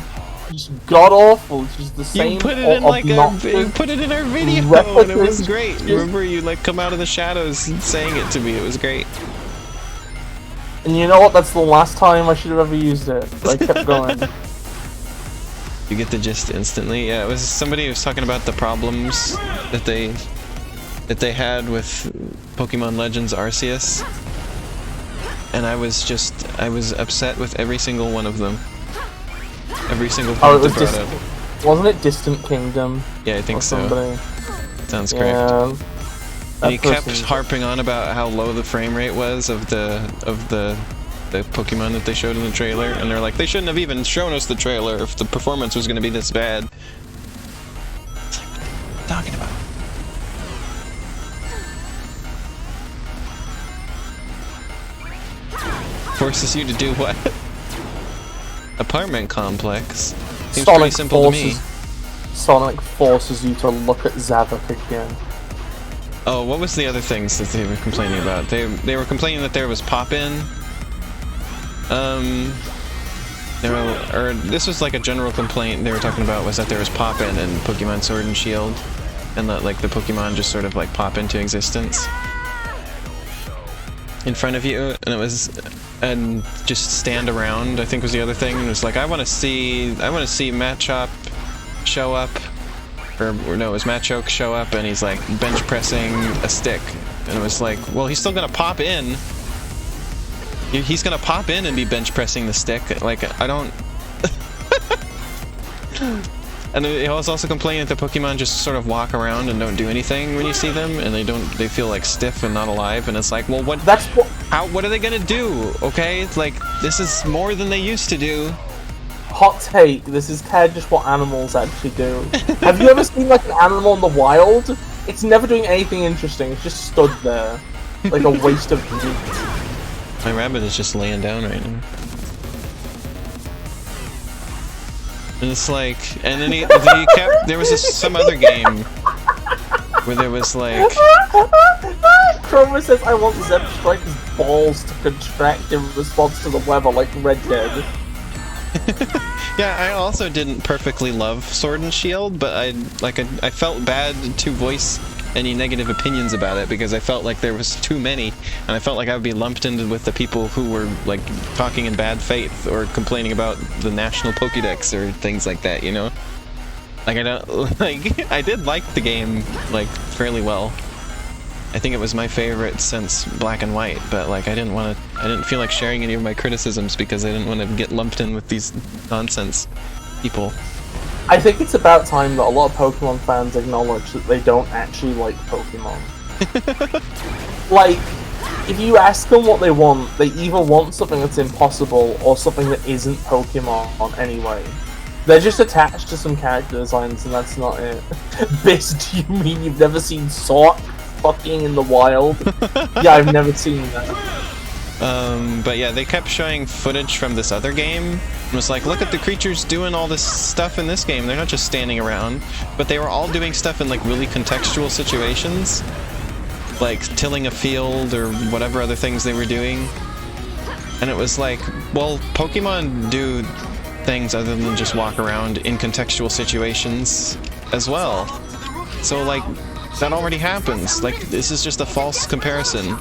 It's god awful. It's just the same. You put it in like you put it in our video, and it was great. Remember, you like come out of the shadows saying it to me. It was great. And you know what? That's the last time I should have ever used it. I kept going. You get the gist instantly. Yeah, it was somebody who was talking about the problems that they had with Pokemon Legends Arceus, and I was upset with every single one of them. Every single point they brought up. Wasn't it Distant Kingdom? Yeah, I think so. Sounds correct. Yeah, and he kept harping on about how low the frame rate was of the Pokemon that they showed in the trailer, and they're like, they shouldn't have even shown us the trailer if the performance was going to be this bad. It's like, what are you talking about? Forces you to do what? Apartment complex. Seems pretty simple to me. Sonic forces you to look at Zavok again. Oh, what was the other things that they were complaining about? They were complaining that there was pop-in. This was like a general complaint they were talking about, was that there was pop-in in Pokemon Sword and Shield, and that like the Pokemon just sort of like pop into existence in front of you, and it was and just stand around, I think was the other thing. And it was like, I want to see Machop show up, or no, it was Machoke show up, and he's like bench pressing a stick, and it was like, well, he's still gonna pop in. He's gonna pop in and be bench pressing the stick. Like, I don't. And he was also complaining that the Pokemon just sort of walk around and don't do anything when you see them, and they feel like stiff and not alive. And it's like, well, what are they gonna do? Okay, it's like, this is more than they used to do. Hot take, this is kind of just what animals actually do. Have you ever seen like an animal in the wild? It's never doing anything interesting, it's just stood there. Like a waste of meat. My rabbit is just laying down right now. And it's like, and then he kept, there was some other game where there was like... Chroma says, I want Zeb Striker's balls to contract in response to the weather like Red Dead. Yeah, I also didn't perfectly love Sword and Shield, but I felt bad to voice any negative opinions about it because I felt like there was too many, and I felt like I would be lumped in with the people who were like talking in bad faith or complaining about the national Pokédex or things like that, you know? Like, I don't like, I did like the game like fairly well. I think it was my favorite since Black and White, but like I didn't feel like sharing any of my criticisms because I didn't want to get lumped in with these nonsense people. I think it's about time that a lot of Pokemon fans acknowledge that they don't actually like Pokemon. Like, if you ask them what they want, they either want something that's impossible or something that isn't Pokemon anyway. They're just attached to some character designs and that's not it. Bis, do you mean you've never seen Sort fucking in the wild? Yeah, I've never seen that. But yeah, they kept showing footage from this other game. It was like, look at the creatures doing all this stuff in this game. They're not just standing around, but they were all doing stuff in like really contextual situations, like tilling a field or whatever other things they were doing. And it was like, well, Pokemon do things other than just walk around in contextual situations as well. So like, that already happens. Like, this is just a false comparison.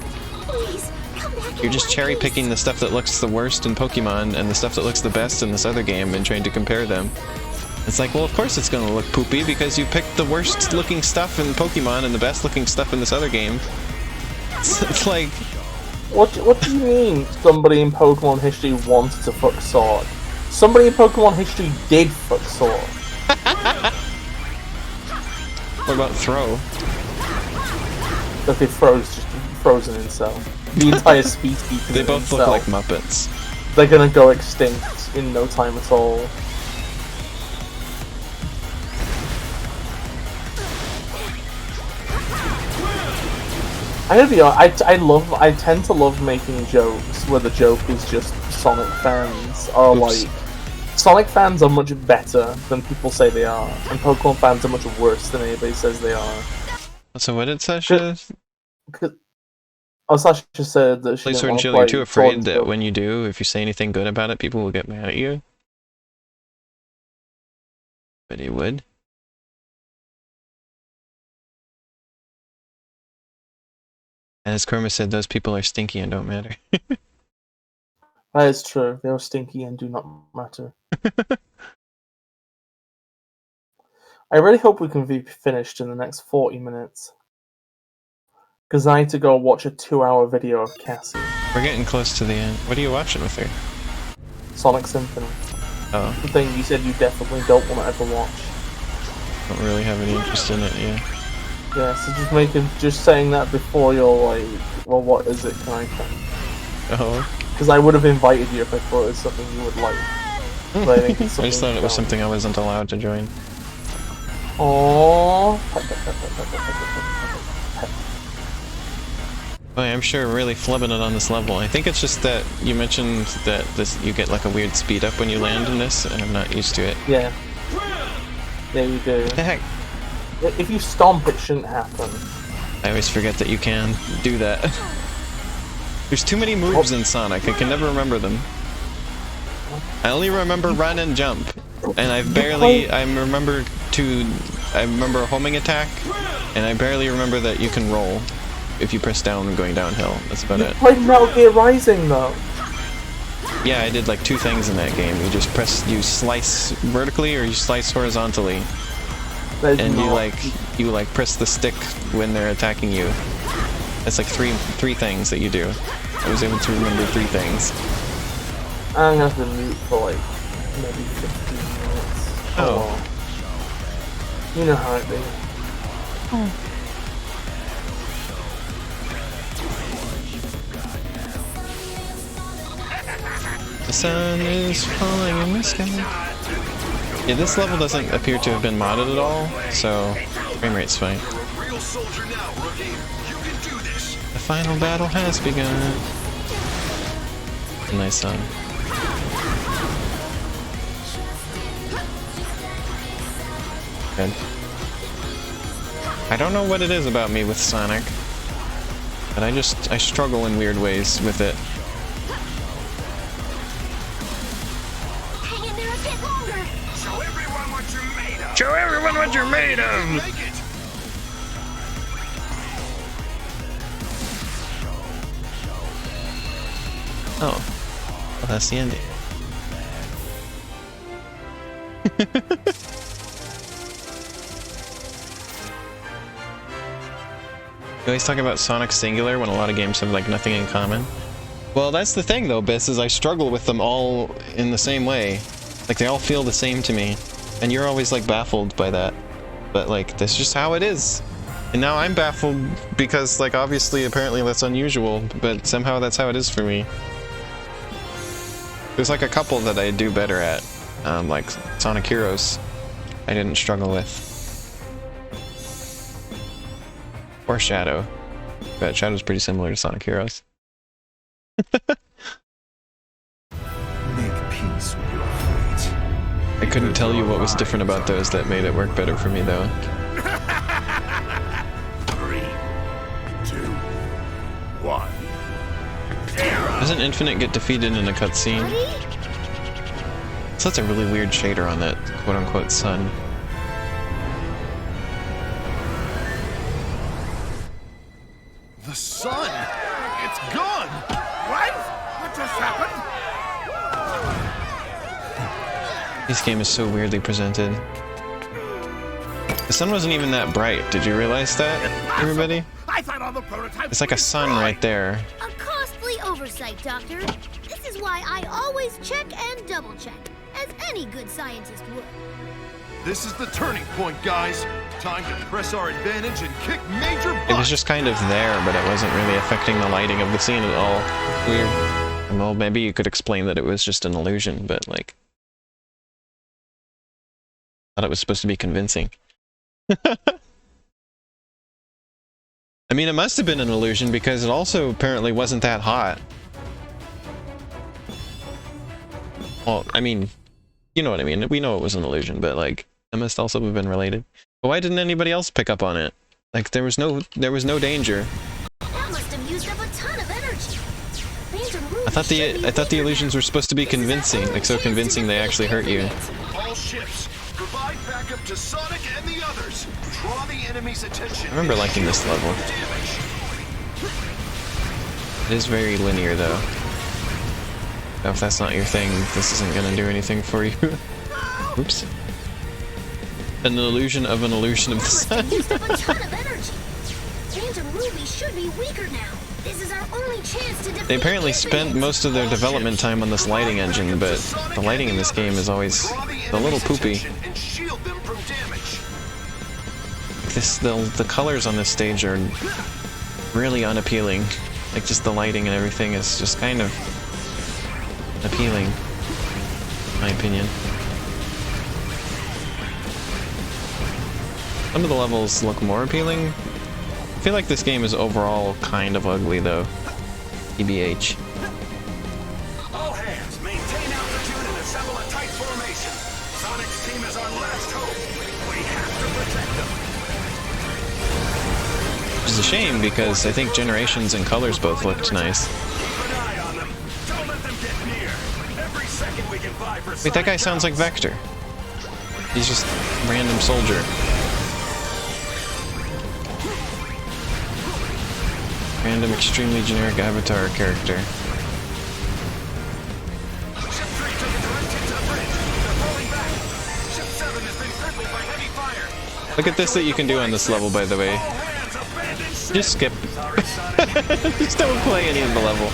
You're just cherry-picking the stuff that looks the worst in Pokemon and the stuff that looks the best in this other game and trying to compare them. It's like, well, of course it's gonna look poopy because you picked the worst-looking stuff in Pokemon and the best-looking stuff in this other game. It's like... What do you mean somebody in Pokemon history wanted to fuck Sword? Somebody in Pokemon history did fuck Sora. What about Throw? Okay, Thro's just frozen himself. The entire species. They both look like Muppets. They're gonna go extinct in no time at all. I gotta be honest, I tend to love making jokes where the joke is just Sonic fans are like... Sonic fans are much better than people say they are, and Pokemon fans are much worse than anybody says they are. So what did Sasha... Sasha said that she Sword and Shield, you're too afraid that when you do, if you say anything good about it, people will get mad at you? But he would. As Kurma said, those people are stinky and don't matter. That is true. They are stinky and do not matter. I really hope we can be finished in the next 40 minutes. Because I need to go watch a 2-hour video of Cassie. We're getting close to the end. What are you watching with her? Sonic Symphony. Oh. The thing you said you definitely don't want to ever watch. Don't really have any interest in it, yeah. Yeah, so just saying that before you're like, well, what is it kind of thing. Oh. Because I would have invited you if I thought it was something you would like. But I think it's I just thought it was something I wasn't allowed to join. Aww. Boy, I'm sure really flubbing it on this level. I think it's just that you mentioned that you get like a weird speed up when you land in this, and I'm not used to it. Yeah. Yeah, you do. What the heck? If you stomp, it shouldn't happen. I always forget that you can do that. There's too many moves in Sonic, I can never remember them. I only remember run and jump. And I remember a homing attack, and I barely remember that you can roll if you press down when going downhill. That's about it. You played Metal Gear Rising though. Yeah, I did like 2 things in that game. You slice vertically or you slice horizontally. And you press the stick when they're attacking you. That's like three things that you do. I was able to remember 3 things. I'm gonna have to mute for like maybe 15 minutes. Oh. You know how it be. Oh. The sun is falling in the sky. Yeah, this level doesn't appear to have been modded at all, so frame rate's fine. The final battle has begun. Nice song. Good. I don't know what it is about me with Sonic, but I struggle in weird ways with it. Show everyone what you're made of! Oh. Well, that's the ending. You always talk about Sonic Singular when a lot of games have like nothing in common. Well, that's the thing though, Bis, is I struggle with them all in the same way. Like they all feel the same to me. And you're always like baffled by that. But like, that's just how it is. And now I'm baffled because like obviously apparently that's unusual, but somehow that's how it is for me. There's like a couple that I do better at, like Sonic Heroes I didn't struggle with. Or Shadow. But Shadow's pretty similar to Sonic Heroes. Make peace with your fate. I couldn't tell you what was different about those that made it work better for me though. 3, 2, 1. Doesn't Infinite get defeated in a cutscene? So that's a really weird shader on that quote-unquote sun. The sun! It's gone! What? What just happened? This game is so weirdly presented. The sun wasn't even that bright. Did you realize that, everybody? I thought all the prototypes. It's like a sun right there. A costly oversight, Doctor. This is why I always check and double check. as any good scientist would. This is the turning point, guys. Time to press our advantage and kick major butt. It was just kind of there, but it wasn't really affecting the lighting of the scene at all. Weird. Well, maybe you could explain that it was just an illusion, but like... I thought it was supposed to be convincing. I mean, it must have been an illusion because it also apparently wasn't that hot. Well, I mean, you know what I mean. We know it was an illusion, but like, it must also have been related. But why didn't anybody else pick up on it? Like, there was no danger. That must have used up a ton of energy. I thought the illusions were supposed to be convincing, like so convincing they actually hurt you. All ships, provide backup to Sonic and the others. Draw the enemy's attention. I remember liking this level. It is very linear, though. Now, if that's not your thing, this isn't gonna do anything for you. Oops. An illusion of an illusion of the sun. Used up a ton of energy. Phantom Ruby should be weaker now. This is our only chance to defeat. They apparently spent most of their development time on this lighting engine, but the lighting in this game is always a little poopy. The colors on this stage are really unappealing. Like, just the lighting and everything is just kind of appealing, in my opinion. Some of the levels look more appealing. I feel like this game is overall kind of ugly, though. TBH. All hands, maintain altitude and assemble a tight formation. Sonic's team is our last hope. We have to protect them. Which is a shame, because I think Generations and Colors both looked nice. Wait, that guy sounds like Vector. He's just a random soldier. Random, extremely generic avatar character. Look at this that you can do on this level, by the way. Just skip. Just don't play any of the level.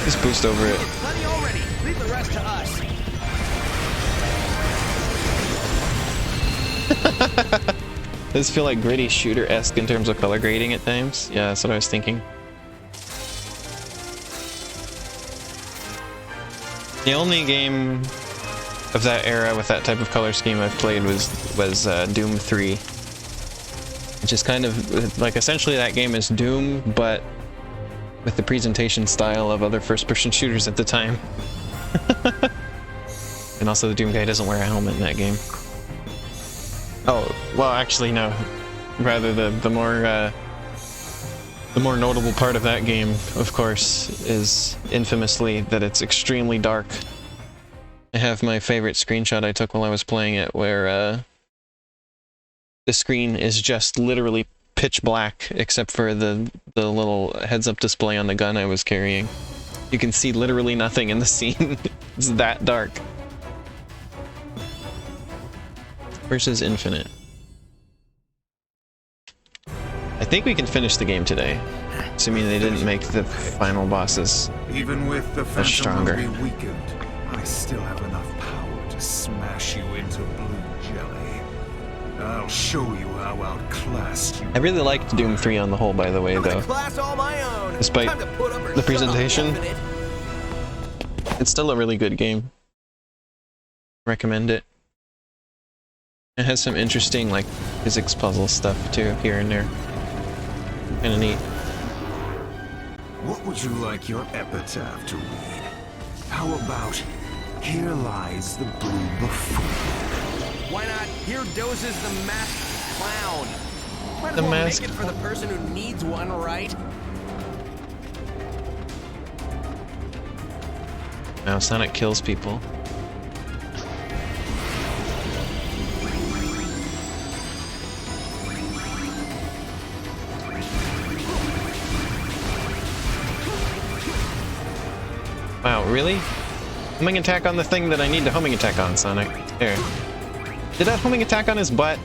Just boost over it. Plenty already. Leave the rest to us. Does feel like gritty shooter-esque in terms of color grading at times. Yeah, that's what I was thinking. The only game of that era with that type of color scheme I've played was Doom 3. Which is kind of, like, essentially that game is Doom, but with the presentation style of other first-person shooters at the time. And also the Doom guy doesn't wear a helmet in that game. Oh, well, actually, no. Rather, the more notable part of that game, of course, is infamously that it's extremely dark. I have my favorite screenshot I took while I was playing it, where the screen is just literally pitch black, except for the little heads-up display on the gun I was carrying. You can see literally nothing in the scene. It's that dark. Versus Infinite. I think we can finish the game today, assuming they didn't make the final bosses Even with the much stronger. Phantom Ruby weakened, I still have enough power to smash you into blue jelly. I'll show you how outclassed you. I really liked Doom 3 on the whole, by the way, though. Class all my own. Despite Time to put up or the shut up, presentation, Infinite. it's still a really good game. Recommend it. It has some interesting, like, physics puzzle stuff, too, here and there. Kinda neat. What would you like your epitaph to read? How about, here lies the blue buffoon? Why not? Here dozes the masked clown. Might The as well masked make it for the person who needs one, right? Now Sonic kills people. Wow, really? Homing attack on the thing that I need to homing attack on, Sonic. There. Did that homing attack on his butt?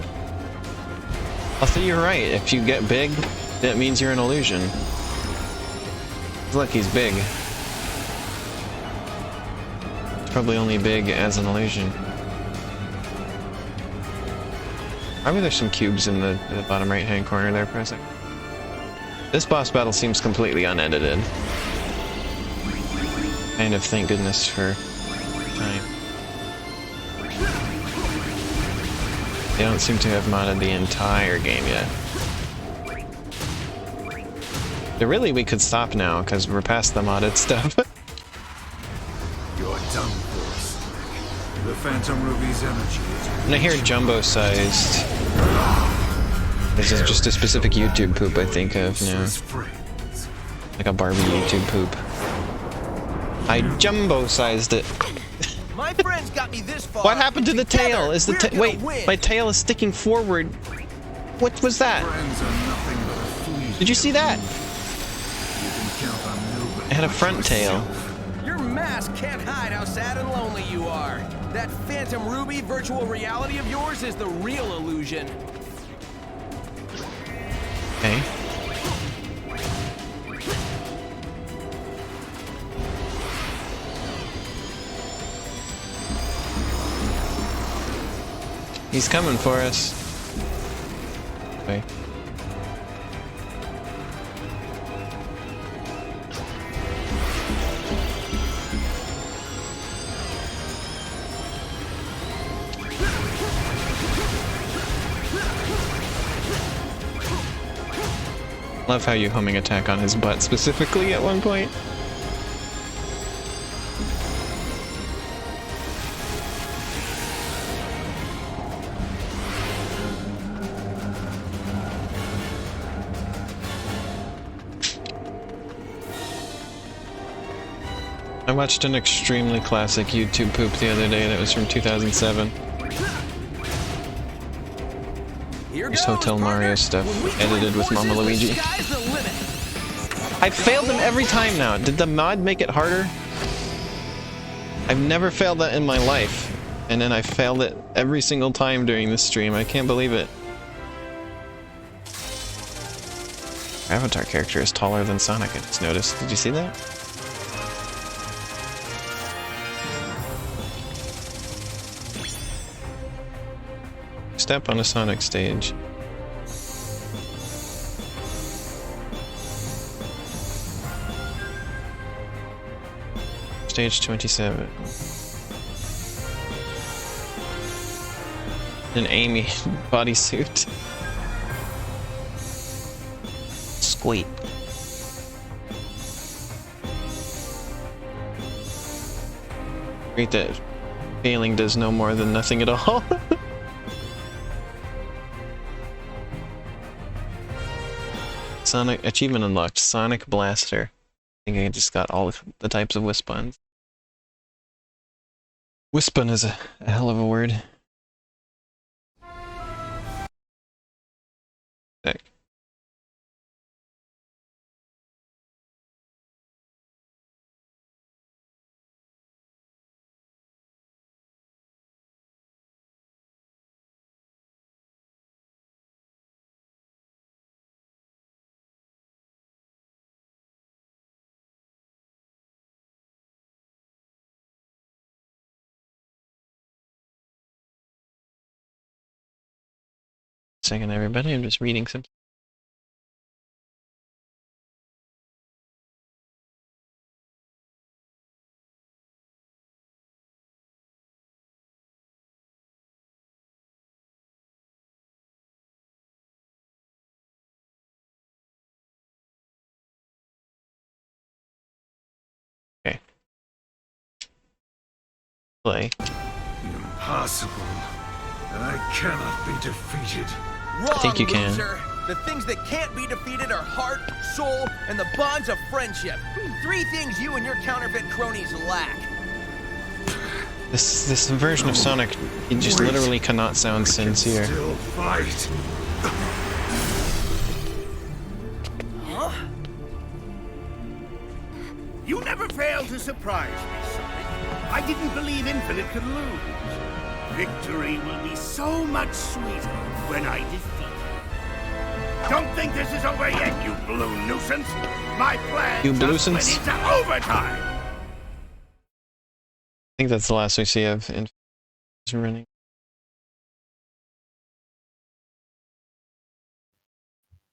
I'll say you're right. If you get big, that means you're an illusion. Look, he's big. Probably only big as an illusion. Why were there some cubes in the bottom right-hand corner there for a second? This boss battle seems completely unedited. Kind of thank goodness for time. They don't seem to have modded the entire game yet. So really, we could stop now, because we're past the modded stuff. You're done for, Sonic. The Phantom Ruby's energy is... When I hear jumbo-sized, this is just a specific YouTube poop I think of now. Like a Barbie YouTube poop. I jumbo-sized it. My friends got me this far. What happened to the tail? Is the wait, my tail is sticking forward. What was that? Did you see that? It had a front tail. Your mask can't hide how sad and lonely you are. That Phantom Ruby virtual reality of yours is the real illusion. Okay. He's coming for us. Okay. Love how you homing attack on his butt specifically at one point. I watched an extremely classic YouTube poop the other day that was from 2007. This Hotel Mario stuff edited with Mama Luigi. I failed him every time now. Did the mod make it harder? I've never failed that in my life. And then I failed it every single time during this stream. I can't believe it. Our Avatar character is taller than Sonic, I just noticed. Did you see that? Step on a Sonic stage. Stage 27. An Amy bodysuit. Squeak. Great that failing does no more than nothing at all. Sonic achievement unlocked. Sonic Blaster. I think I just got all the types of Wispons. Wispon is a hell of a word. Sick. Second, everybody. I'm just reading some. Okay. Play. Impossible. I cannot be defeated. Wrong, I think you can. loser. The things that can't be defeated are heart, soul, and the bonds of friendship. 3 things you and your counterfeit cronies lack. This version of Sonic, it just literally cannot sound sincere. Still fight. Huh? You never fail to surprise me, Sonic. I didn't believe Infinite could lose. Victory will be so much sweeter when I defeat you. Don't think this is over yet, you blue nuisance. My plan You just bluesence? went into overtime. I think that's the last we see of Infinite running.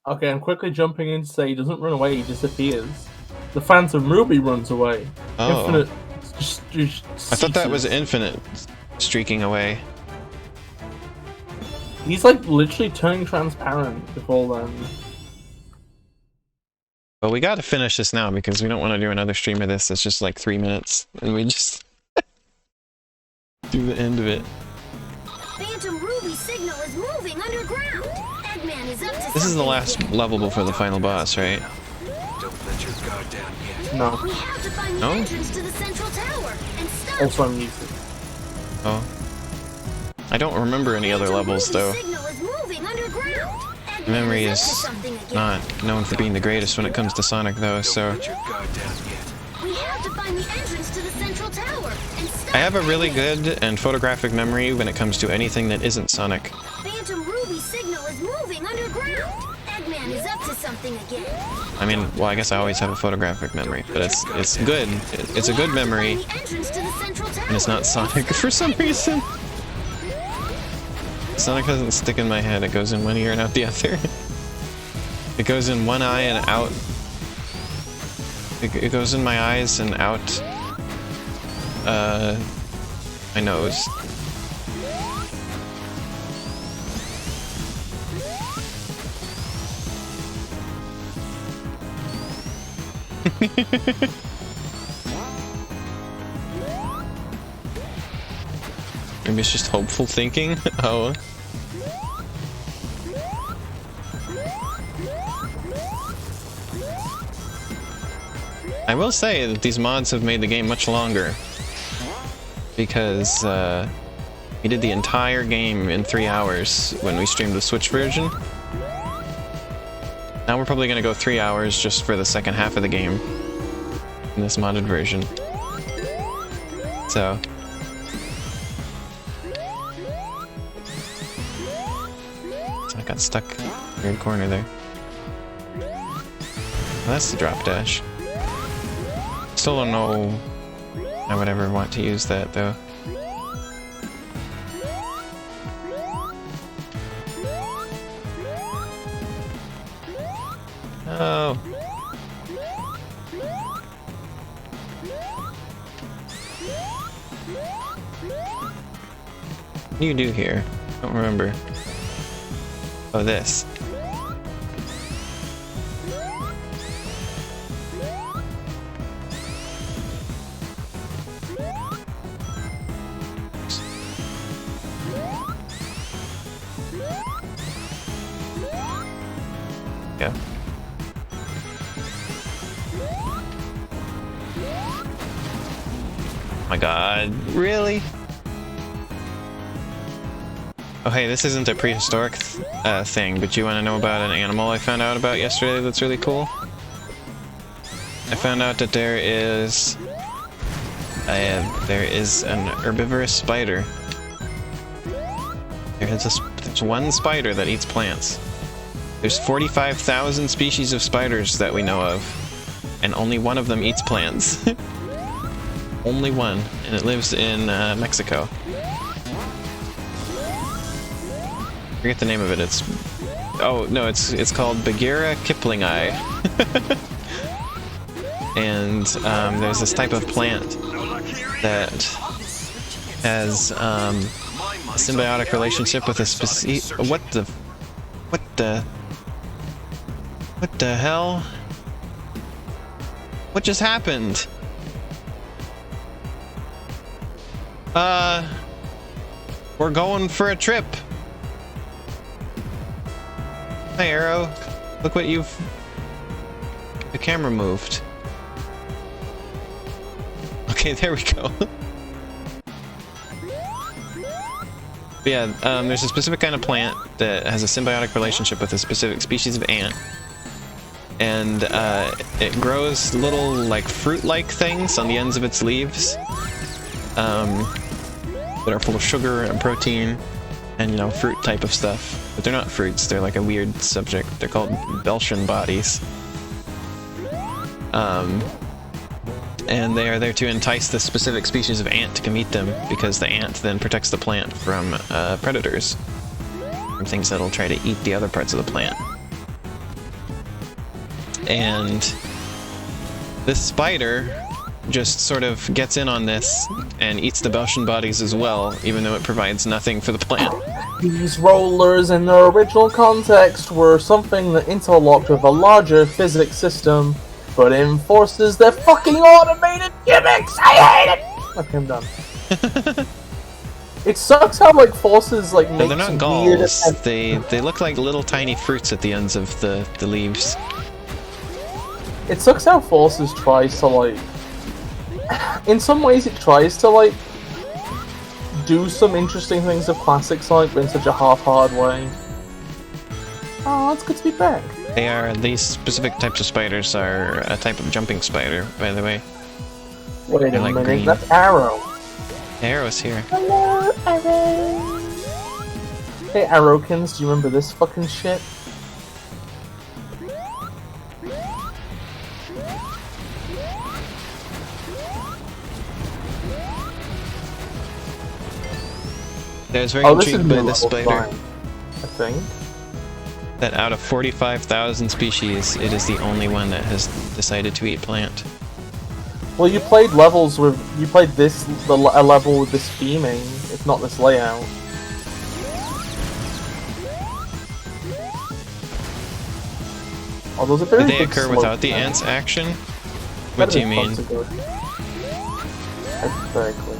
Okay, I'm quickly jumping in to say he doesn't run away, he disappears. The Phantom Ruby runs away. Oh. Infinite just I thought that was ceases. Infinite streaking away. He's like literally turning transparent before then. But we gotta finish this now because we don't want to do another stream of this. It's just like 3 minutes, and we just do the end of it. Phantom Ruby signal is moving underground. Eggman is up to This is the something last again. level before the final boss, right? Don't let your guard down yet. No. We have to find the No? entrance to the central tower and stop Also I'm music. Oh. I don't remember any other levels though. signal is moving underground. Eggman Memory is up to is something again. not known for being the greatest when it comes to Sonic though, so... Let your guard down yet. We have to find the entrance to the central tower and stop I have a really Eggman. good and photographic memory when it comes to anything that isn't Sonic. Phantom Ruby signal is moving underground. Eggman is up to something again. I mean, well, I guess I always have a photographic memory, but it's good. It's a good memory, The entrance to the central tower. and it's not Sonic for some reason. Sonic doesn't stick in my head. It goes in one ear and out the other. It goes in one eye and out. It goes in my eyes and out my nose. Maybe it's just hopeful thinking. Oh. I will say that these mods have made the game much longer. Because we did the entire game in 3 hours when we streamed the Switch version. Now we're probably gonna go 3 hours just for the second half of the game in this modded version. So. I got stuck in the corner there. Well, that's the drop dash. Still don't know I would ever want to use that though. Oh. What do you do here? I don't remember. Oh, this. Yeah. My god, really? Oh hey, this isn't a prehistoric thing, but you want to know about an animal I found out about yesterday that's really cool? I found out that there is an herbivorous spider. There's one spider that eats plants. There's 45,000 species of spiders that we know of, and only one of them eats plants. Only one, and it lives in Mexico. I forget the name of it. It's it's called Bagheera Kiplingi. And there's this type of plant that has a symbiotic relationship with a species. What the hell? What just happened? We're going for a trip. Hi, Arrow. Look what you've... The camera moved. Okay, there we go. But yeah, there's a specific kind of plant that has a symbiotic relationship with a specific species of ant. And it grows little, like, fruit-like things on the ends of its leaves. That are full of sugar and protein and, you know, fruit type of stuff. But they're not fruits, they're like a weird subject. They're called Beltian bodies. and they are there to entice the specific species of ant to come eat them, because the ant then protects the plant from predators, from things that'll try to eat the other parts of the plant. And this spider just sort of gets in on this and eats the Belgian bodies as well, even though it provides nothing for the plant. These rollers in their original context were something that interlocked with a larger physics system, but enforces their fucking automated gimmicks! I hate it! Okay, I'm done. It sucks how, like, forces, like, make they're not galls. They look like little tiny fruits at the ends of the leaves. It sucks how forces tries to, like... In some ways it tries to, like, do some interesting things of classic Sonic, but in such a half-hard way. Oh, it's good to be back. These specific types of spiders are a type of jumping spider, by the way. Wait a like minute, green. that's Arrow. Arrow's here. Hello, Arrow. Hey, Arrowkins, do you remember this fucking shit? I was very intrigued by this spider. I think. That out of 45,000 species, it is the only one that has decided to eat plant. Well, you played levels with... You played this... a level with this theming, if not this layout. Oh, those are very Do they big occur slope without the plants. ants action? What do you mean? Hypothetically.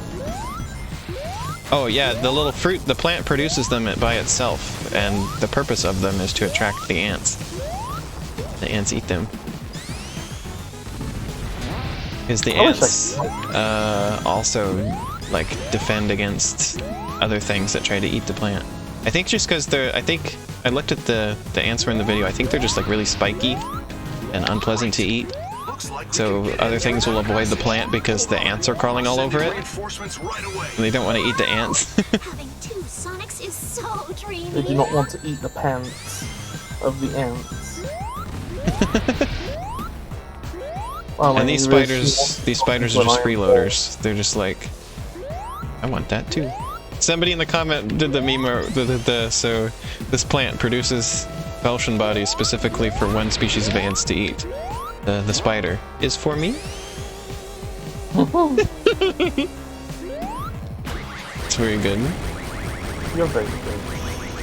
Oh yeah, the little fruit, the plant produces them by itself, and the purpose of them is to attract the ants. The ants eat them. Because the ants also, like, defend against other things that try to eat the plant. I think just because I think, I looked at the ants were in the video, I think they're just, like, really spiky and unpleasant to eat. So other things will avoid the plant because the ants are crawling all over it. And they don't want to eat the ants. Having two Sonics is so dreamy. They do not want to eat the pants of the ants. Well, and these spiders are just freeloaders. They're just like, I want that too. Somebody in the comment did the meme so this plant produces Belgian bodies specifically for one species of ants to eat. The spider is for me. It's very good. You're very good.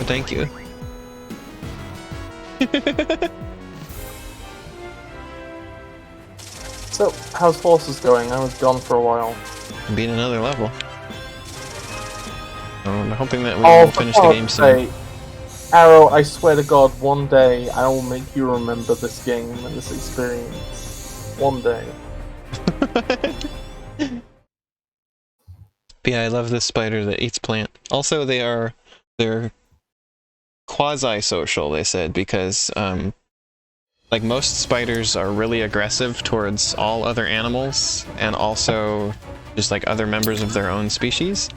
Thank you. So, how's Forces going? I was gone for a while. Beat another level. I'm hoping that we will finish the game soon. Arrow, I swear to God, one day I will make you remember this game and this experience. One day. But yeah, I love this spider that eats plant. Also, they're quasi-social, they said, because like most spiders are really aggressive towards all other animals and also just like other members of their own species.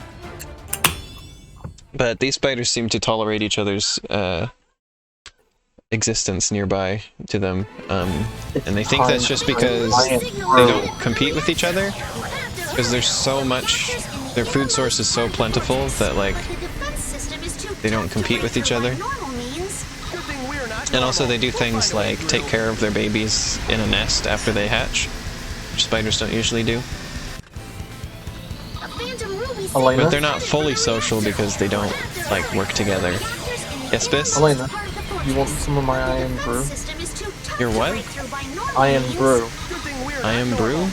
But these spiders seem to tolerate each other's existence nearby to them, and they think that's just because they don't compete with each other, because there's so much, their food source is so plentiful that, like, they don't compete with each other. And also they do things like take care of their babies in a nest after they hatch, which spiders don't usually do. Elena? But they're not fully social because they don't, like, work together. Yes, Bis? Elena, you want some of my Iron Brew? Your what? Iron Brew. Iron Brew?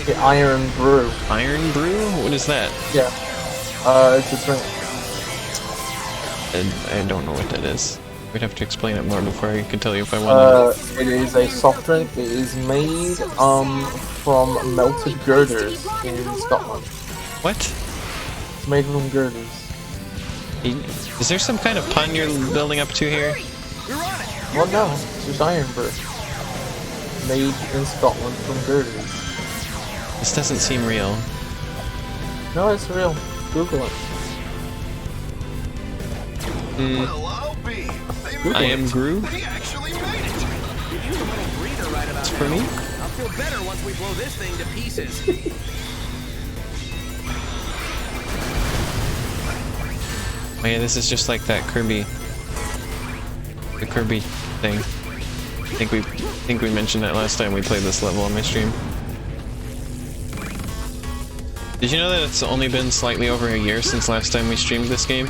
Yeah, Iron Brew. Iron Brew? What is that? Yeah. It's a drink. I don't know what that is. We'd have to explain it more before I can tell you if I want to. It is a soft drink. It is made, from melted girders in Scotland. What? It's made from girders. Is there some kind of pun you're building up to here? Well, no. It's just Iron Brew. Made in Scotland from girders. This doesn't seem real. No, it's real. Google it. I am Gru? It's for me? feel better once we blow this thing to pieces. Oh yeah, this is just like that Kirby. The Kirby thing. I think we mentioned that last time we played this level on my stream. Did you know that it's only been slightly over a year since last time we streamed this game?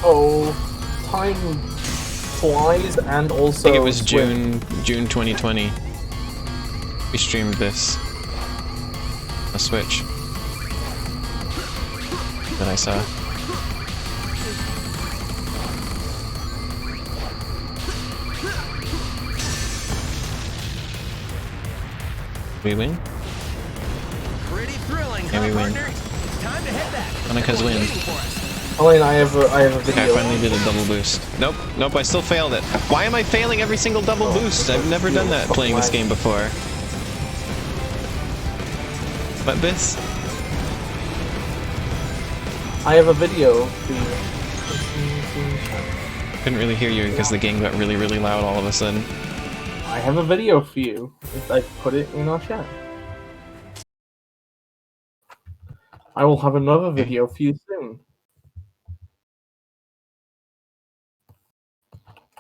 Oh, time flies, and also I think it was June 2020. We streamed this. A Switch. That I saw. We win? Pretty thrilling, Yeah, we win. It's time to head back. Monica's win. Elaine, I have a video. I finally did a double boost. Nope, nope, I still failed it. Why am I failing every single double boost? I've never done that playing this game before. What, Bis? I have a video for you. Couldn't really hear you because the game got really, really loud all of a sudden. I have a video for you. I put it in our chat. I will have another video for you soon.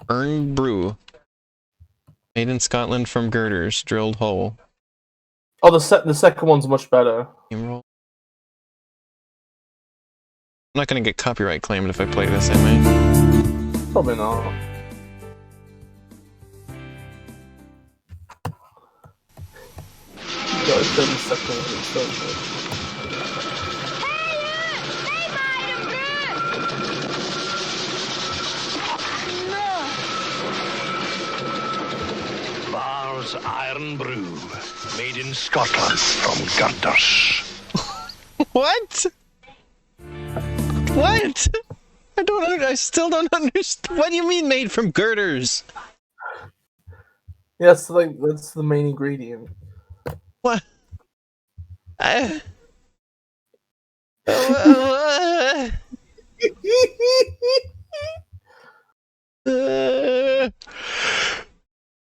Burn brew. Made in Scotland from girders, drilled hole. Oh, the second one's much better. I'm not gonna get copyright claimed if I play this, am I? Probably not. You got a 30-second one, it's so good. Bar's Iron Brew, made in Scotland from girders. What? What? I still don't understand. What do you mean made from girders? Yes, that's the main ingredient. What?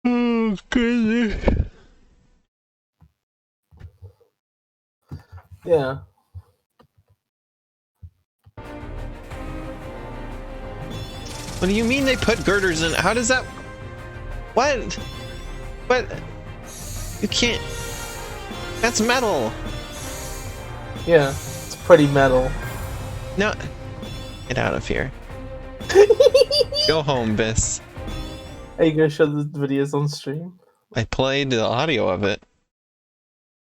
Oh, goodness. Yeah. What do you mean they put girders in? How does that... What? What? You can't... That's metal! Yeah, it's pretty metal. No. Get out of here. Go home, Bis. Are you gonna show the videos on stream? I played the audio of it.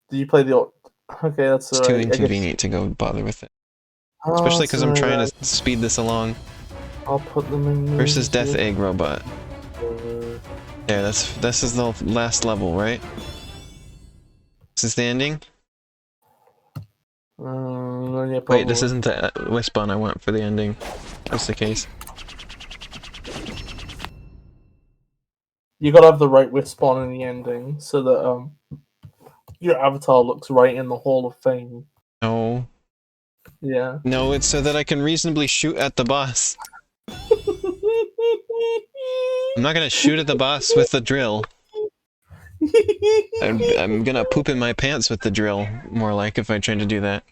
Did you play the... Okay, that's It's too inconvenient to go bother with it. Especially because I'm trying to speed this along. I'll put them in... Versus Death Egg Robot. Yeah, this is the last level, right? This is the ending? Yeah, wait, this isn't the Wispawn I want for the ending. Just the case. You gotta have the right Wispawn in the ending, so that your avatar looks right in the Hall of Fame. No. Yeah. No, it's so that I can reasonably shoot at the boss. I'm not gonna shoot at the boss with the drill. I'm gonna poop in my pants with the drill, more like, if I try to do that.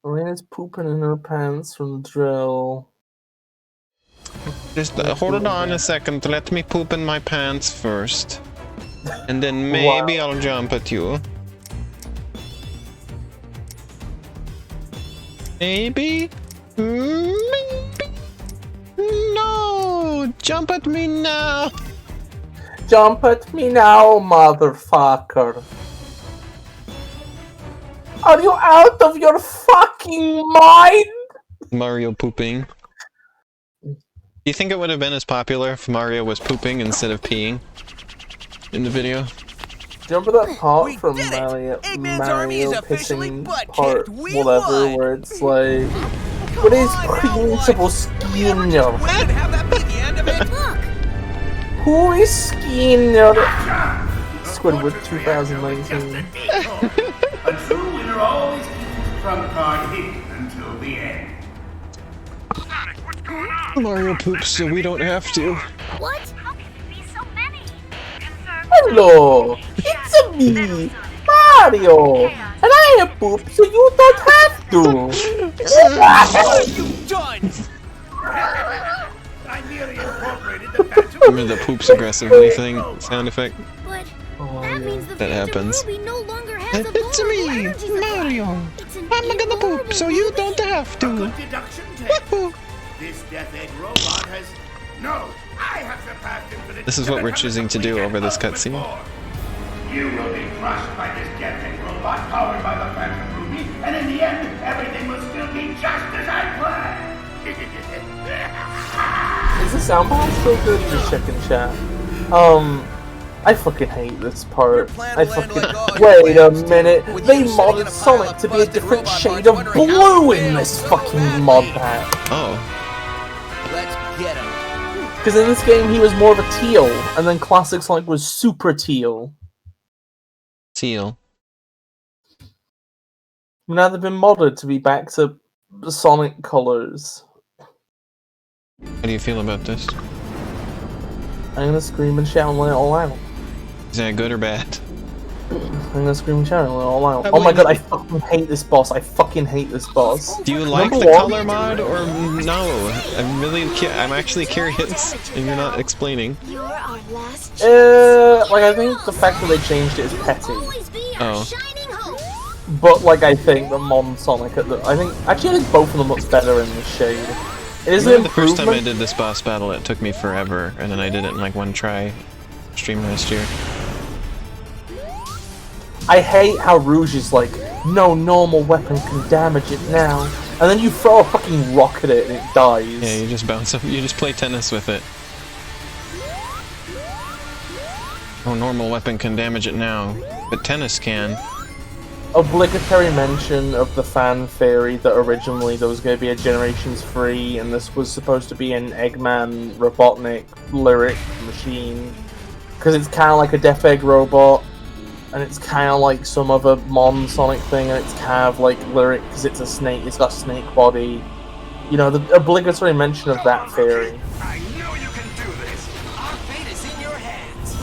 Elena's pooping in her pants from the drill. Just hold on a second, let me poop in my pants first. And then maybe I'll jump at you. Maybe? Maybe? No! Jump at me now! Jump at me now, motherfucker! Are you out of your fucking mind? Mario pooping. Do you think it would have been as popular if Mario was pooping instead of peeing in the video? Do you remember that part from Mario pissing part, whatever, where it's like, what is principal Skinner? Who is Skinner? Squidward 2019. A true winner always keeps his trump card hidden until the end. Mario poops so we don't have to. What? I Hello! It's me, Mario! And I have poop, so you don't have to! You done? I merely incorporated the Phantom Remember the poops aggressively thing sound effect? But that means the That Phantom happens. Ruby no longer has a It's vulnerable me, energy supply. Mario. It's an I'm gonna poop, so you don't have A to. good deduction, Ted. This Death Egg robot has... No! I have surpassed Infinite. This is what we're choosing to do over this cutscene. You will be crushed by this Death Egg robot powered by the Phantom Ruby, and in the end, everything will still be just as I planned. Is the soundboard still good? Just checking chat. I fucking hate this part. I fucking... Wait a minute! They modded Sonic to be a different shade of blue in this fucking mod pack! Oh. Let's get him. Because in this game he was more of a teal, and then Classic Sonic was super teal. Teal. Now they've been modded to be back to Sonic colors. How do you feel about this? I'm gonna scream and shout and let it all out. Is that good or bad? I'm gonna scream and shout and let it all out. Oh my god, I fucking hate this boss. I fucking hate this boss. Do you like Number the one- color mod or no? I'm actually curious, and you're not explaining. You're our last Like I think the fact that they changed it is petty. Oh. But like I think the modern Sonic I think both of them look better in this shade. It is an Remember the first time I improvement. did this boss battle, it took me forever, and then I did it in like one try. Stream last year. I hate how Rouge is like, no normal weapon can damage it now. And then you throw a fucking rock at it and it dies. Yeah, you just bounce up. You just play tennis with it. Oh, normal weapon can damage it now, but tennis can. Obligatory mention of the fan theory that originally there was going to be a Generations 3 and this was supposed to be an Eggman Robotnik lyric machine. Because it's kind of like a Death Egg robot, and it's kind of like some other Mon Sonic thing, and it's kind of like lyric because it's a snake, it's got a snake body. You know, the obligatory mention of that theory. I know you can do this. Our fate is in your hands.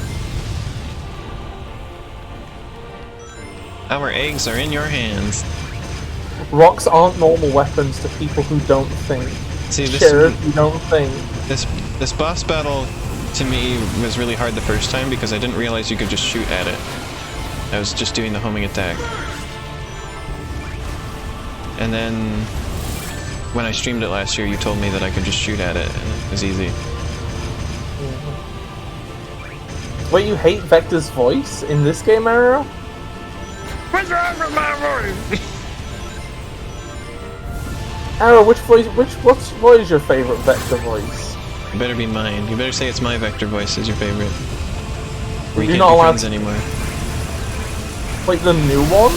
Our eggs are in your hands. Rocks aren't normal weapons to people who don't think. See, this Sheriff, you don't think. This boss battle to me was really hard the first time because I didn't realize you could just shoot at it. I was just doing the homing attack. And then when I streamed it last year, you told me that I could just shoot at it and it was easy. Wait, you hate Vector's voice in this game, Mario? What's wrong with my voice? Arrow, what is your favorite Vector voice? It better be mine. You better say it's my Vector voice is your favorite. Or you You're can't not be allowed friends to- anymore. Like the new one?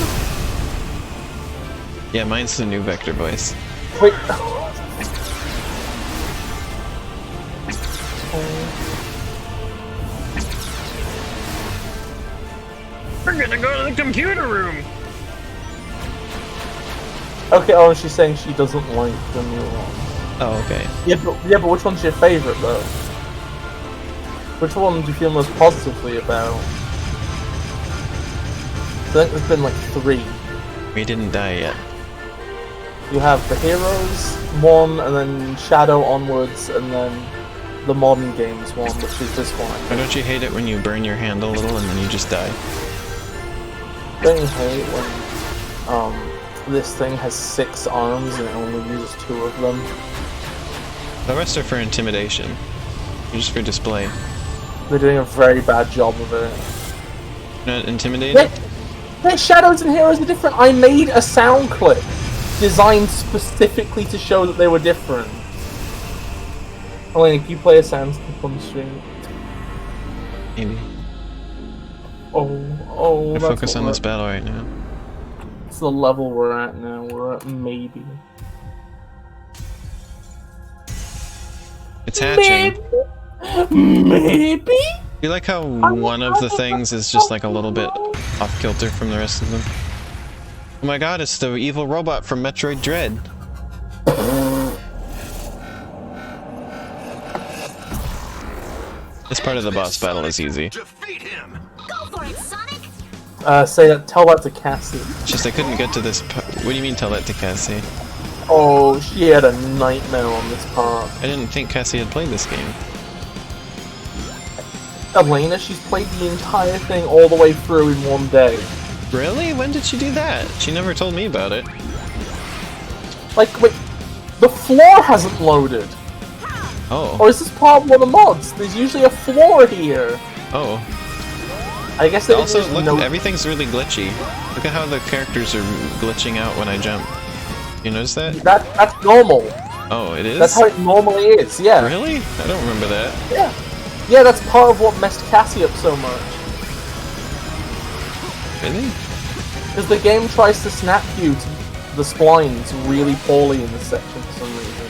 Yeah, mine's the new Vector voice. Wait. We're gonna go to the computer room. Okay, oh, she's saying she doesn't like the new one. Oh, okay. Yeah, but which one's your favorite though? Which one do you feel most positively about? I think there's been like 3. We didn't die yet. You have the Heroes one, and then Shadow onwards, and then the modern games one, which is this one. Why don't you hate it when you burn your hand a little and then you just die? Don't you hate when this thing has 6 arms and it only uses 2 of them? The rest are for intimidation. They're just for display. They're doing a very bad job of it. Not intimidating? Their Shadows and Heroes are different. I made a sound clip designed specifically to show that they were different. Elena, can you play a sound clip on the stream? Maybe. Oh, I that's focus what on we're this at. battle right now. It's the level we're at now. We're at maybe. It's hatching. Maybe? You like how one of the things is just like a little bit off kilter from the rest of them? Oh my god, it's the evil robot from Metroid Dread. This part of the boss battle is easy. Defeat him. Tell that to Cassie. It's just I couldn't get to this part. What do you mean tell that to Cassie? Oh, she had a nightmare on this part. I didn't think Cassie had played this game. Elena, she's played the entire thing all the way through in one day. Really? When did she do that? She never told me about it. Like, wait, the floor hasn't loaded. Oh. Or is this part of one of the mods? There's usually a floor here. Oh. I guess they also, just look, know everything's really glitchy. Look at how the characters are glitching out when I jump. You notice that? That's normal. Oh, it is? That's how it normally is, yeah. Really? I don't remember that. Yeah. Yeah, that's part of what messed Cassie up so much. Really? Because the game tries to snap you to the splines really poorly in this section for some reason.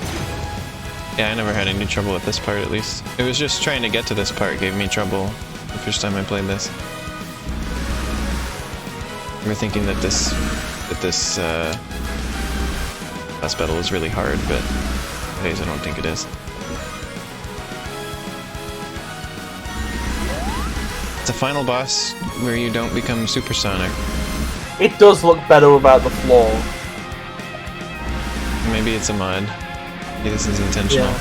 Yeah, I never had any trouble with this part, at least. It was just trying to get to this part gave me trouble the first time I played this. I remember thinking that this boss battle is really hard, but nowadays I don't think it is. It's a final boss where you don't become supersonic. It does look better without the floor. Maybe it's a mod. Maybe this is intentional. Yeah.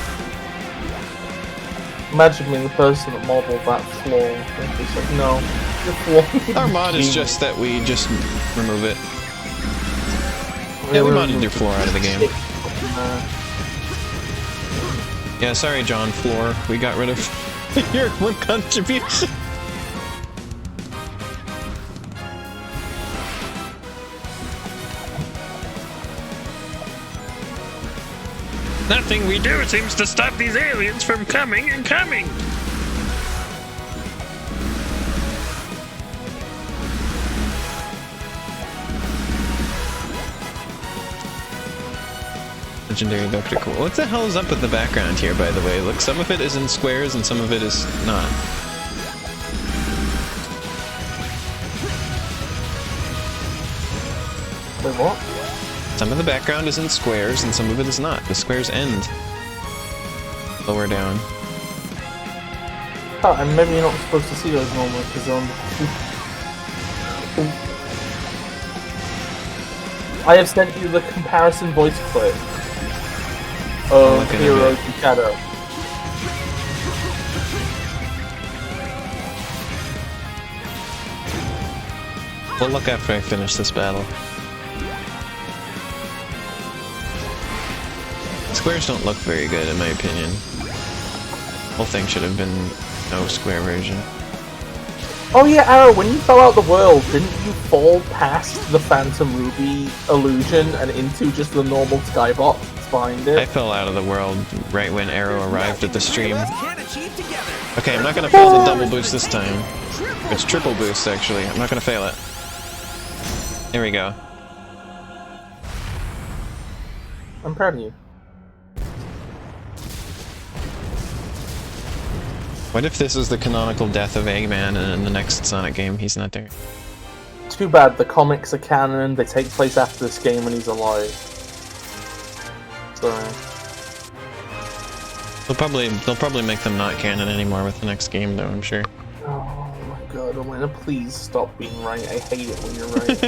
Imagine being the person that modeled that floor. And just like, no, your floor. Our mod is just that we just remove it. Yeah, we modded your floor out of the game. Yeah, sorry, John Floor. We got rid of your one contribution. Nothing we do seems to stop these aliens from coming and coming. Legendary Dr. Cool. What the hell is up with the background here, by the way? Look, some of it is in squares and some of it is not. Wait, what? Some of the background is in squares and some of it is not. The squares end lower down. Oh, and maybe you're not supposed to see those normally because they're on the... I have sent you the comparison voice clip of Hero to Shadow. We'll look after I finish this battle. Squares don't look very good, in my opinion. The whole thing should have been no square version. Oh yeah, Arrow, when you fell out the world, didn't you fall past the Phantom Ruby illusion and into just the normal skybox behind it? I fell out of the world right when Arrow arrived at the stream. Okay, I'm not gonna fail the double boost this time. It's triple boost, actually. I'm not gonna fail it. There we go. I'm proud of you. What if this is the canonical death of Eggman and in the next Sonic game he's not there? Too bad, the comics are canon, they take place after this game and he's alive. Sorry. They'll probably make them not canon anymore with the next game though, I'm sure. Oh my god, Elena, please stop being right. I hate it when you're right.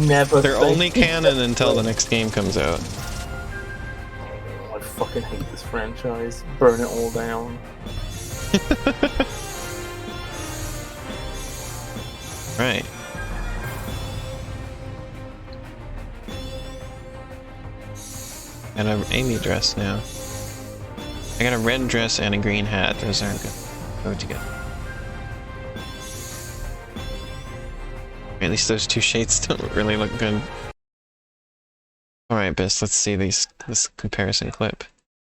Never. They're only canon until the next game comes out. I fucking hate this franchise. Burn it all down. Right. Got an Amy dress now. I got a red dress and a green hat. Those aren't good. Go together. At least those two shades don't really look good. Alright, Bis, let's see this comparison clip.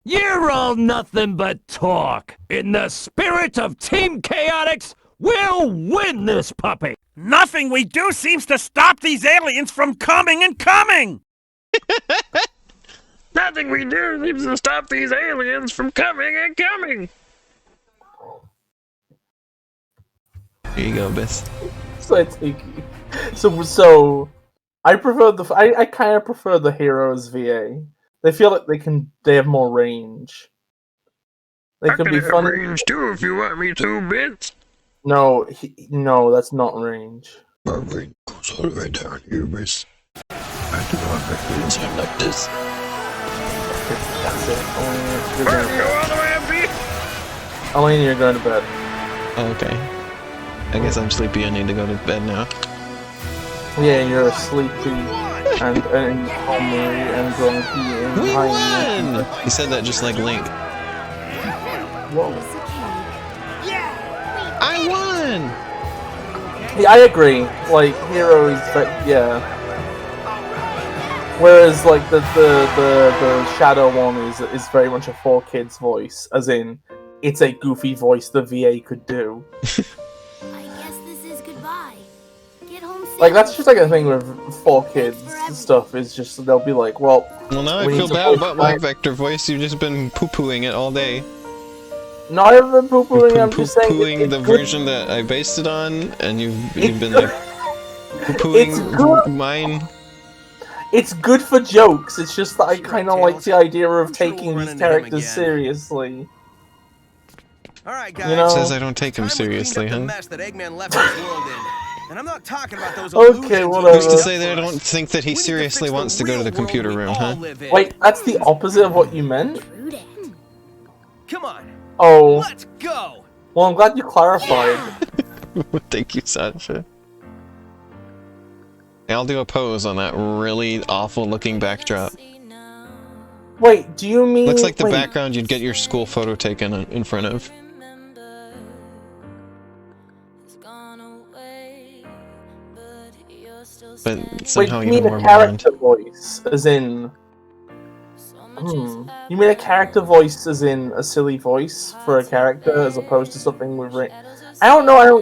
You're all nothing but talk. In the spirit of Team Chaotix, we'll win this puppy. Nothing we do seems to stop these aliens from coming and coming! Nothing we do seems to stop these aliens from coming and coming. Here you go, Bis. So I prefer I kind of prefer the heroes VA. They feel like they have more range. They I can can be have fun. range too if you want me to, Bis. No, no, that's not range. My ring goes all the way down here, miss. I do not make it sound like this. That's it. Go all the way up here! Elena, you're going to bed. Okay. I guess I'm sleepy. I need to go to bed now. Yeah, you're sleepy and hungry and grumpy and We high. won! He said that just like Link. Whoa. I won! Yeah, I agree. Like, heroes, but yeah. Whereas, like, the Shadow one is very much a 4Kids voice, as in, it's a goofy voice the VA could do. I guess this is goodbye. Get home safe. Like, that's just like a thing with 4Kids stuff, is just, they'll be like, well... Well, now I feel bad about my Vector voice. You've just been poo-pooing it all day. Not even poo-pooing, I'm just saying... Poo-pooing the version that I based it on, and you've been, like, poo-pooing mine. It's good for jokes, it's just that I kind of like the idea of taking these characters seriously. Alright, guys. You know? Says I don't take him seriously, huh? Mess that Eggman left this world in. And I'm not talking about those Okay, whatever. Who's to say that I don't think that he seriously wants to go to the computer room, huh? Wait, that's the opposite of what you meant? Come on. Oh. Let's go. Well, I'm glad you clarified. Thank you, Sasha. I'll do a pose on that really awful looking backdrop. Wait, do you mean... Looks like the background you'd get your school photo taken in front of. But somehow wait, you even mean more a character voice, as in... You mean a character voice as in a silly voice for a character as opposed to something with... I don't know,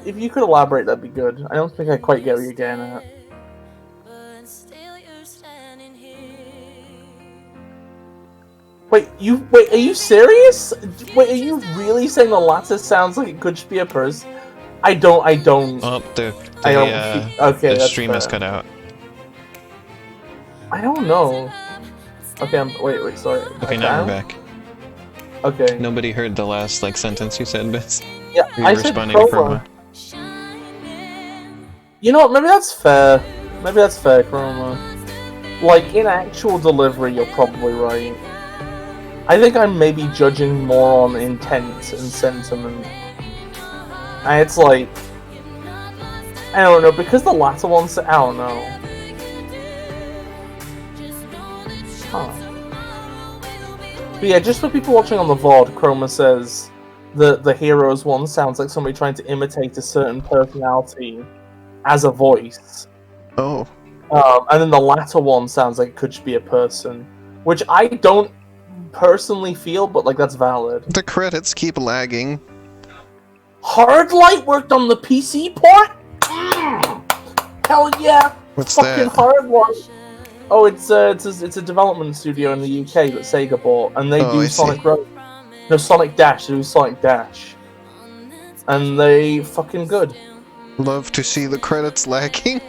if you could elaborate, that'd be good. I don't think I quite get what you're getting at. Wait, are you serious? Wait, are you really saying the latter sounds like it could just be a person? I don't. Oh, the stream is cut out. I don't know. Okay, wait, sorry. Okay, now we're back. Okay. Nobody heard the last, like, sentence you said, Bis. Yeah, I said Chroma. You know what, maybe that's fair. Maybe that's fair, Chroma. Like, in actual delivery, you're probably right. I think I'm maybe judging more on intent and sentiment. And it's like... I don't know, because the latter ones... I don't know. Huh. But yeah, just for people watching on the VOD, Chroma says the Heroes one sounds like somebody trying to imitate a certain personality as a voice. Oh. And then the latter one sounds like it could just be a person. Which I don't personally feel, but like that's valid. The credits keep lagging. Hardlight worked on the PC port? Hell yeah! What's fucking that? Hardlight. Oh, it's a development studio in the UK that Sega bought, and they do Sonic Sonic Dash. They do Sonic Dash, and they fucking good. Love to see the credits lagging.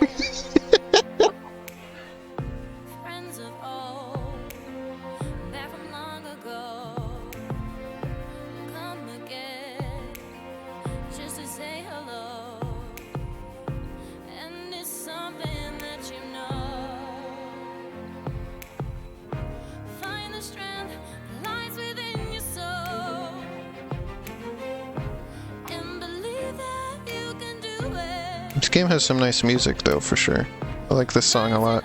This game has some nice music, though, for sure. I like this song a lot.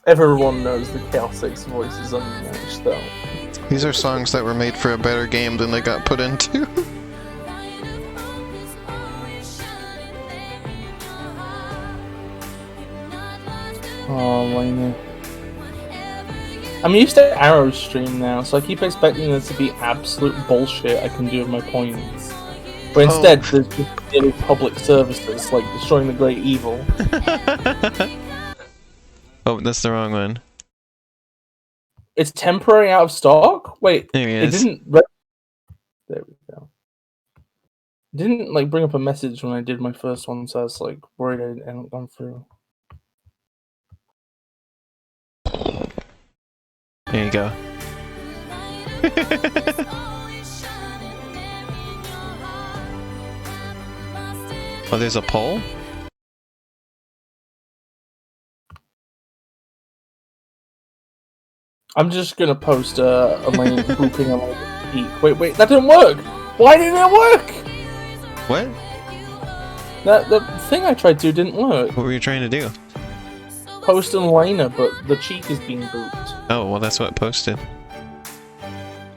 Everyone knows the Chaos 6 voice is unmatched, though. These are songs that were made for a better game than they got put into. Oh, Lena. I'm used to Arrow's stream now, so I keep expecting there to be absolute bullshit I can do with my points. But instead, there's just daily public services, like destroying the great evil. Oh, that's the wrong one. It's temporary out of stock? Wait, there he it is. didn't... There we go. It didn't, like, bring up a message when I did my first one, so I was, like, worried it hadn't gone through. There you go. Oh, there's a poll? I'm just gonna post a lane grouping on my feet. Wait, that didn't work! Why didn't it work? What? The thing I tried to didn't work. What were you trying to do? Post an liner, but the cheek is being booped. Oh, well that's what posted.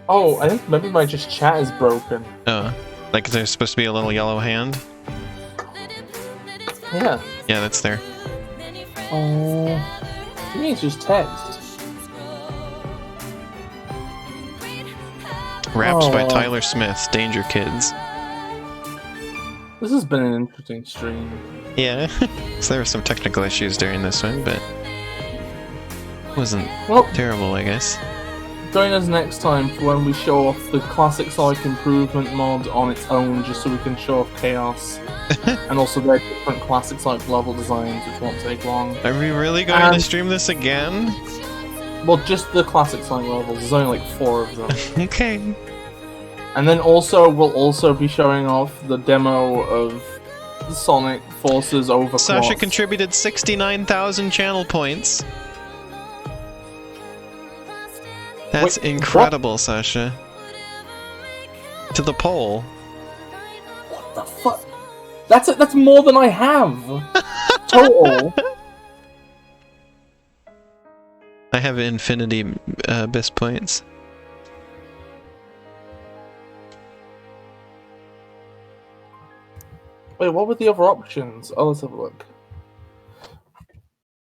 Oh, I think maybe my just chat is broken. Oh. Like there's supposed to be a little yellow hand? Yeah. Yeah, that's there. Oh. To me it's just text. Raps by Tyler Smith, Danger Kids. This has been an interesting stream. Yeah. So there were some technical issues during this one, but it wasn't terrible, I guess. Join us next time for when we show off the Classic Psych Improvement mod on its own, just so we can show off Chaos. And also their different Classic Psych level designs, which won't take long. Are we really going to stream this again? Well, just the Classic Psych levels. There's only like 4 of them. Okay. And then also, we'll also be showing off the demo of Sonic Forces Overclock. Sasha contributed 69,000 channel points. That's incredible, what? Sasha. To the poll. What the fuck? That's more than I have. Total. I have infinity BIS points. Wait, what were the other options? Oh, let's have a look.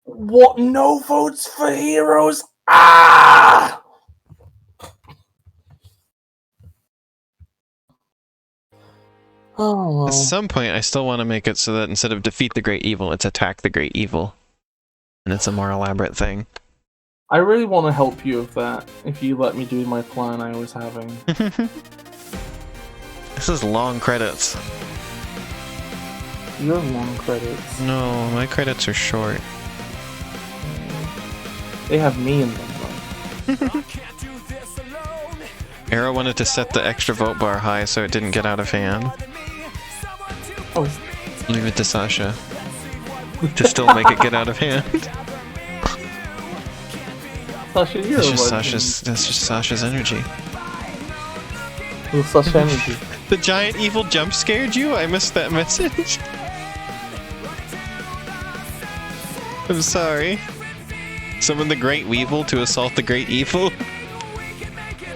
What? No votes for heroes? Ah! Oh, well. At some point, I still want to make it so that instead of defeat the great evil, it's attack the great evil. And it's a more elaborate thing. I really want to help you with that, if you let me do my plan I was having. This is long credits. You have long credits. No, my credits are short. They have me in them, though. Arrow wanted to set the extra vote bar high so it didn't get out of hand. Oh. Leave it to Sasha. To still make it get out of hand. Sasha, you're that's just Sasha's energy. Sasha energy. The giant evil jump scared you? I missed that message. I'm sorry. Summon the Great Weevil to assault the Great Evil?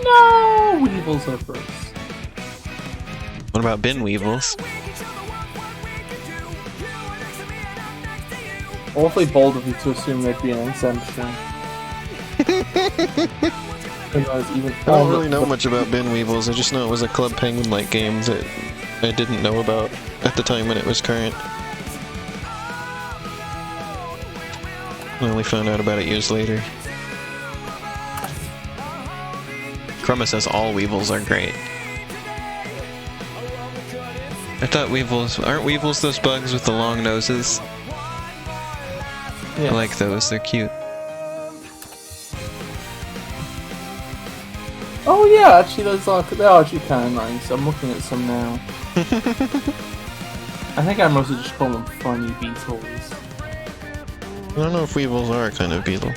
No! Weevils are first. What about bin Weevils? Awfully bold of you to assume there'd be an exemption. I don't really know much about bin Weevils, I just know it was a Club Penguin-like game that I didn't know about at the time when it was current. I only found out about it years later. Chroma says all Weevils are great. I thought Weevils... aren't Weevils those bugs with the long noses? Yeah. I like those, they're cute. Oh yeah, actually they are actually kind of nice. I'm looking at some now. I think I mostly just call them funny beetles. I don't know if Weevils are a kind of beetle.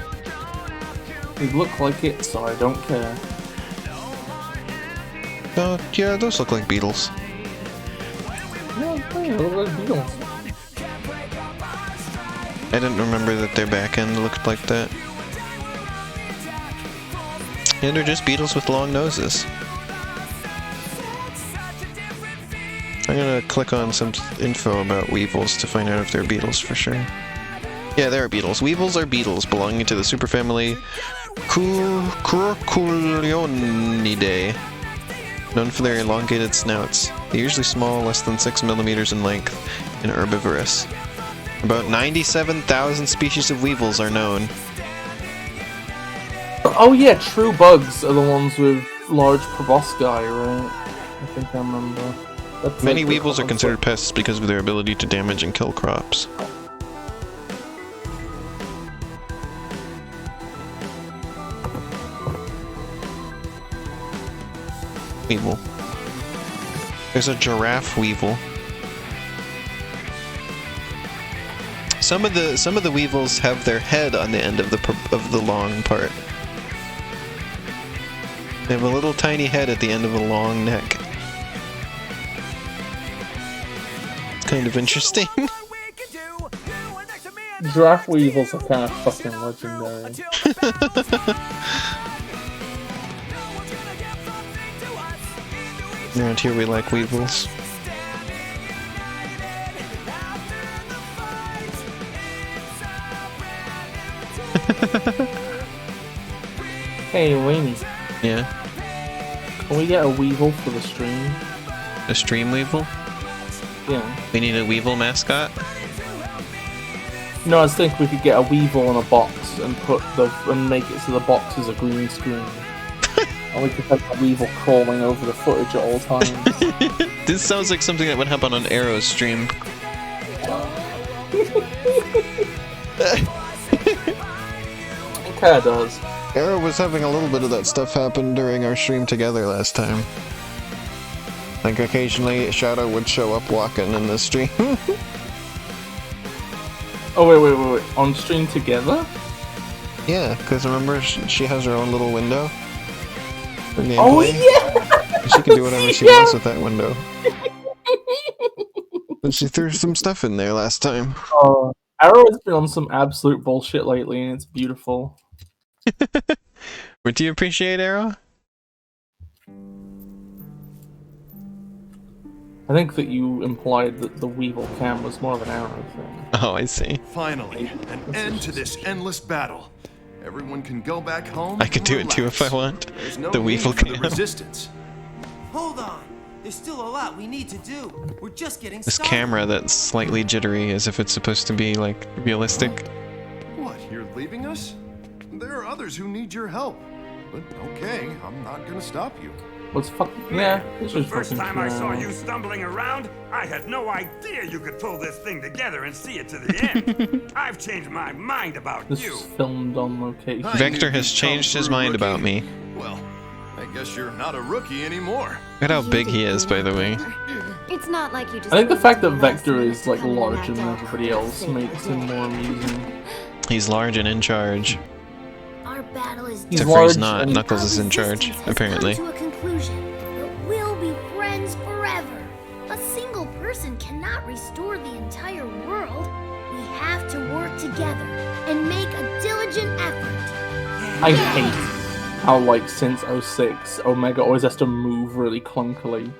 They look like it, so I don't care. Yeah, those look like beetles. Yeah, they look like beetles. I didn't remember that their back end looked like that. And they're just beetles with long noses. I'm gonna click on some info about Weevils to find out if they're beetles for sure. Yeah, they are beetles. Weevils are beetles belonging to the superfamily Curculionidae, known for their elongated snouts. They're usually small, less than 6 millimeters in length, and herbivorous. About 97,000 species of weevils are known. Oh yeah, true bugs are the ones with large proboscis, right? I think I remember. That's Many like weevils are considered pests because of their ability to damage and kill crops. Weevil. There's a giraffe weevil. Some of the weevils have their head on the end of the long part. They have a little tiny head at the end of a long neck. It's kind of interesting. Giraffe weevils are kind of fucking legendary. Around here we like weevils. Hey, Wayne. Yeah? Can we get a weevil for the stream? A stream weevil? Yeah. We need a weevil mascot? No, I was thinking we could get a weevil in a box and and make it so the box is a green screen. And we could have a weevil crawling over the footage at all times. This sounds like something that would happen on Arrow's stream. It kinda does. Arrow was having a little bit of that stuff happen during our stream together last time. Like occasionally Shadow would show up walking in the stream. Oh wait. On stream together? Yeah, because remember she has her own little window? For gameplay. Oh yeah! She can do whatever she wants with that window. But she threw some stuff in there last time. Arrow has been on some absolute bullshit lately and it's beautiful. But do you appreciate Arrow? I think that you implied that the Weevil cam was more of an Arrow thing. Oh, I see. Finally, an end to this endless battle. Everyone can go back home. I could do it too if I want. There's no The Weevil need for the cam. resistance. Hold on. There's still a lot we need to do. We're just getting This started. camera that's slightly jittery as if it's supposed to be, like, realistic. What, you're leaving us? There are others who need your help. But okay, I'm not gonna stop you. What's fucking... Yeah, this The was first fucking time I saw cool. you stumbling around, I had no idea you could pull this thing together and see it to the end. I've changed my mind about This you. was filmed on location. Vector has changed his mind about me. Well, I guess you're not a rookie anymore. Look at how big he is, by the way. It's not like you just. I think the fact that Vector is like larger than everybody else makes him more amusing. He's large and in charge. Our battle is Except for he's not. Knuckles is in charge, apparently. to a conclusion, but we'll be friends forever. A single person cannot restore the entire world. We have to work together and make a diligent effort. I hate how, like, since 06, Omega always has to move really clunkily.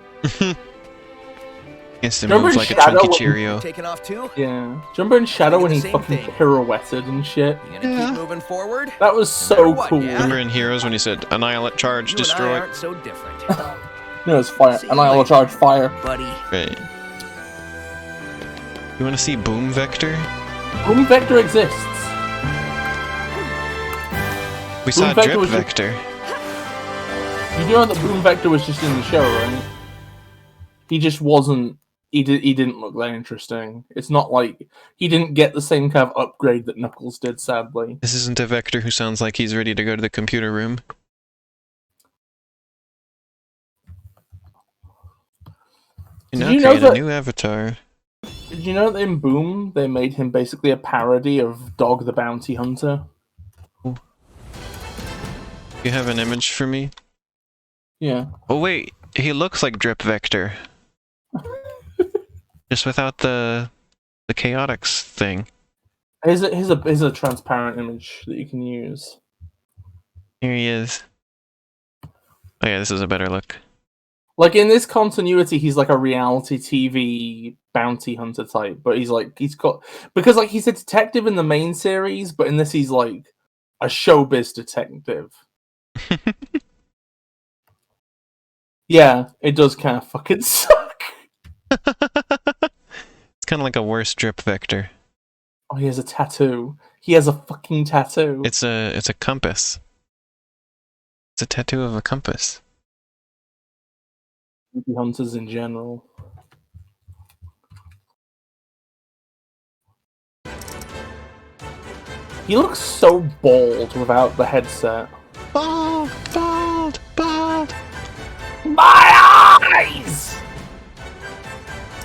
He has to Remember move in like a Shadow chunky when- Cheerio. Taking off too? Yeah. Do you remember in Shadow when he Same fucking thing. pirouetted and shit? You gonna keep moving forward? That was so what, cool. yeah? Remember in Heroes when he said, Annihilate Charge, You and I Destroy? aren't so different, No, it's fire. See you And I will later. charge fire. buddy. Right. You wanna see Boom Vector? Boom Vector exists. We saw Boom Vector Drip was just- Vector. You know that Boom Vector was just in the show, right? He just wasn't. He didn't look that interesting. It's not like he didn't get the same kind of upgrade that Knuckles did, sadly. This isn't a Vector who sounds like he's ready to go to the computer room. You Did now you know create a that- new avatar. Did you know that in Boom they made him basically a parody of Dog the Bounty Hunter? You have an image for me? Yeah. Oh wait, he looks like Drip Vector. Just without the chaotix thing. Here's a transparent image that you can use. Here he is. Oh yeah, this is a better look. Like in this continuity, he's like a reality TV bounty hunter type, but he's got because like he's a detective in the main series, but in this he's like a showbiz detective. Yeah, it does kind of fucking suck. It's kind of like a worse Drip Vector. Oh, he has a tattoo. He has a fucking tattoo. It's a compass. It's a tattoo of a compass. Bounty hunters in general. He looks so bald without the headset. Bald, bald, bald. My eyes!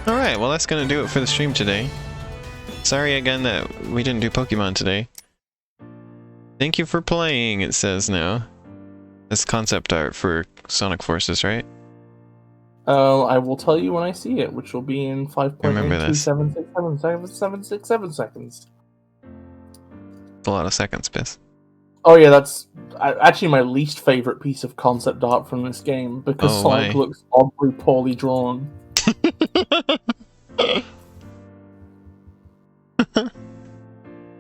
Alright, well that's gonna do it for the stream today. Sorry again that we didn't do Pokemon today. Thank you for playing, it says now. It's concept art for Sonic Forces, right? I will tell you when I see it, which will be in Remember this. 5.82767 seconds. It's a lot of seconds, Bis. Oh yeah, that's actually my least favorite piece of concept art from this game, because Sonic why? looks oddly poorly drawn.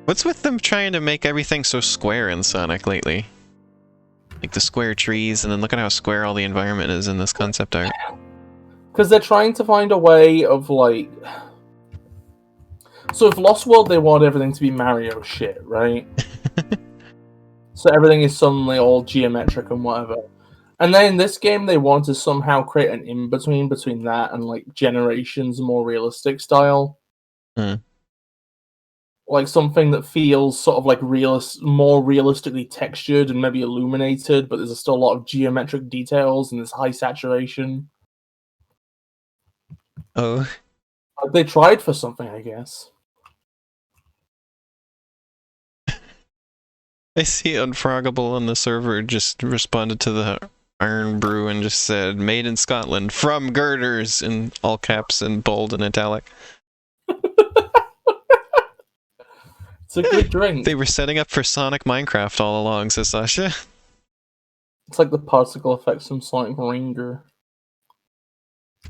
What's with them trying to make everything so square in Sonic lately? Like the square trees, and then look at how square all the environment is in this concept art. Because they're trying to find a way of, like... So if Lost World, they want everything to be Mario shit, right? So everything is suddenly all geometric and whatever. And then in this game, they want to somehow create an in-between between that and, like, Generations' more realistic style. Like something that feels sort of like more realistically textured and maybe illuminated, but there's still a lot of geometric details and there's high saturation. Oh. They tried for something, I guess. I see Unfroggable on the server just responded to the Iron Brew and just said, made in Scotland, from girders, in all caps and bold and italic. It's a good drink. They were setting up for Sonic Minecraft all along, says Sasha. It's like the particle effects from Sonic Ranger.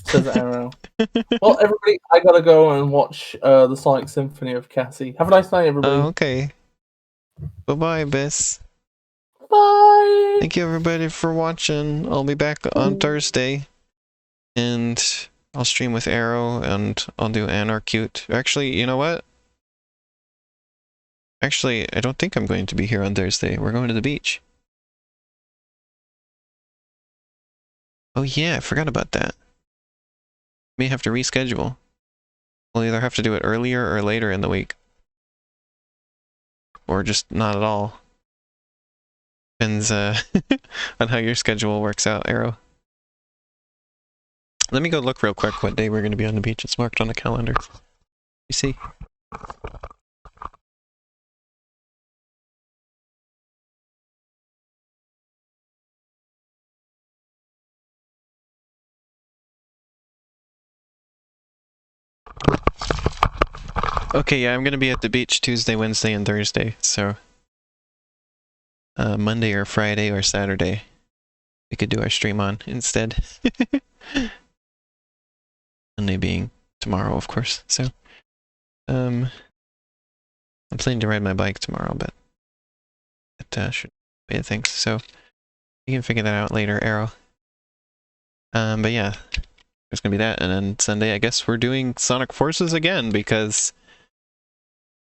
Says Arrow. Well, everybody, I gotta go and watch the Sonic Symphony of Cassie. Have a nice night, everybody. Oh, okay. Bye-bye, Bis. Bye! Thank you, everybody, for watching. I'll be back on Thursday. And I'll stream with Arrow, and I'll do Anarcute. Actually, you know what? Actually, I don't think I'm going to be here on Thursday. We're going to the beach. Oh yeah, I forgot about that. May have to reschedule. We'll either have to do it earlier or later in the week. Or just not at all. Depends on how your schedule works out, Arrow. Let me go look real quick what day we're going to be on the beach. It's marked on the calendar. You see? Okay, yeah, I'm gonna be at the beach Tuesday, Wednesday, and Thursday, so... Monday or Friday or Saturday, we could do our stream on instead. Monday being tomorrow, of course, so... I'm planning to ride my bike tomorrow, but... That should be a thing, so... You can figure that out later, Arrow. But yeah, there's gonna be that, and then Sunday, I guess we're doing Sonic Forces again, because...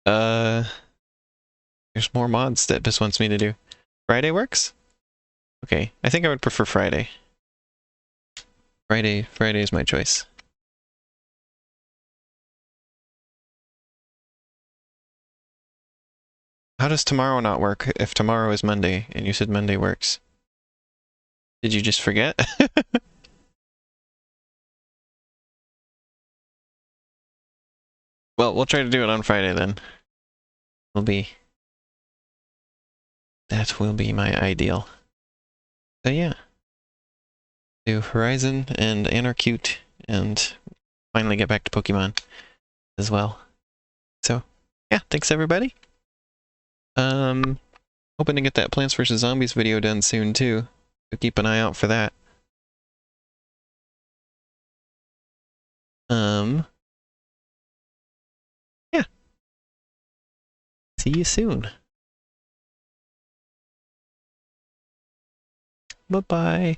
There's more mods that Bis wants me to do. Friday works? Okay, I think I would prefer Friday. Friday is my choice. How does tomorrow not work if tomorrow is Monday and you said Monday works? Did you just forget? Well, we'll try to do it on Friday then. That will be my ideal. So yeah. Do Horizon and Anarcute and finally get back to Pokemon as well. So yeah, thanks everybody. Hoping to get that Plants vs. Zombies video done soon too. So keep an eye out for that. Yeah. See you soon. Bye-bye.